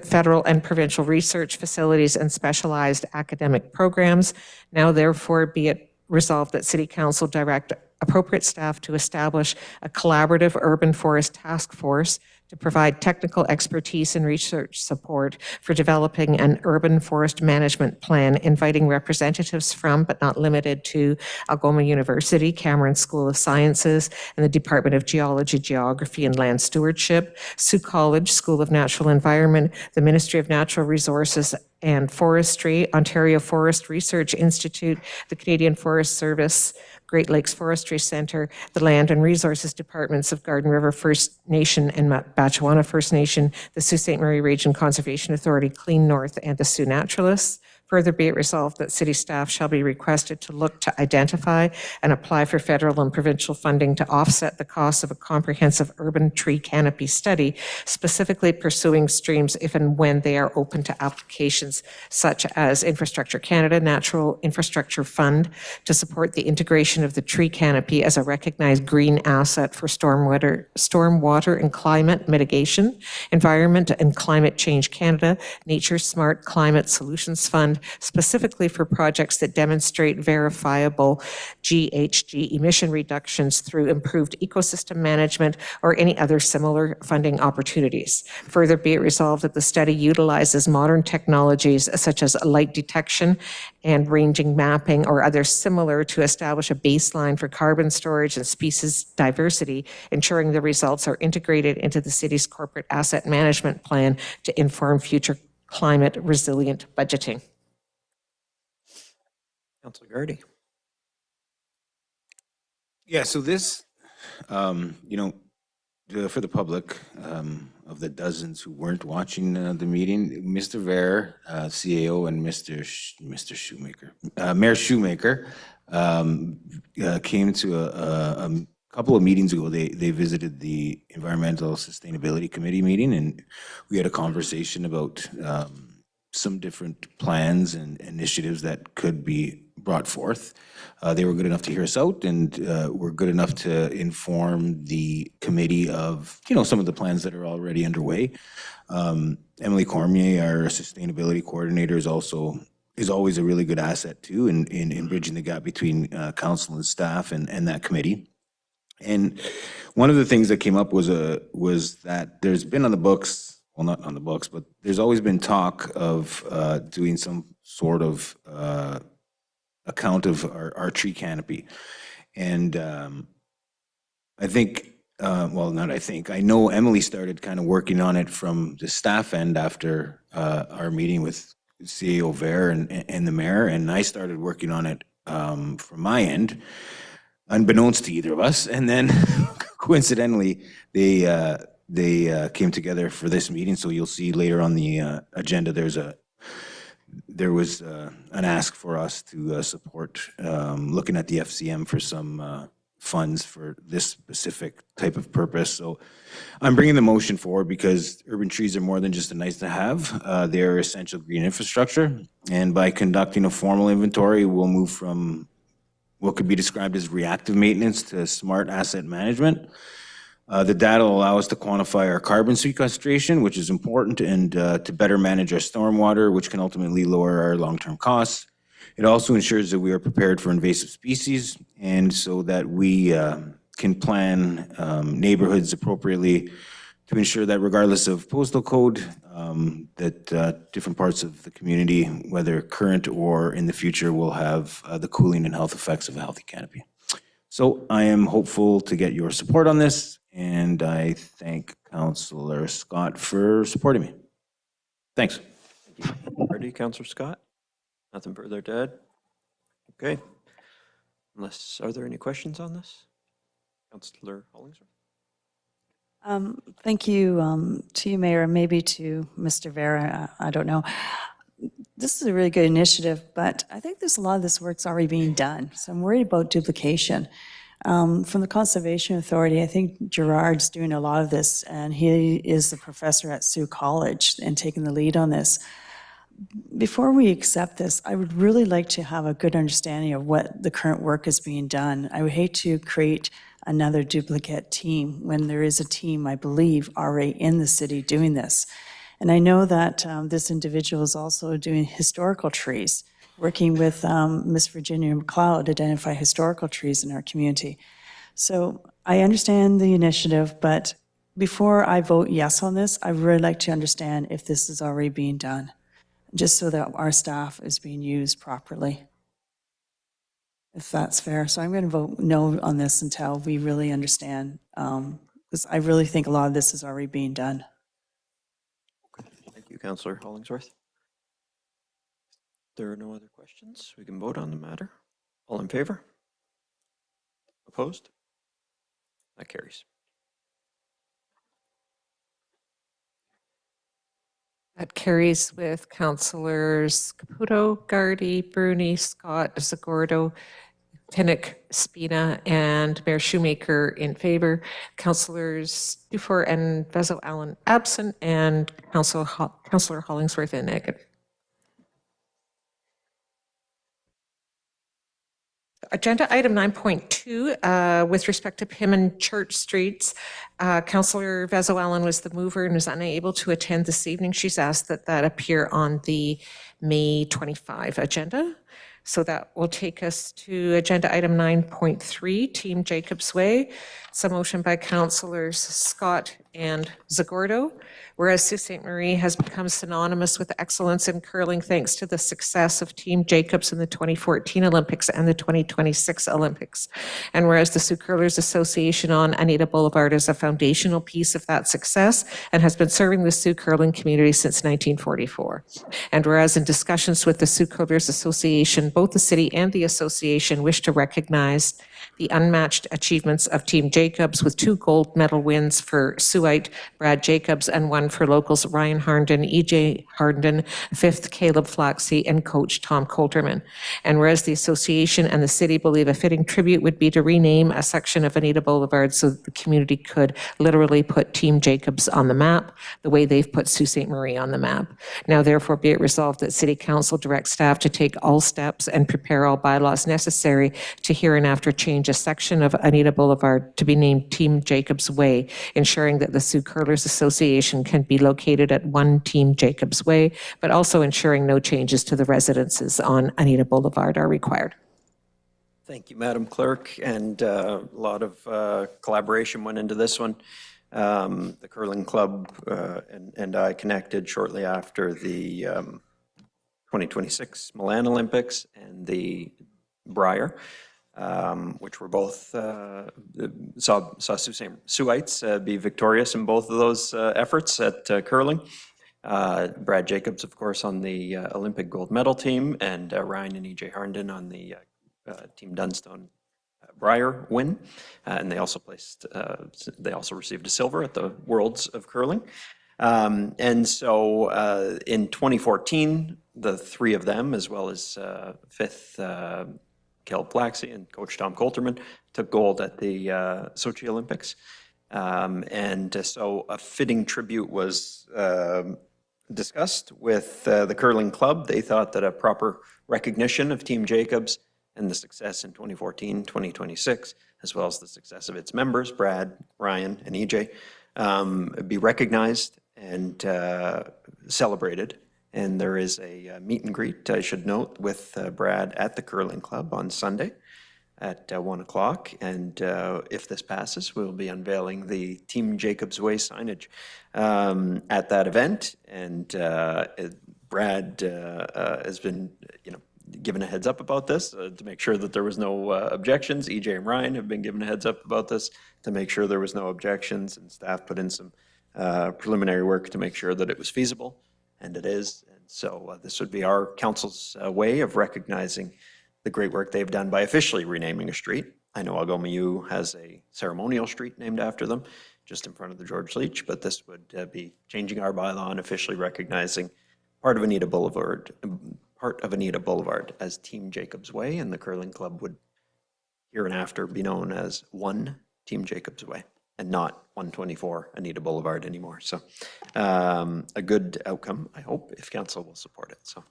federal and provincial research facilities, and specialized academic programs. Now, therefore, be it resolved that City Council direct appropriate staff to establish a collaborative urban forest task force to provide technical expertise and research support for developing an urban forest management plan, inviting representatives from, but not limited to, Algoma University, Cameron School of Sciences, and the Department of Geology, Geography, and Land Stewardship, Sault College School of Natural Environment, the Ministry of Natural Resources and Forestry, Ontario Forest Research Institute, the Canadian Forest Service, Great Lakes Forestry Centre, the Land and Resources Departments of Garden River First Nation and Batchewana First Nation, the Sault Ste. Marie Region Conservation Authority, Clean North, and the Sioux Naturalists. Further be it resolved that city staff shall be requested to look to identify and apply for federal and provincial funding to offset the cost of a comprehensive urban tree canopy study, specifically pursuing streams if and when they are open to applications such as Infrastructure Canada Natural Infrastructure Fund to support the integration of the tree canopy as a recognized green asset for stormwater and climate mitigation, Environment and Climate Change Canada, Nature Smart Climate Solutions Fund, specifically for projects that demonstrate verifiable GHG emission reductions through improved ecosystem management or any other similar funding opportunities. Further be it resolved that the study utilizes modern technologies such as light detection and ranging mapping or others similar to establish a baseline for carbon storage and species diversity, ensuring the results are integrated into the city's corporate asset management plan to inform future climate resilient budgeting. Councilor Gardy. Yeah, so this, for the public, of the dozens who weren't watching the meeting, Mr. Ver, CAO, and Mr. Shoemaker, Mayor Shoemaker, came to a couple of meetings ago. They visited the Environmental Sustainability Committee meeting, and we had a conversation about some different plans and initiatives that could be brought forth. They were good enough to hear us out, and were good enough to inform the committee of, some of the plans that are already underway. Emily Cormier, our sustainability coordinator, is always a really good asset too in bridging the gap between council and staff and that committee. And one of the things that came up was that there's been on the books, well, not on the books, but there's always been talk of doing some sort of account of our tree canopy. And I think, I know Emily started kind of working on it from the staff end after our meeting with CAO Ver and the mayor, and I started working on it from my end, unbeknownst to either of us. And then coincidentally, they came together for this meeting. So you'll see later on the agenda, there was an ask for us to support looking at the FCM for some funds for this specific type of purpose. So I'm bringing the motion forward because urban trees are more than just a nice to have. They are essential green infrastructure. And by conducting a formal inventory, we'll move from what could be described as reactive maintenance to smart asset management. The data will allow us to quantify our carbon sequestration, which is important, and to better manage our stormwater, which can ultimately lower our long-term costs. It also ensures that we are prepared for invasive species, and so that we can plan neighborhoods appropriately to ensure that regardless of postal code, that different parts of the community, whether current or in the future, will have the cooling and health effects of a healthy canopy. So I am hopeful to get your support on this, and I thank Councillor Scott for supporting me. Thanks. Ready, Councillor Scott? Nothing further to add? Okay. Are there any questions on this? Councillor Hollingsworth? Thank you to you, Mayor, and maybe to Mr. Vera. I don't know. This is a really good initiative, but I think there's a lot of this work's already being done. So I'm worried about duplication. From the Conservation Authority, I think Gerard's doing a lot of this, and he is the professor at Sault College and taking the lead on this. Before we accept this, I would really like to have a good understanding of what the current work is being done. I would hate to create another duplicate team when there is a team, I believe, already in the city doing this. And I know that this individual is also doing historical trees, working with Miss Virginia McLeod to identify historical trees in our community. So I understand the initiative, but before I vote yes on this, I'd really like to understand if this is already being done, just so that our staff is being used properly, if that's fair. So I'm going to vote no on this until we really understand, because I really think a lot of this is already being done. Thank you, Councillor Hollingsworth. There are no other questions. We can vote on the matter. All in favor? Opposed? That carries. That carries with Councillors Caputo, Gardy, Bruni, Scott, Zagordo, Pinnock, Spina, and Mayor Shoemaker in favor. Councillors Dufour and Vezo Allen absent, and Councillor Hollingsworth in negative. Agenda item 9.2, with respect to Pym and Church Streets, Councillor Vezo Allen was the mover and is unable to attend this evening. She's asked that that appear on the May 25 agenda. So that will take us to agenda item 9.3, Team Jacobs Way. It's a motion by Councillors Scott and Zagordo. Whereas Sault Ste. Marie has become synonymous with excellence in curling thanks to the success of Team Jacobs in the 2014 Olympics and the 2026 Olympics. And whereas the Sioux Curlers Association on Anita Boulevard is a foundational piece of that success and has been serving the Sioux curling community since 1944. And whereas in discussions with the Sioux Curlers Association, both the city and the association wish to recognize the unmatched achievements of Team Jacobs with 2 gold medal wins for Siouxite Brad Jacobs and 1 for locals Ryan Harnden, EJ Harnden, 5th Caleb Flaxey, and coach Tom Coulterman. And whereas the association and the city believe a fitting tribute would be to rename a section of Anita Boulevard so that the community could literally put Team Jacobs on the map the way they've put Sault Ste. Marie on the map. Now therefore be it resolved that City Council direct staff to take all steps and prepare all bylaws necessary to hereinafter change a section of Anita Boulevard to be named Team Jacobs Way, ensuring that the Sioux Curlers Association can be located at 1 Team Jacobs Way, but also ensuring no changes to the residences on Anita Boulevard are required. Thank you, Madam Clerk, and a lot of collaboration went into this one. The curling club and I connected shortly after the 2026 Milan Olympics and the Briar, which were both saw Siouxites be victorious in both of those efforts at curling. Brad Jacobs, of course, on the Olympic gold medal team, and Ryan and EJ Harnden on the Team Dunstone Briar win, and they also received a silver at the Worlds of Curling. And so in 2014, the 3 of them, as well as 5th Caleb Flaxey and coach Tom Coulterman, took gold at the Sochi Olympics. And so a fitting tribute was discussed with the curling club. They thought that a proper recognition of Team Jacobs and the success in 2014, 2026, as well as the success of its members, Brad, Ryan, and EJ, be recognized and celebrated. And there is a meet and greet, I should note, with Brad at the curling club on Sunday at 1 o'clock. And if this passes, we'll be unveiling the Team Jacobs Way signage at that event. And Brad has been, given a heads up about this to make sure that there was no objections. EJ and Ryan have been given a heads up about this to make sure there was no objections, and staff put in some preliminary work to make sure that it was feasible, and it is. And so this would be our council's way of recognizing the great work they've done by officially renaming a street. I know Algomayu has a ceremonial street named after them just in front of the George Leach, but this would be changing our bylaw and officially recognizing part of Anita Boulevard as Team Jacobs Way, and the curling club would hereinafter be known as 1 Team Jacobs Way and not 124 Anita Boulevard anymore. So a good outcome, I hope, if council will support it. So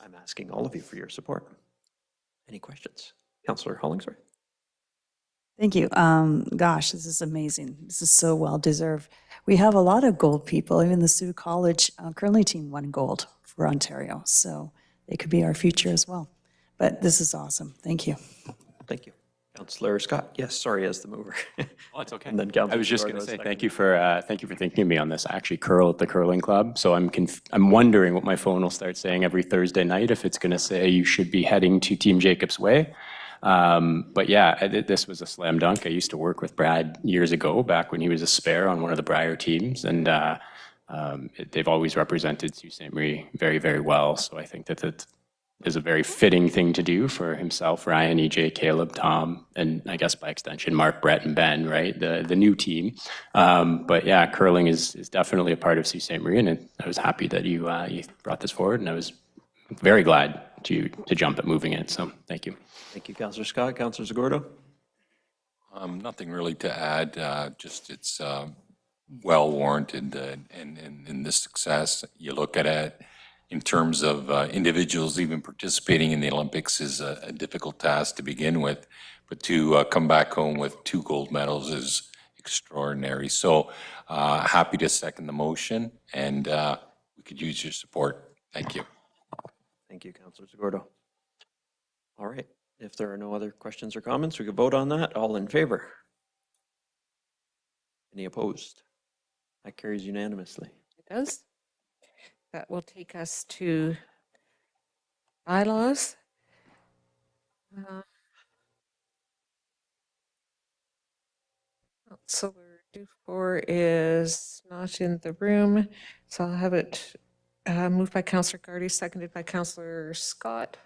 I'm asking all of you for your support. Any questions? Councillor Hollingsworth. Thank you. Gosh, this is amazing. This is so well deserved. We have a lot of gold people. Even the Sioux College curling team won gold for Ontario, so they could be our future as well. But this is awesome. Thank you. Thank you. Councillor Scott. Yes, sorry, as the mover. Oh, it's okay. And then I was just going to say thank you for thinking of me on this. I actually curl at the curling club, so I'm wondering what my phone will start saying every Thursday night, if it's going to say you should be heading to Team Jacobs Way. But yeah, this was a slam dunk. I used to work with Brad years ago, back when he was a spare on one of the Briar teams, and They've always represented Sault Ste. Marie very, very well. So I think that that is a very fitting thing to do for himself, Ryan, EJ, Caleb, Tom, and I guess by extension, Mark, Brett, and Ben, right? The new team. But yeah, curling is definitely a part of Sault Ste. Marie, and I was happy that you brought this forward, and I was very glad to jump at moving it. So thank you. Thank you, Councillor Scott. Councillor Zagordo? Nothing really to add, just it's well warranted in this success. You look at it in terms of individuals even participating in the Olympics is a difficult task to begin with, but to come back home with 2 gold medals is extraordinary. So happy to second the motion, and we could use your support. Thank you. Thank you, Councillor Zagordo. All right. If there are no other questions or comments, we could vote on that. All in favor? Any opposed? That carries unanimously. It does. That will take us to bylaws. Councillor Dufour is not in the room, so I'll have it moved by Councillor Gardy, seconded by Councillor Scott.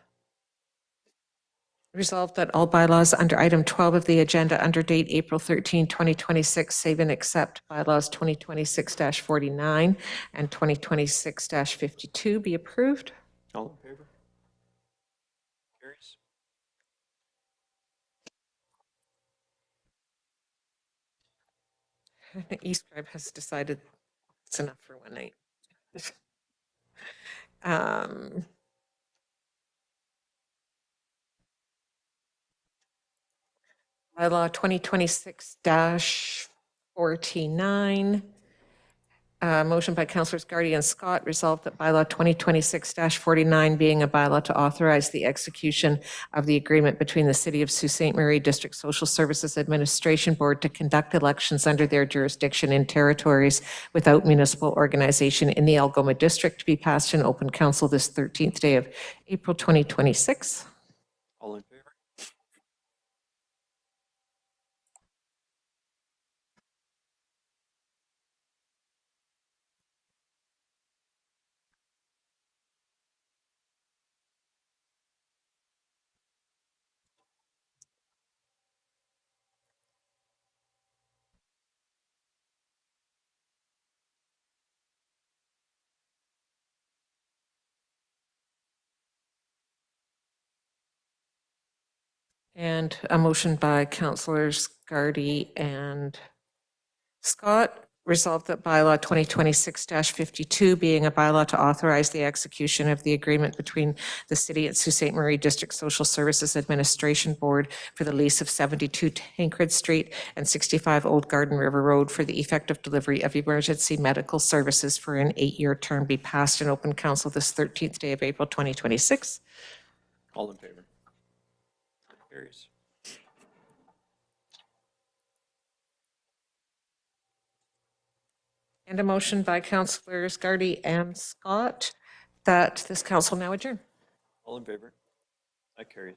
Resolved that all bylaws under item 12 of the agenda under date April 13, 2026, save and accept bylaws 2026-49 and 2026-52 be approved. All in favor? Carries. East Tribe has decided it's enough for one night. Bylaw 2026-49. Motion by Councillors Gardy and Scott, resolved that bylaw 2026-49 being a bylaw to authorize the execution of the agreement between the City of Sault Ste. Marie District Social Services Administration Board to conduct elections under their jurisdiction in territories without municipal organization in the Algoma District to be passed in open council this 13th day of April 2026. All in favor? And a motion by Councillors Gardy and Scott, resolved that bylaw 2026-52 being a bylaw to authorize the execution of the agreement between the City and Sault Ste. Marie District Social Services Administration Board for the lease of 72 Tancred Street and 65 Old Garden River Road for the effective delivery of emergency medical services for an 8-year term be passed in open council this 13th day of April 2026. All in favor? Carries. And a motion by Councillors Gardy and Scott that this council now adjourn. All in favor? That carries.